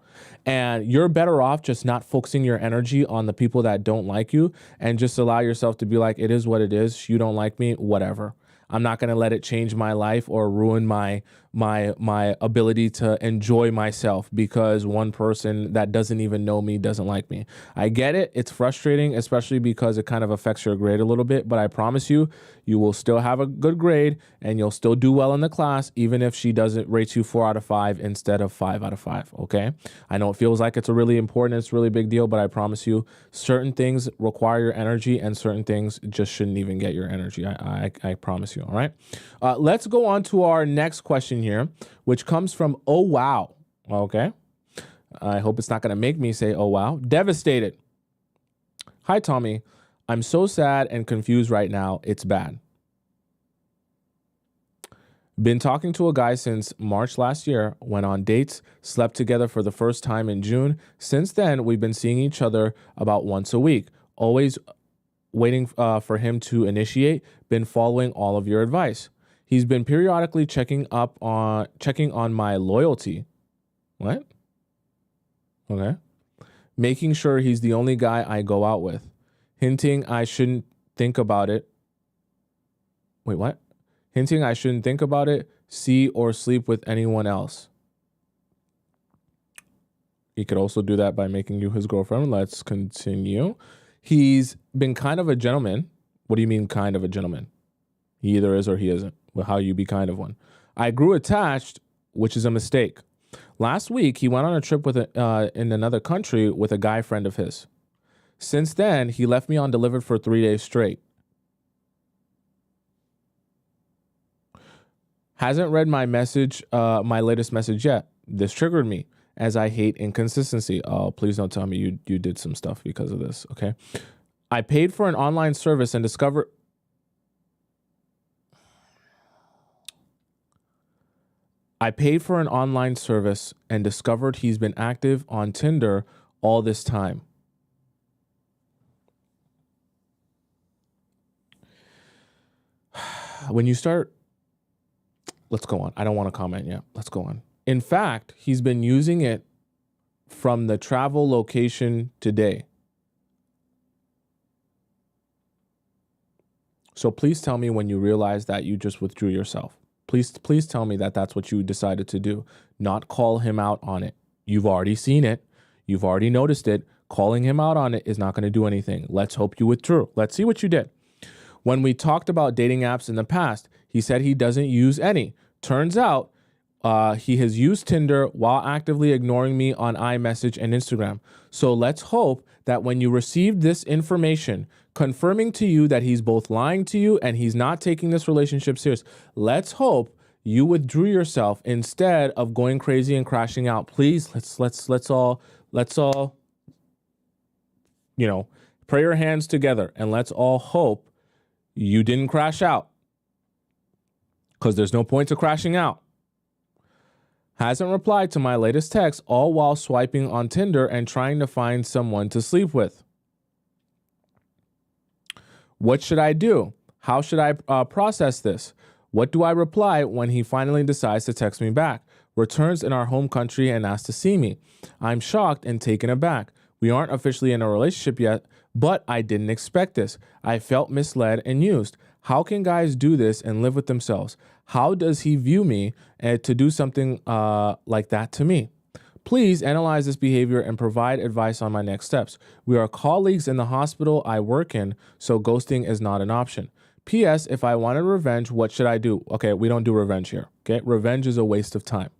And you're better off just not focusing your energy on the people that don't like you and just allow yourself to be like, it is what it is. You don't like me, whatever. I'm not going to let it change my life or ruin my my ability to enjoy myself because one person that doesn't even know me doesn't like me. I get it. It's frustrating, especially because it kind of affects your grade a little bit, but I promise you, you will still have a good grade and you'll still do well in the class, even if she doesn't rate you 4 out of 5 instead of 5 out of 5. Okay. I know it feels like it's a really important, it's a really big deal, but I promise you certain things require your energy and certain things just shouldn't even get your energy. I promise you. All right. Let's go on to our next question here, which comes from Oh Wow. Okay. I hope it's not going to make me say oh wow. Devastated. Hi, Tommy. I'm so sad and confused right now. It's bad. Been talking to a guy since March last year, went on dates, slept together for the first time in June. Since then, we've been seeing each other about once a week. Always waiting for him to initiate. Been following all of your advice. He's been periodically checking on my loyalty. What? Okay. Making sure he's the only guy I go out with. Hinting I shouldn't think about it. Wait, what? Hinting I shouldn't think about it, see or sleep with anyone else. He could also do that by making you his girlfriend. Let's continue. He's been kind of a gentleman. What do you mean kind of a gentleman? He either is or he isn't. Well, how you be kind of one? I grew attached, which is a mistake. Last week, he went on a trip in another country with a guy friend of his. Since then, he left me undelivered for 3 days straight. Hasn't read my message, my latest message yet. This triggered me, as I hate inconsistency. Oh, please don't tell me you did some stuff because of this, okay? I paid for an online service and discovered... he's been active on Tinder all this time. When you start... Let's go on. I don't want to comment yet. Let's go on. In fact, he's been using it from the travel location today. So please tell me when you realize that you just withdrew yourself. Please tell me that that's what you decided to do. Not call him out on it. You've already seen it. You've already noticed it. Calling him out on it is not going to do anything. Let's hope you withdrew. Let's see what you did. When we talked about dating apps in the past, he said he doesn't use any. Turns out he has used Tinder while actively ignoring me on iMessage and Instagram. So let's hope that when you received this information, confirming to you that he's both lying to you and he's not taking this relationship serious, let's hope you withdrew yourself instead of going crazy and crashing out. Please, let's all, pray your hands together and let's all hope you didn't crash out. Because there's no point to crashing out. Hasn't replied to my latest text, all while swiping on Tinder and trying to find someone to sleep with. What should I do? How should I process this? What do I reply when he finally decides to text me back? Returns in our home country and asks to see me. I'm shocked and taken aback. We aren't officially in a relationship yet, but I didn't expect this. I felt misled and used. How can guys do this and live with themselves? How does he view me to do something like that to me? Please analyze this behavior and provide advice on my next steps. We are colleagues in the hospital I work in, so ghosting is not an option. P.S. If I wanted revenge, what should I do? Okay, we don't do revenge here. Okay, revenge is a waste of time.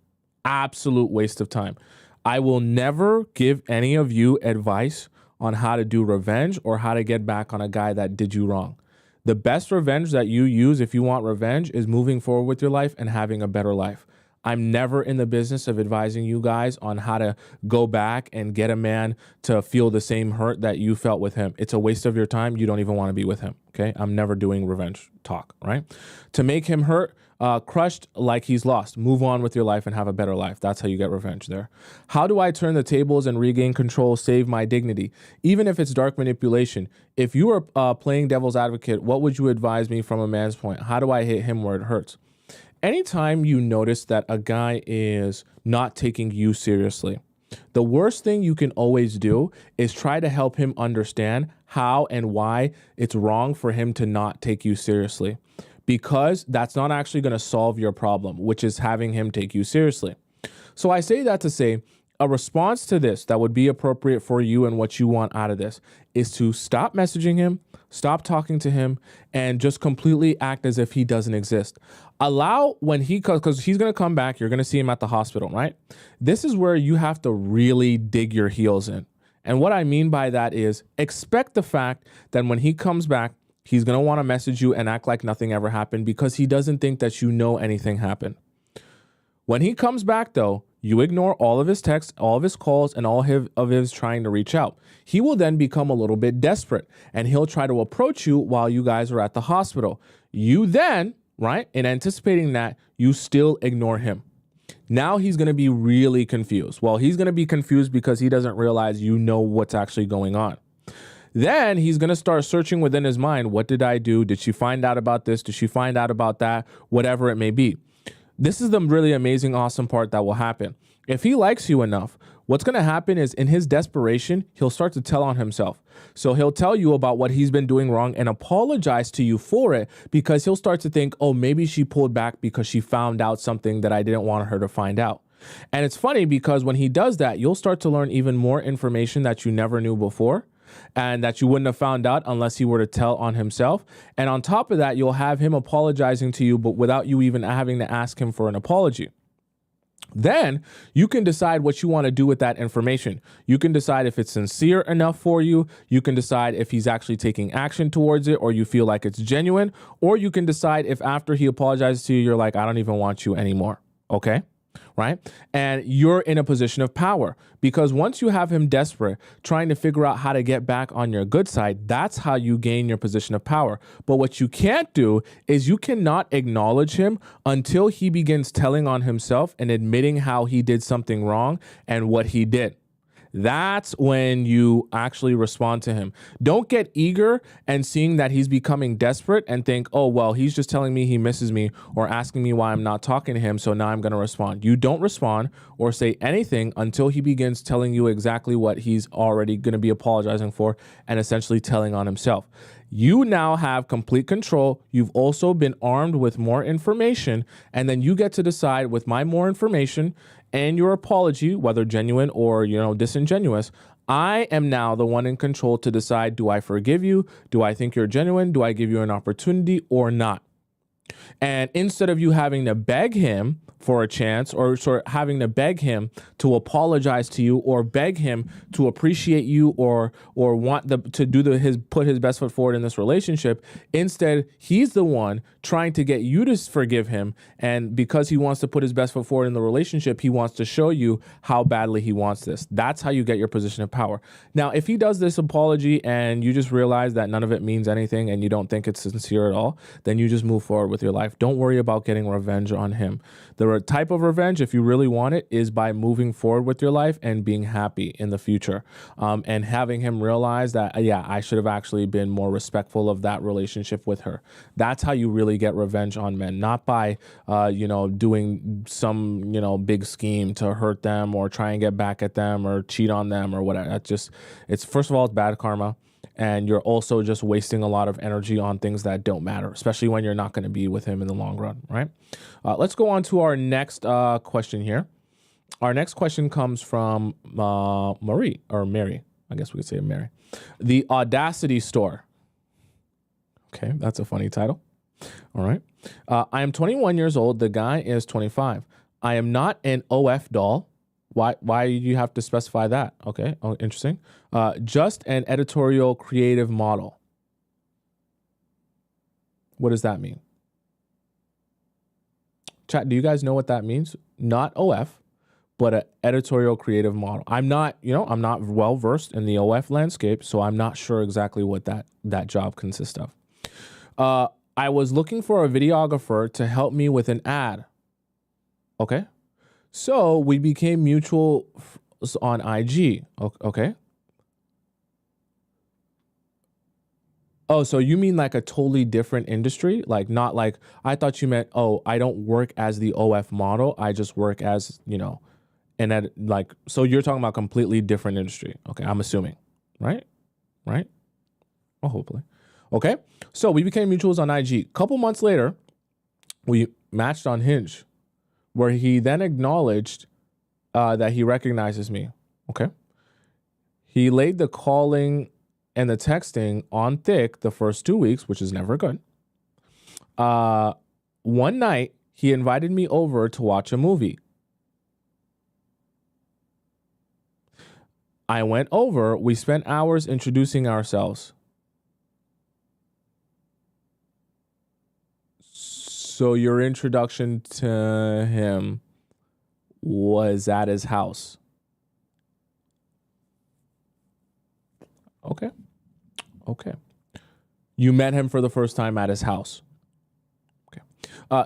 Absolute waste of time. I will never give any of you advice on how to do revenge or how to get back on a guy that did you wrong. The best revenge that you use if you want revenge is moving forward with your life and having a better life. I'm never in the business of advising you guys on how to go back and get a man to feel the same hurt that you felt with him. It's a waste of your time. You don't even want to be with him. Okay. I'm never doing revenge talk, right? To make him hurt, crushed like he's lost. Move on with your life and have a better life. That's how you get revenge there. How do I turn the tables and regain control, save my dignity? Even if it's dark manipulation. If you were playing devil's advocate, what would you advise me from a man's point? How do I hit him where it hurts? Anytime you notice that a guy is not taking you seriously, the worst thing you can always do is try to help him understand how and why it's wrong for him to not take you seriously. because that's not actually going to solve your problem, which is having him take you seriously. So I say that to say a response to this that would be appropriate for you and what you want out of this is to stop messaging him, stop talking to him, and just completely act as if he doesn't exist. Allow when he comes, because he's going to come back, you're going to see him at the hospital, right? This is where you have to really dig your heels in. And what I mean by that is expect the fact that when he comes back, he's going to want to message you and act like nothing ever happened because he doesn't think that you know anything happened. When he comes back, though, you ignore all of his texts, all of his calls, and all of his trying to reach out. He will then become a little bit desperate, and he'll try to approach you while you guys are at the hospital. You then, right, in anticipating that, you still ignore him. Now he's going to be really confused. Well, he's going to be confused because he doesn't realize you know what's actually going on. Then he's going to start searching within his mind. What did I do? Did she find out about this? Did she find out about that? Whatever it may be. This is the really amazing, awesome part that will happen. If he likes you enough, what's going to happen is in his desperation, he'll start to tell on himself. So he'll tell you about what he's been doing wrong and apologize to you for it because he'll start to think, oh, maybe she pulled back because she found out something that I didn't want her to find out. And it's funny because when he does that, you'll start to learn even more information that you never knew before and that you wouldn't have found out unless he were to tell on himself. And on top of that, you'll have him apologizing to you, but without you even having to ask him for an apology. Then you can decide what you want to do with that information. You can decide if it's sincere enough for you. You can decide if he's actually taking action towards it or you feel like it's genuine. Or you can decide if after he apologizes to you, you're like, I don't even want you anymore. Okay? Right? And you're in a position of power because once you have him desperate, trying to figure out how to get back on your good side, that's how you gain your position of power. But what you can't do is you cannot acknowledge him until he begins telling on himself and admitting how he did something wrong and what he did. That's when you actually respond to him. Don't get eager and seeing that he's becoming desperate and think, oh, well, he's just telling me he misses me or asking me why I'm not talking to him, so now I'm going to respond. You don't respond or say anything until he begins telling you exactly what he's already going to be apologizing for and essentially telling on himself. You now have complete control. You've also been armed with more information, and then you get to decide with my more information and your apology, whether genuine or, disingenuous, I am now the one in control to decide, do I forgive you? Do I think you're genuine? Do I give you an opportunity or not? And instead of you having to beg him for a chance or sort of having to beg him to apologize to you or beg him to appreciate you or want to put his best foot forward in this relationship, instead he's the one trying to get you to forgive him, and because he wants to put his best foot forward in the relationship, he wants to show you how badly he wants this. That's how you get your position of power. Now, if he does this apology and you just realize that none of it means anything and you don't think it's sincere at all, then you just move forward with your life. Don't worry about getting revenge on him. The type of revenge, if you really want it, is by moving forward with your life and being happy in the future, and having him realize that, I should have actually been more respectful of that relationship with her. That's how you really get revenge on men, not by, doing some, big scheme to hurt them or try and get back at them or cheat on them or whatever. It's first of all, it's bad karma. And you're also just wasting a lot of energy on things that don't matter, especially when you're not going to be with him in the long run, right? Let's go on to our next question here. Our next question comes from Mary. I guess we could say Mary. The Audacity Store. Okay, that's a funny title. All right. I am 21 years old. The guy is 25. I am not an OF doll. Why do you have to specify that? Okay. Oh, interesting. Just an editorial creative model. What does that mean? Chat, do you guys know what that means? Not OF, but an editorial creative model. I'm not well versed in the OF landscape, so I'm not sure exactly what that job consists of. I was looking for a videographer to help me with an ad. Okay. So we became mutual on IG. Okay. Oh, so you mean like a totally different industry? Like not like, I thought you meant, oh, I don't work as the OF model. I just work as, so you're talking about completely different industry. Okay. I'm assuming, right? Oh, hopefully. Okay, so we became mutuals on IG. Couple months later, we matched on Hinge, where he then acknowledged that he recognizes me. Okay, he laid the calling and the texting on thick the first 2 weeks, which is never good. One night, he invited me over to watch a movie. I went over. We spent hours introducing ourselves. So your introduction to him was at his house. Okay. Okay. You met him for the first time at his house. Okay.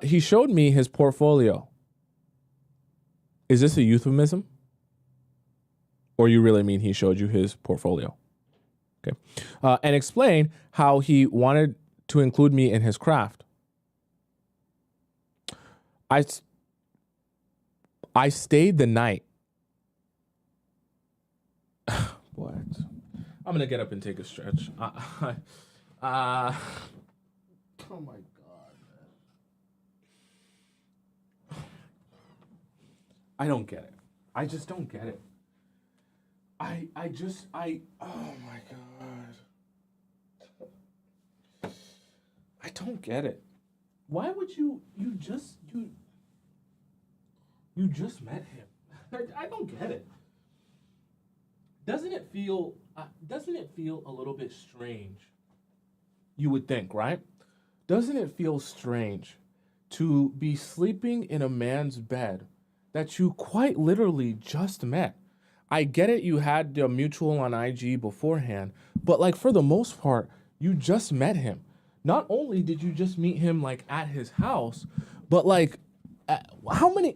He showed me his portfolio. Is this a euphemism? Or you really mean he showed you his portfolio? Okay. And explain how he wanted to include me in his craft. I stayed the night. What? I'm going to get up and take a stretch. Oh my God, man. I don't get it. I just don't get it. Oh my God. I don't get it. Why would you just met him? I don't get it. Doesn't it feel a little bit strange? You would think, right? Doesn't it feel strange to be sleeping in a man's bed that you quite literally just met? I get it, you had the mutual on IG beforehand, but like for the most part, you just met him. Not only did you just meet him like at his house, but like how many...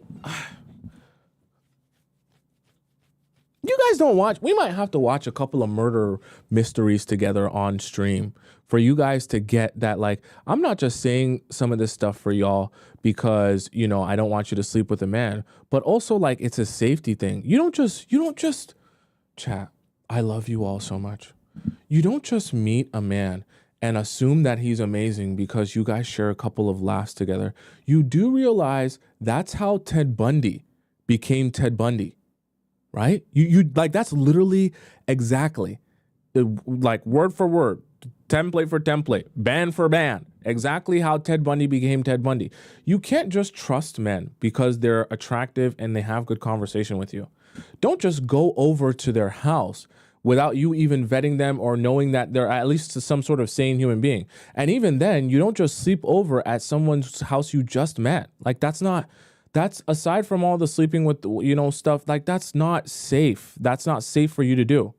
You guys don't watch. We might have to watch a couple of murder mysteries together on stream for you guys to get that. Like, I'm not just saying some of this stuff for y'all because, you know, I don't want you to sleep with a man, but also like it's a safety thing. You don't just chat. I love you all so much. You don't just meet a man and assume that he's amazing because you guys share a couple of laughs together. You do realize that's how Ted Bundy became Ted Bundy. Right? You like, that's literally exactly like word for word, template for template, band for band, exactly how Ted Bundy became Ted Bundy. You can't just trust men because they're attractive and they have good conversation with you. Don't just go over to their house without you even vetting them or knowing that they're at least some sort of sane human being. And even then, you don't just sleep over at someone's house you just met. Like, that's aside from all the sleeping with, you know, stuff, like that's not safe. That's not safe for you to do.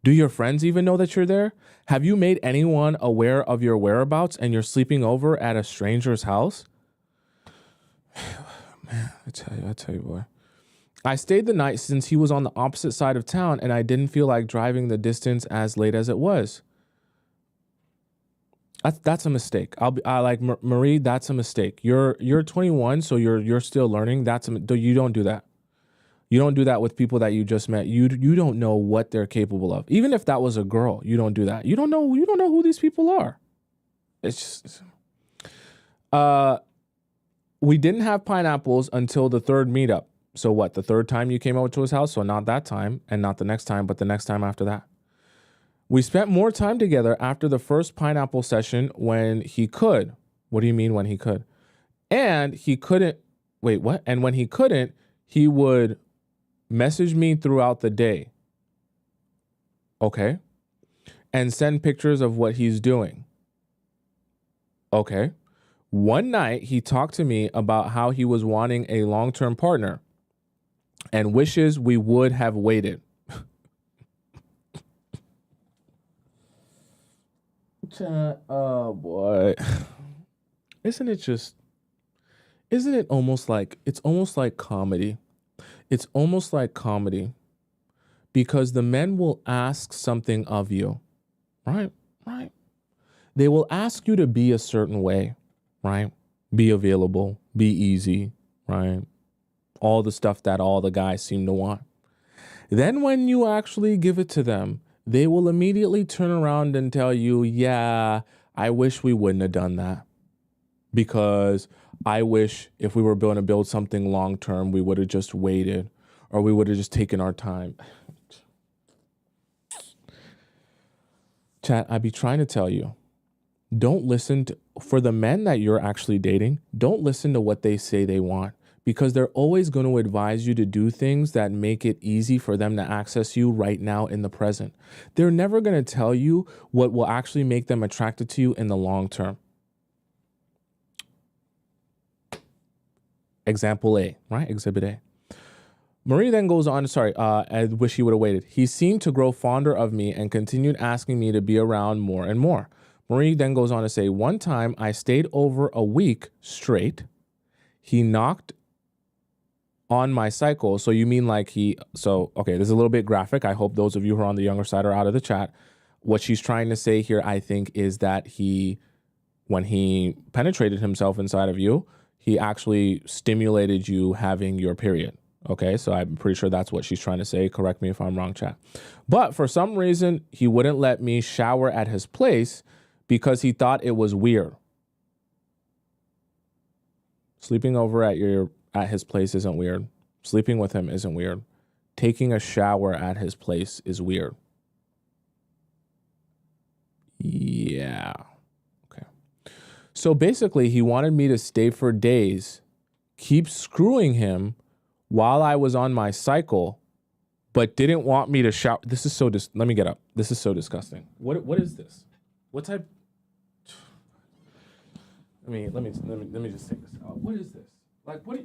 Do your friends even know that you're there? Have you made anyone aware of your whereabouts and you're sleeping over at a stranger's house? Man, I tell you, boy. I stayed the night since he was on the opposite side of town and I didn't feel like driving the distance as late as it was. That's a mistake. I like Marie. That's a mistake. You're 21, so you're still learning. You don't do that. You don't do that with people that you just met. You don't know what they're capable of. Even if that was a girl, you don't do that. You don't know who these people are. It's just. We didn't have pineapples until the third meetup. So what? The third time you came over to his house. So not that time, and not the next time, but the next time after that. We spent more time together after the first pineapple session when he could. What do you mean when he could? And he couldn't. Wait, what? And when he couldn't, he would message me throughout the day. Okay. And send pictures of what he's doing. Okay. One night, he talked to me about how he was wanting a long-term partner and wishes we would have waited. Oh boy. Isn't it almost like, it's almost like comedy. It's almost like comedy because the men will ask something of you, right? Right. They will ask you to be a certain way, right? Be available, be easy, right? All the stuff that all the guys seem to want. Then when you actually give it to them, they will immediately turn around and tell you, yeah, I wish we wouldn't have done that, because I wish if we were going to build something long term, we would have just waited, or we would have just taken our time. Chat, I be trying to tell you, don't listen to, for the men that you're actually dating, don't listen to what they say they want, because they're always going to advise you to do things that make it easy for them to access you right now in the present. They're never going to tell you what will actually make them attracted to you in the long term. Example A, right? Exhibit A. Marie then goes on, I wish he would have waited. He seemed to grow fonder of me and continued asking me to be around more and more. Marie then goes on to say, one time I stayed over a week straight. He knocked on my cycle. So you mean like okay, this is a little bit graphic. I hope those of you who are on the younger side are out of the chat. What she's trying to say here, I think, is that when he penetrated himself inside of you, he actually stimulated you having your period. Okay, so I'm pretty sure that's what she's trying to say. Correct me if I'm wrong, chat. But for some reason, he wouldn't let me shower at his place because he thought it was weird. Sleeping over at his place isn't weird. Sleeping with him isn't weird. Taking a shower at his place is weird. Yeah. Okay. So basically, he wanted me to stay for days, keep screwing him while I was on my cycle, but didn't want me to shower. This is so let me get up. This is so disgusting. What is this? What type? Let me just take this out. What is this? Like what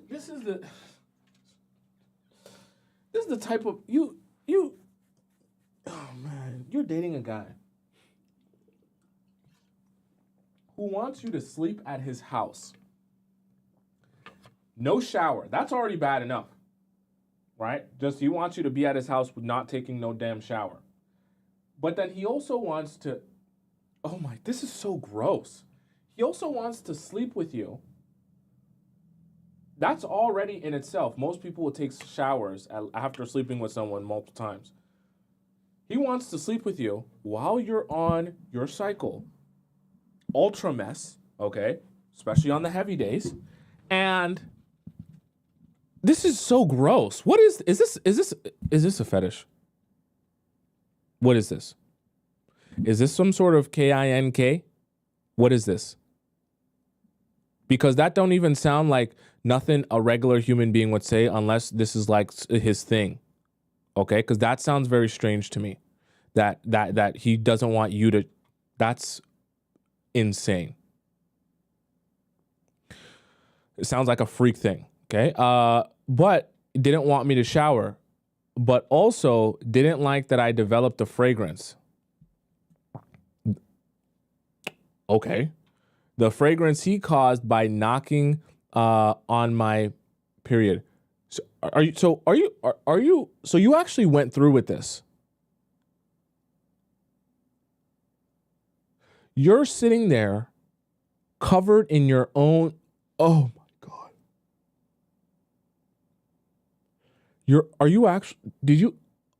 this is the type of you oh man, you're dating a guy who wants you to sleep at his house. No shower. That's already bad enough, right? Just he wants you to be at his house with not taking no damn shower. But then he also wants to, oh my, this is so gross. He also wants to sleep with you. That's already in itself. Most people will take showers after sleeping with someone multiple times. He wants to sleep with you while you're on your cycle. Ultra mess, okay? Especially on the heavy days. And this is so gross. What is this a fetish? What is this? Is this some sort of kink? What is this? Because that don't even sound like nothing a regular human being would say unless this is like his thing. Okay? Because that sounds very strange to me. That he doesn't want you to, that's insane. It sounds like a freak thing. Okay? But didn't want me to shower, but also didn't like that I developed a fragrance. Okay. The fragrance he caused by knocking on my period. So you actually went through with this. You're sitting there covered in your own, oh my God.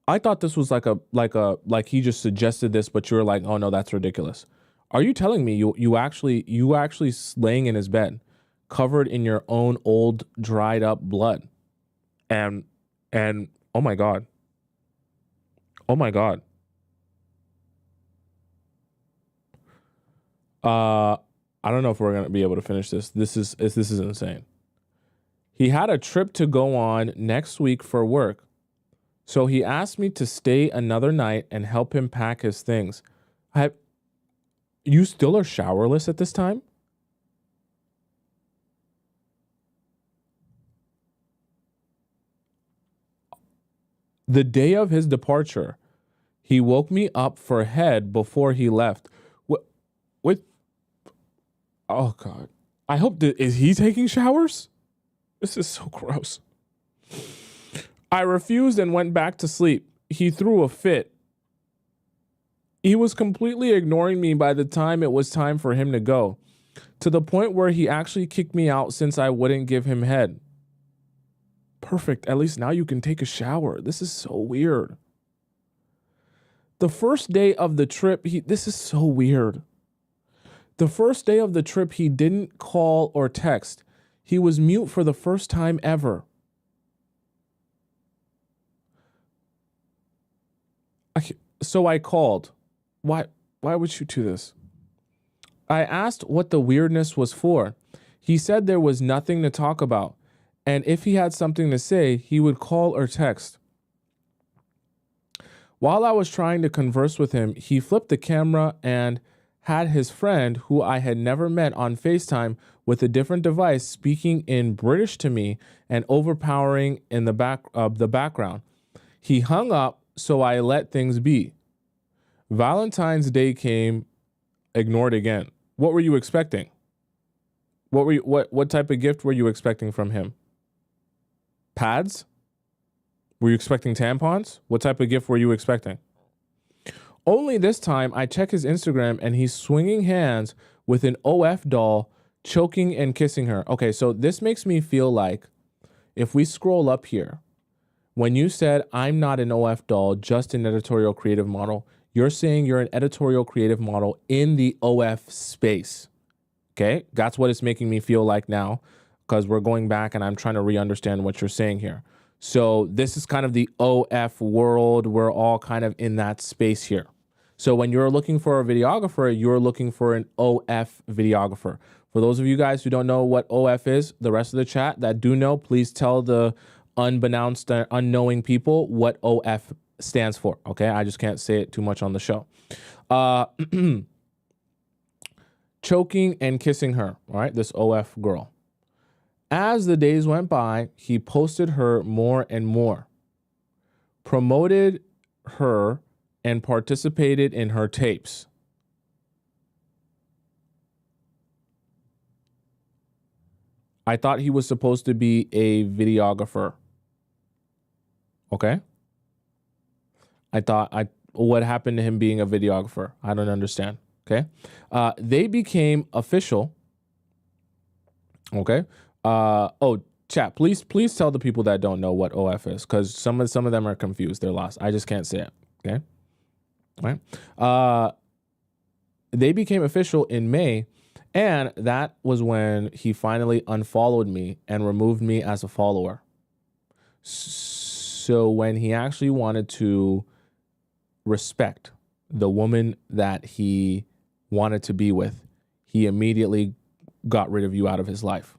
I thought this was like he just suggested this, but you were like, oh no, that's ridiculous. Are you telling me you actually laying in his bed, covered in your own old dried up blood, and oh my God, I don't know if we're gonna be able to finish this. This is insane. He had a trip to go on next week for work, so he asked me to stay another night and help him pack his things. You still are showerless at this time? The day of his departure, he woke me up for head before he left. What? Oh, God. I hope is he taking showers? This is so gross. I refused and went back to sleep. He threw a fit. He was completely ignoring me by the time it was time for him to go, to the point where he actually kicked me out since I wouldn't give him head. Perfect. At least now you can take a shower. This is so weird. The first day of the trip, this is so weird. The first day of the trip, he didn't call or text. He was mute for the first time ever. So I called. Why would you do this? I asked what the weirdness was for. He said there was nothing to talk about, and if he had something to say, he would call or text. While I was trying to converse with him, he flipped the camera and had his friend, who I had never met, on FaceTime with a different device, speaking in British to me and overpowering in the background. He hung up, so I let things be. Valentine's Day came, ignored again. What were you expecting? What type of gift were you expecting from him? Pads? Were you expecting tampons? What type of gift were you expecting? Only this time I check his Instagram and he's swinging hands with an OF doll, choking and kissing her. Okay, so this makes me feel like if we scroll up here, when you said I'm not an OF doll, just an editorial creative model, you're saying you're an editorial creative model in the OF space. Okay, that's what it's making me feel like now, because we're going back and I'm trying to re-understand what you're saying here. So this is kind of the OF world. We're all kind of in that space here. So when you're looking for a videographer, you're looking for an OF videographer. For those of you guys who don't know what OF is, the rest of the chat that do know, please tell the unbeknownst, unknowing people what OF stands for. Okay, I just can't say it too much on the show. Choking and kissing her, all right, this OF girl. As the days went by, he posted her more and more, promoted her, and participated in her tapes. I thought he was supposed to be a videographer. Okay? What happened to him being a videographer? I don't understand. Okay? They became official. Okay? Chat, please tell the people that don't know what OF is, because some of them are confused. They're lost. I just can't say it. Okay? All right. They became official in May, and that was when he finally unfollowed me and removed me as a follower. So when he actually wanted to respect the woman that he wanted to be with, he immediately got rid of you out of his life.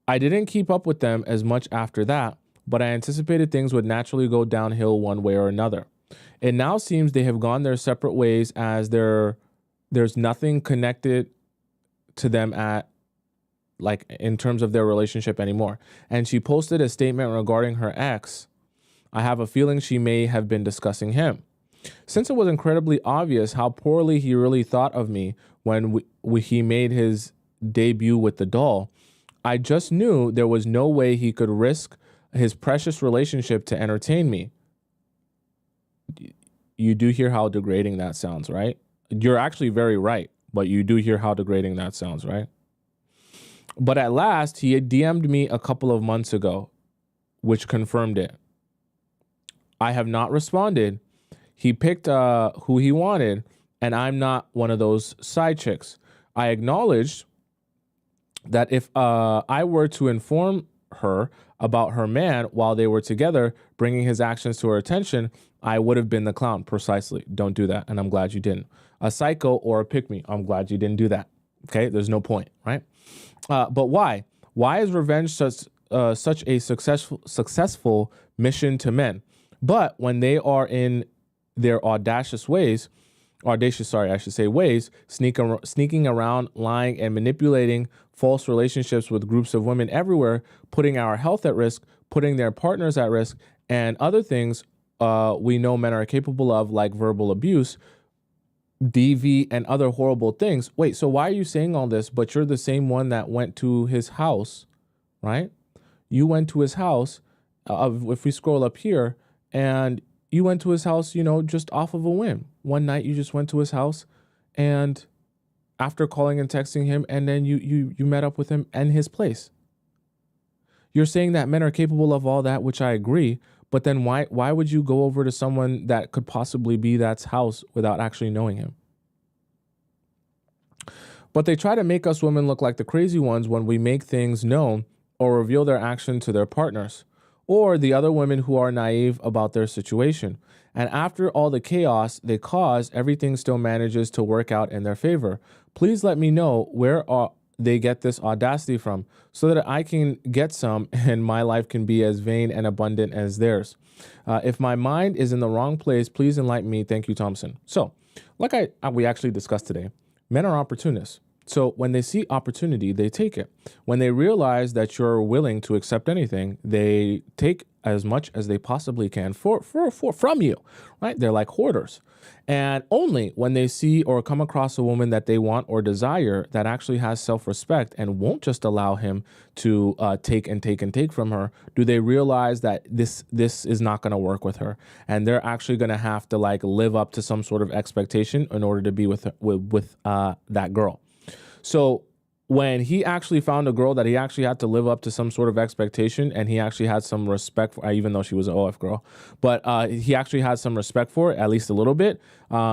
I didn't keep up with them as much after that, but I anticipated things would naturally go downhill one way or another. It now seems they have gone their separate ways, as there's nothing connected to them in terms of their relationship anymore. And she posted a statement regarding her ex. I have a feeling she may have been discussing him. Since it was incredibly obvious how poorly he really thought of me when he made his debut with the doll, I just knew there was no way he could risk his precious relationship to entertain me. You do hear how degrading that sounds, right? You're actually very right, but you do hear how degrading that sounds, right? But at last, he had DM'd me a couple of months ago, which confirmed it. I have not responded. He picked who he wanted, and I'm not one of those side chicks. I acknowledged that if I were to inform her about her man while they were together, bringing his actions to her attention, I would have been the clown. Precisely. Don't do that, and I'm glad you didn't. A psycho or a pick-me. I'm glad you didn't do that. Okay? There's no point, right? But why? Why is revenge such a successful mission to men? But when they are in their audacious ways, sneaking around, lying, and manipulating false relationships with groups of women everywhere, putting our health at risk, putting their partners at risk, and other things we know men are capable of, like verbal abuse, DV, and other horrible things. Wait, so why are you saying all this, but you're the same one that went to his house, right? You went to his house, if we scroll up here, and you went to his house, just off of a whim. One night you just went to his house, and after calling and texting him, and then you met up with him in his place. You're saying that men are capable of all that, which I agree, But then why would you go over to someone that could possibly be that's house without actually knowing him? But they try to make us women look like the crazy ones when we make things known or reveal their action to their partners, or the other women who are naive about their situation. And after all the chaos they cause, everything still manages to work out in their favor. Please let me know where they get this audacity from so that I can get some and my life can be as vain and abundant as theirs. If my mind is in the wrong place, please enlighten me. Thank you, Tomisin. So, like we actually discussed today, men are opportunists. So when they see opportunity, they take it. When they realize that you're willing to accept anything, they take as much as they possibly can from you, right? They're like hoarders. And only when they see or come across a woman that they want or desire that actually has self-respect and won't just allow him to take from her, do they realize that this is not going to work with her, and they're actually going to have to like live up to some sort of expectation in order to be with that girl. So when he actually found a girl that he actually had to live up to some sort of expectation, and he actually had some respect for, even though she was an OF girl, but he actually had some respect for it, at least a little bit.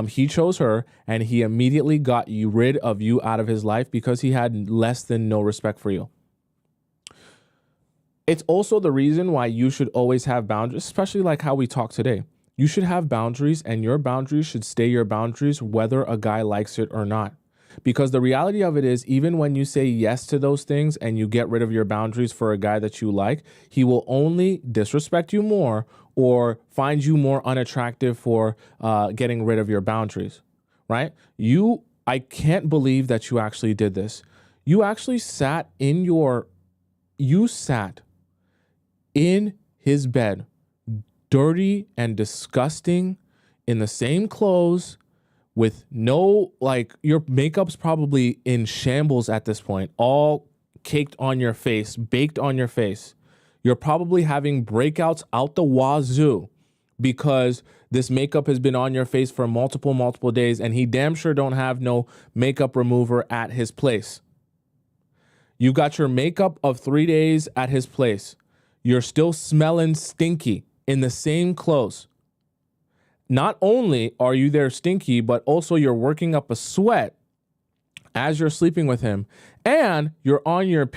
He chose her, and he immediately got rid of you out of his life because he had less than no respect for you. It's also the reason why you should always have boundaries, especially like how we talk today. You should have boundaries, and your boundaries should stay your boundaries whether a guy likes it or not. Because the reality of it is, even when you say yes to those things and you get rid of your boundaries for a guy that you like, he will only disrespect you more or find you more unattractive for getting rid of your boundaries, right? I can't believe that you actually did this. You actually sat in his bed, dirty and disgusting, in the same clothes, with no, like, your makeup's probably in shambles at this point, all caked on your face, baked on your face. You're probably having breakouts out the wazoo because this makeup has been on your face for multiple days, and he damn sure don't have no makeup remover at his place. You got your makeup of 3 days at his place. You're still smelling stinky in the same clothes. Not only are you there stinky, but also you're working up a sweat as you're sleeping with him, and you're on your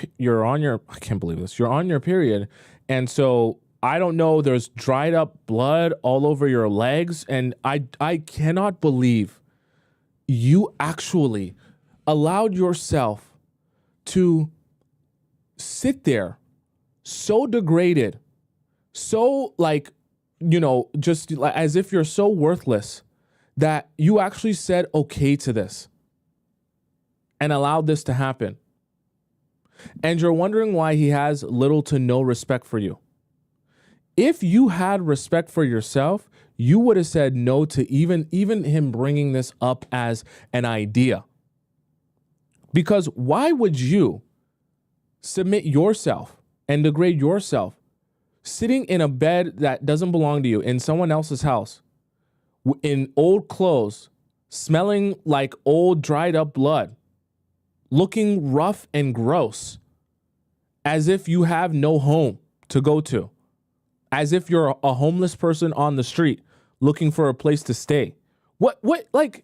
I can't believe this. You're on your period. And so I don't know, there's dried up blood all over your legs, and I cannot believe you actually allowed yourself to sit there so degraded, so like, just as if you're so worthless, that you actually said okay to this and allowed this to happen. And you're wondering why he has little to no respect for you. If you had respect for yourself, you would have said no to even him bringing this up as an idea. Because why would you submit yourself and degrade yourself sitting in a bed that doesn't belong to you in someone else's house, in old clothes, smelling like old dried up blood, looking rough and gross, as if you have no home to go to, as if you're a homeless person on the street looking for a place to stay? What, like,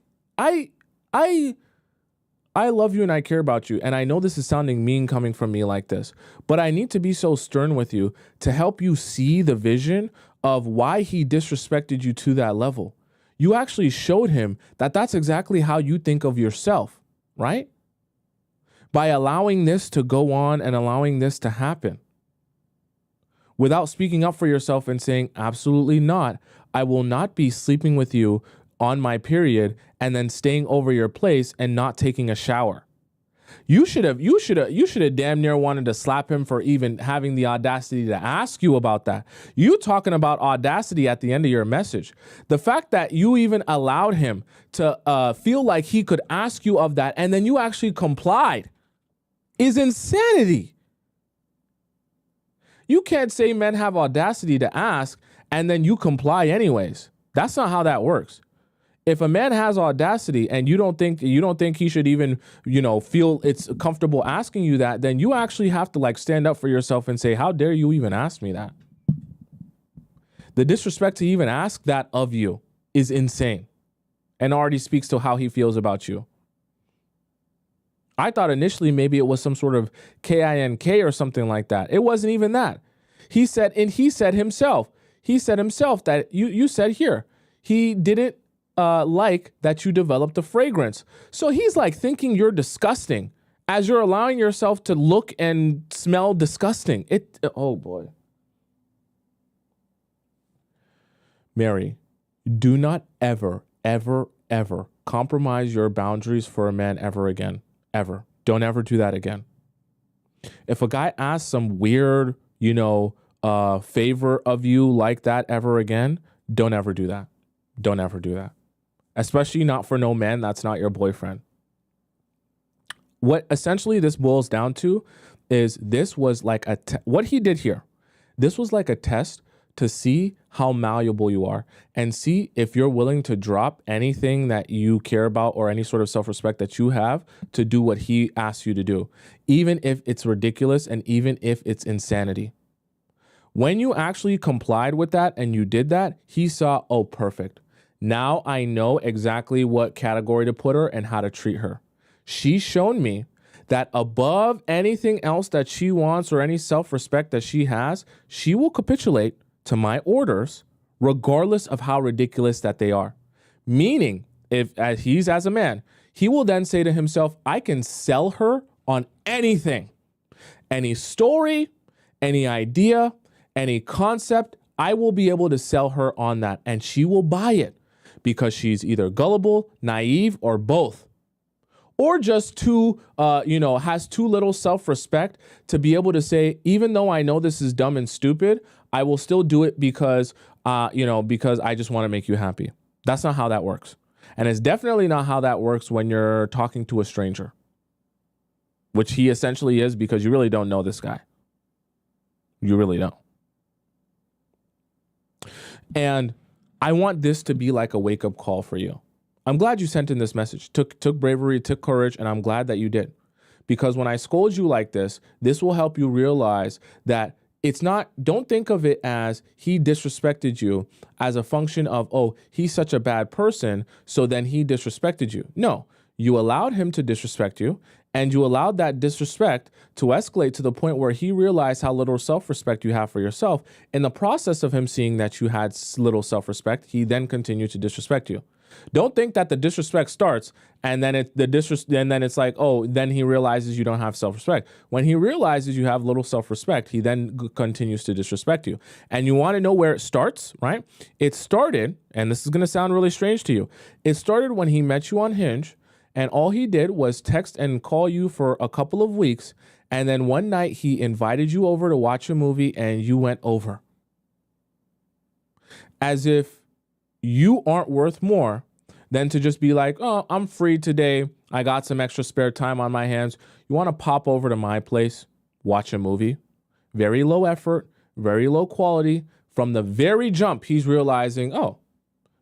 I love you and I care about you, and I know this is sounding mean coming from me like this, but I need to be so stern with you to help you see the vision of why he disrespected you to that level. You actually showed him that that's exactly how you think of yourself, right? By allowing this to go on and allowing this to happen. Without speaking up for yourself and saying, absolutely not, I will not be sleeping with you on my period and then staying over your place and not taking a shower. You should have damn near wanted to slap him for even having the audacity to ask you about that. You talking about audacity at the end of your message. The fact that you even allowed him to feel like he could ask you of that, and then you actually complied, is insanity. You can't say men have audacity to ask and then you comply anyways. That's not how that works. If a man has audacity and you don't think he should even, feel it's comfortable asking you that, then you actually have to like stand up for yourself and say, how dare you even ask me that? The disrespect to even ask that of you is insane and already speaks to how he feels about you. I thought initially maybe it was some sort of KINK or something like that. It wasn't even that. He said himself that you said here, he didn't like that you developed the fragrance. So he's like thinking you're disgusting as you're allowing yourself to look and smell disgusting. Oh boy. Mary, do not ever, ever, ever compromise your boundaries for a man ever again. Ever. Don't ever do that again. If a guy asks some weird, favor of you like that ever again, don't ever do that. Don't ever do that. Especially not for no man that's not your boyfriend. What essentially this boils down to is this was like what he did here. This was like a test to see how malleable you are and see if you're willing to drop anything that you care about or any sort of self-respect that you have to do what he asks you to do, even if it's ridiculous and even if it's insanity. When you actually complied with that and you did that, he saw, oh, perfect. Now I know exactly what category to put her and how to treat her. She's shown me that above anything else that she wants or any self-respect that she has, she will capitulate to my orders, regardless of how ridiculous that they are. Meaning, if as he's as a man, he will then say to himself, I can sell her on anything, any story, any idea, any concept, I will be able to sell her on that and she will buy it because she's either gullible, naive, or both. Or just has too little self-respect to be able to say, even though I know this is dumb and stupid, I will still do it because I just want to make you happy. That's not how that works. And it's definitely not how that works when you're talking to a stranger, which he essentially is because you really don't know this guy. You really don't. And I want this to be like a wake-up call for you. I'm glad you sent in this message. Took bravery, took courage, and I'm glad that you did. Because when I scold you like this will help you realize that it's not, don't think of it as he disrespected you as a function of, oh, he's such a bad person, so then he disrespected you. No, you allowed him to disrespect you, and you allowed that disrespect to escalate to the point where he realized how little self-respect you have for yourself. In the process of him seeing that you had little self-respect, he then continued to disrespect you. Don't think that the disrespect starts and then it's like, oh, then he realizes you don't have self-respect. When he realizes you have little self-respect, he then continues to disrespect you. And you want to know where it starts, right? It started, and this is going to sound really strange to you. It started when he met you on Hinge, and all he did was text and call you for a couple of weeks. And then one night he invited you over to watch a movie and you went over. As if you aren't worth more than to just be like, oh, I'm free today. I got some extra spare time on my hands. You want to pop over to my place, watch a movie. Very low effort, very low quality. From the very jump, he's realizing, oh,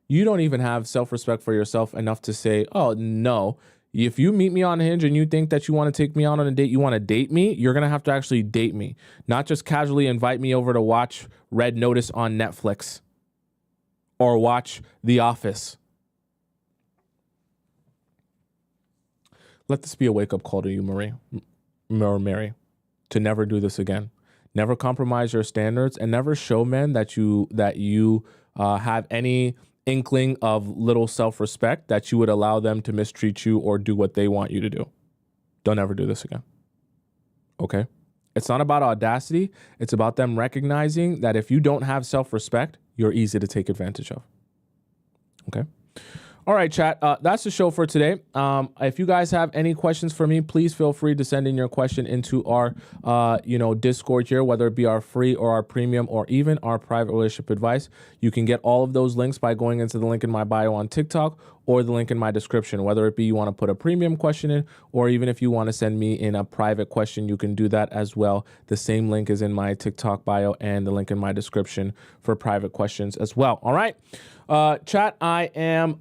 you don't even have self-respect for yourself enough to say, oh, no. If you meet me on Hinge and you think that you want to take me out on a date, you want to date me, you're going to have to actually date me. Not just casually invite me over to watch Red Notice on Netflix or watch The Office. Let this be a wake-up call to you, Mary, to never do this again. Never compromise your standards and never show men that you have any inkling of little self-respect that you would allow them to mistreat you or do what they want you to do. Don't ever do this again. Okay? It's not about audacity. It's about them recognizing that if you don't have self-respect, you're easy to take advantage of. Okay? All right, chat. That's the show for today. If you guys have any questions for me, please feel free to send in your question into our, Discord here, whether it be our free or our premium or even our private relationship advice. You can get all of those links by going into the link in my bio on TikTok or the link in my description, whether it be you want to put a premium question in or even if you want to send me in a private question, you can do that as well. The same link is in my TikTok bio and the link in my description for private questions as well. All right. Chat, I am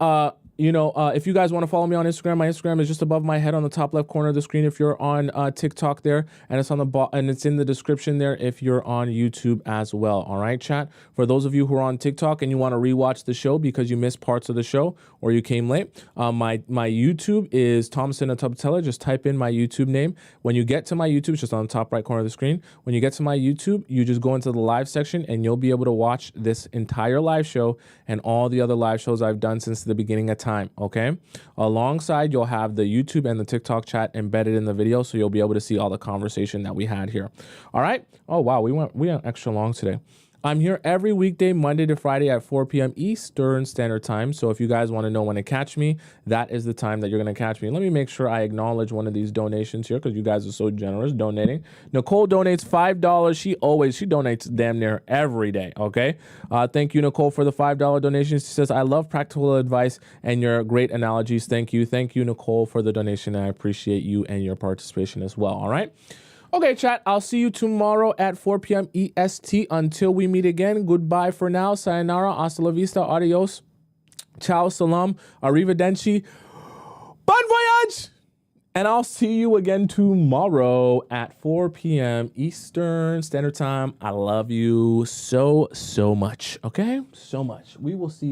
you know, if you guys want to follow me on Instagram, my Instagram is just above my head on the top left corner of the screen if you're on TikTok there, and it's on the and it's in the description there if you're on YouTube as well. All right, chat. For those of you who are on TikTok and you want to rewatch the show because you missed parts of the show or you came late, my YouTube is Tomisin Atobatele. Just type in my YouTube name. When you get to my YouTube, it's just on the top right corner of the screen. When you get to my YouTube, you just go into the live section and you'll be able to watch this entire live show and all the other live shows I've done since the beginning of time, okay? Alongside, you'll have the YouTube and the TikTok chat embedded in the video, so you'll be able to see all the conversation that we had here. All right? Oh, wow, we went extra long today. I'm here every weekday, Monday to Friday at 4 p.m. Eastern Standard Time. So if you guys want to know when to catch me, that is the time that you're going to catch me. Let me make sure I acknowledge one of these donations here because you guys are so generous donating. Nicole donates $5. She donates damn near every day, okay? Thank you, Nicole, for the $5 donation. She says, I love practical advice and your great analogies. Thank you. Thank you, Nicole, for the donation. I appreciate you and your participation as well, all right? Okay, chat, I'll see you tomorrow at 4 p.m. EST. Until we meet again, goodbye for now. Sayonara, hasta la vista, adios, ciao, salam, arrivederci, bon voyage! And I'll see you again tomorrow at 4 p.m. Eastern Standard Time. I love you so, so much, okay? So much. We will see you.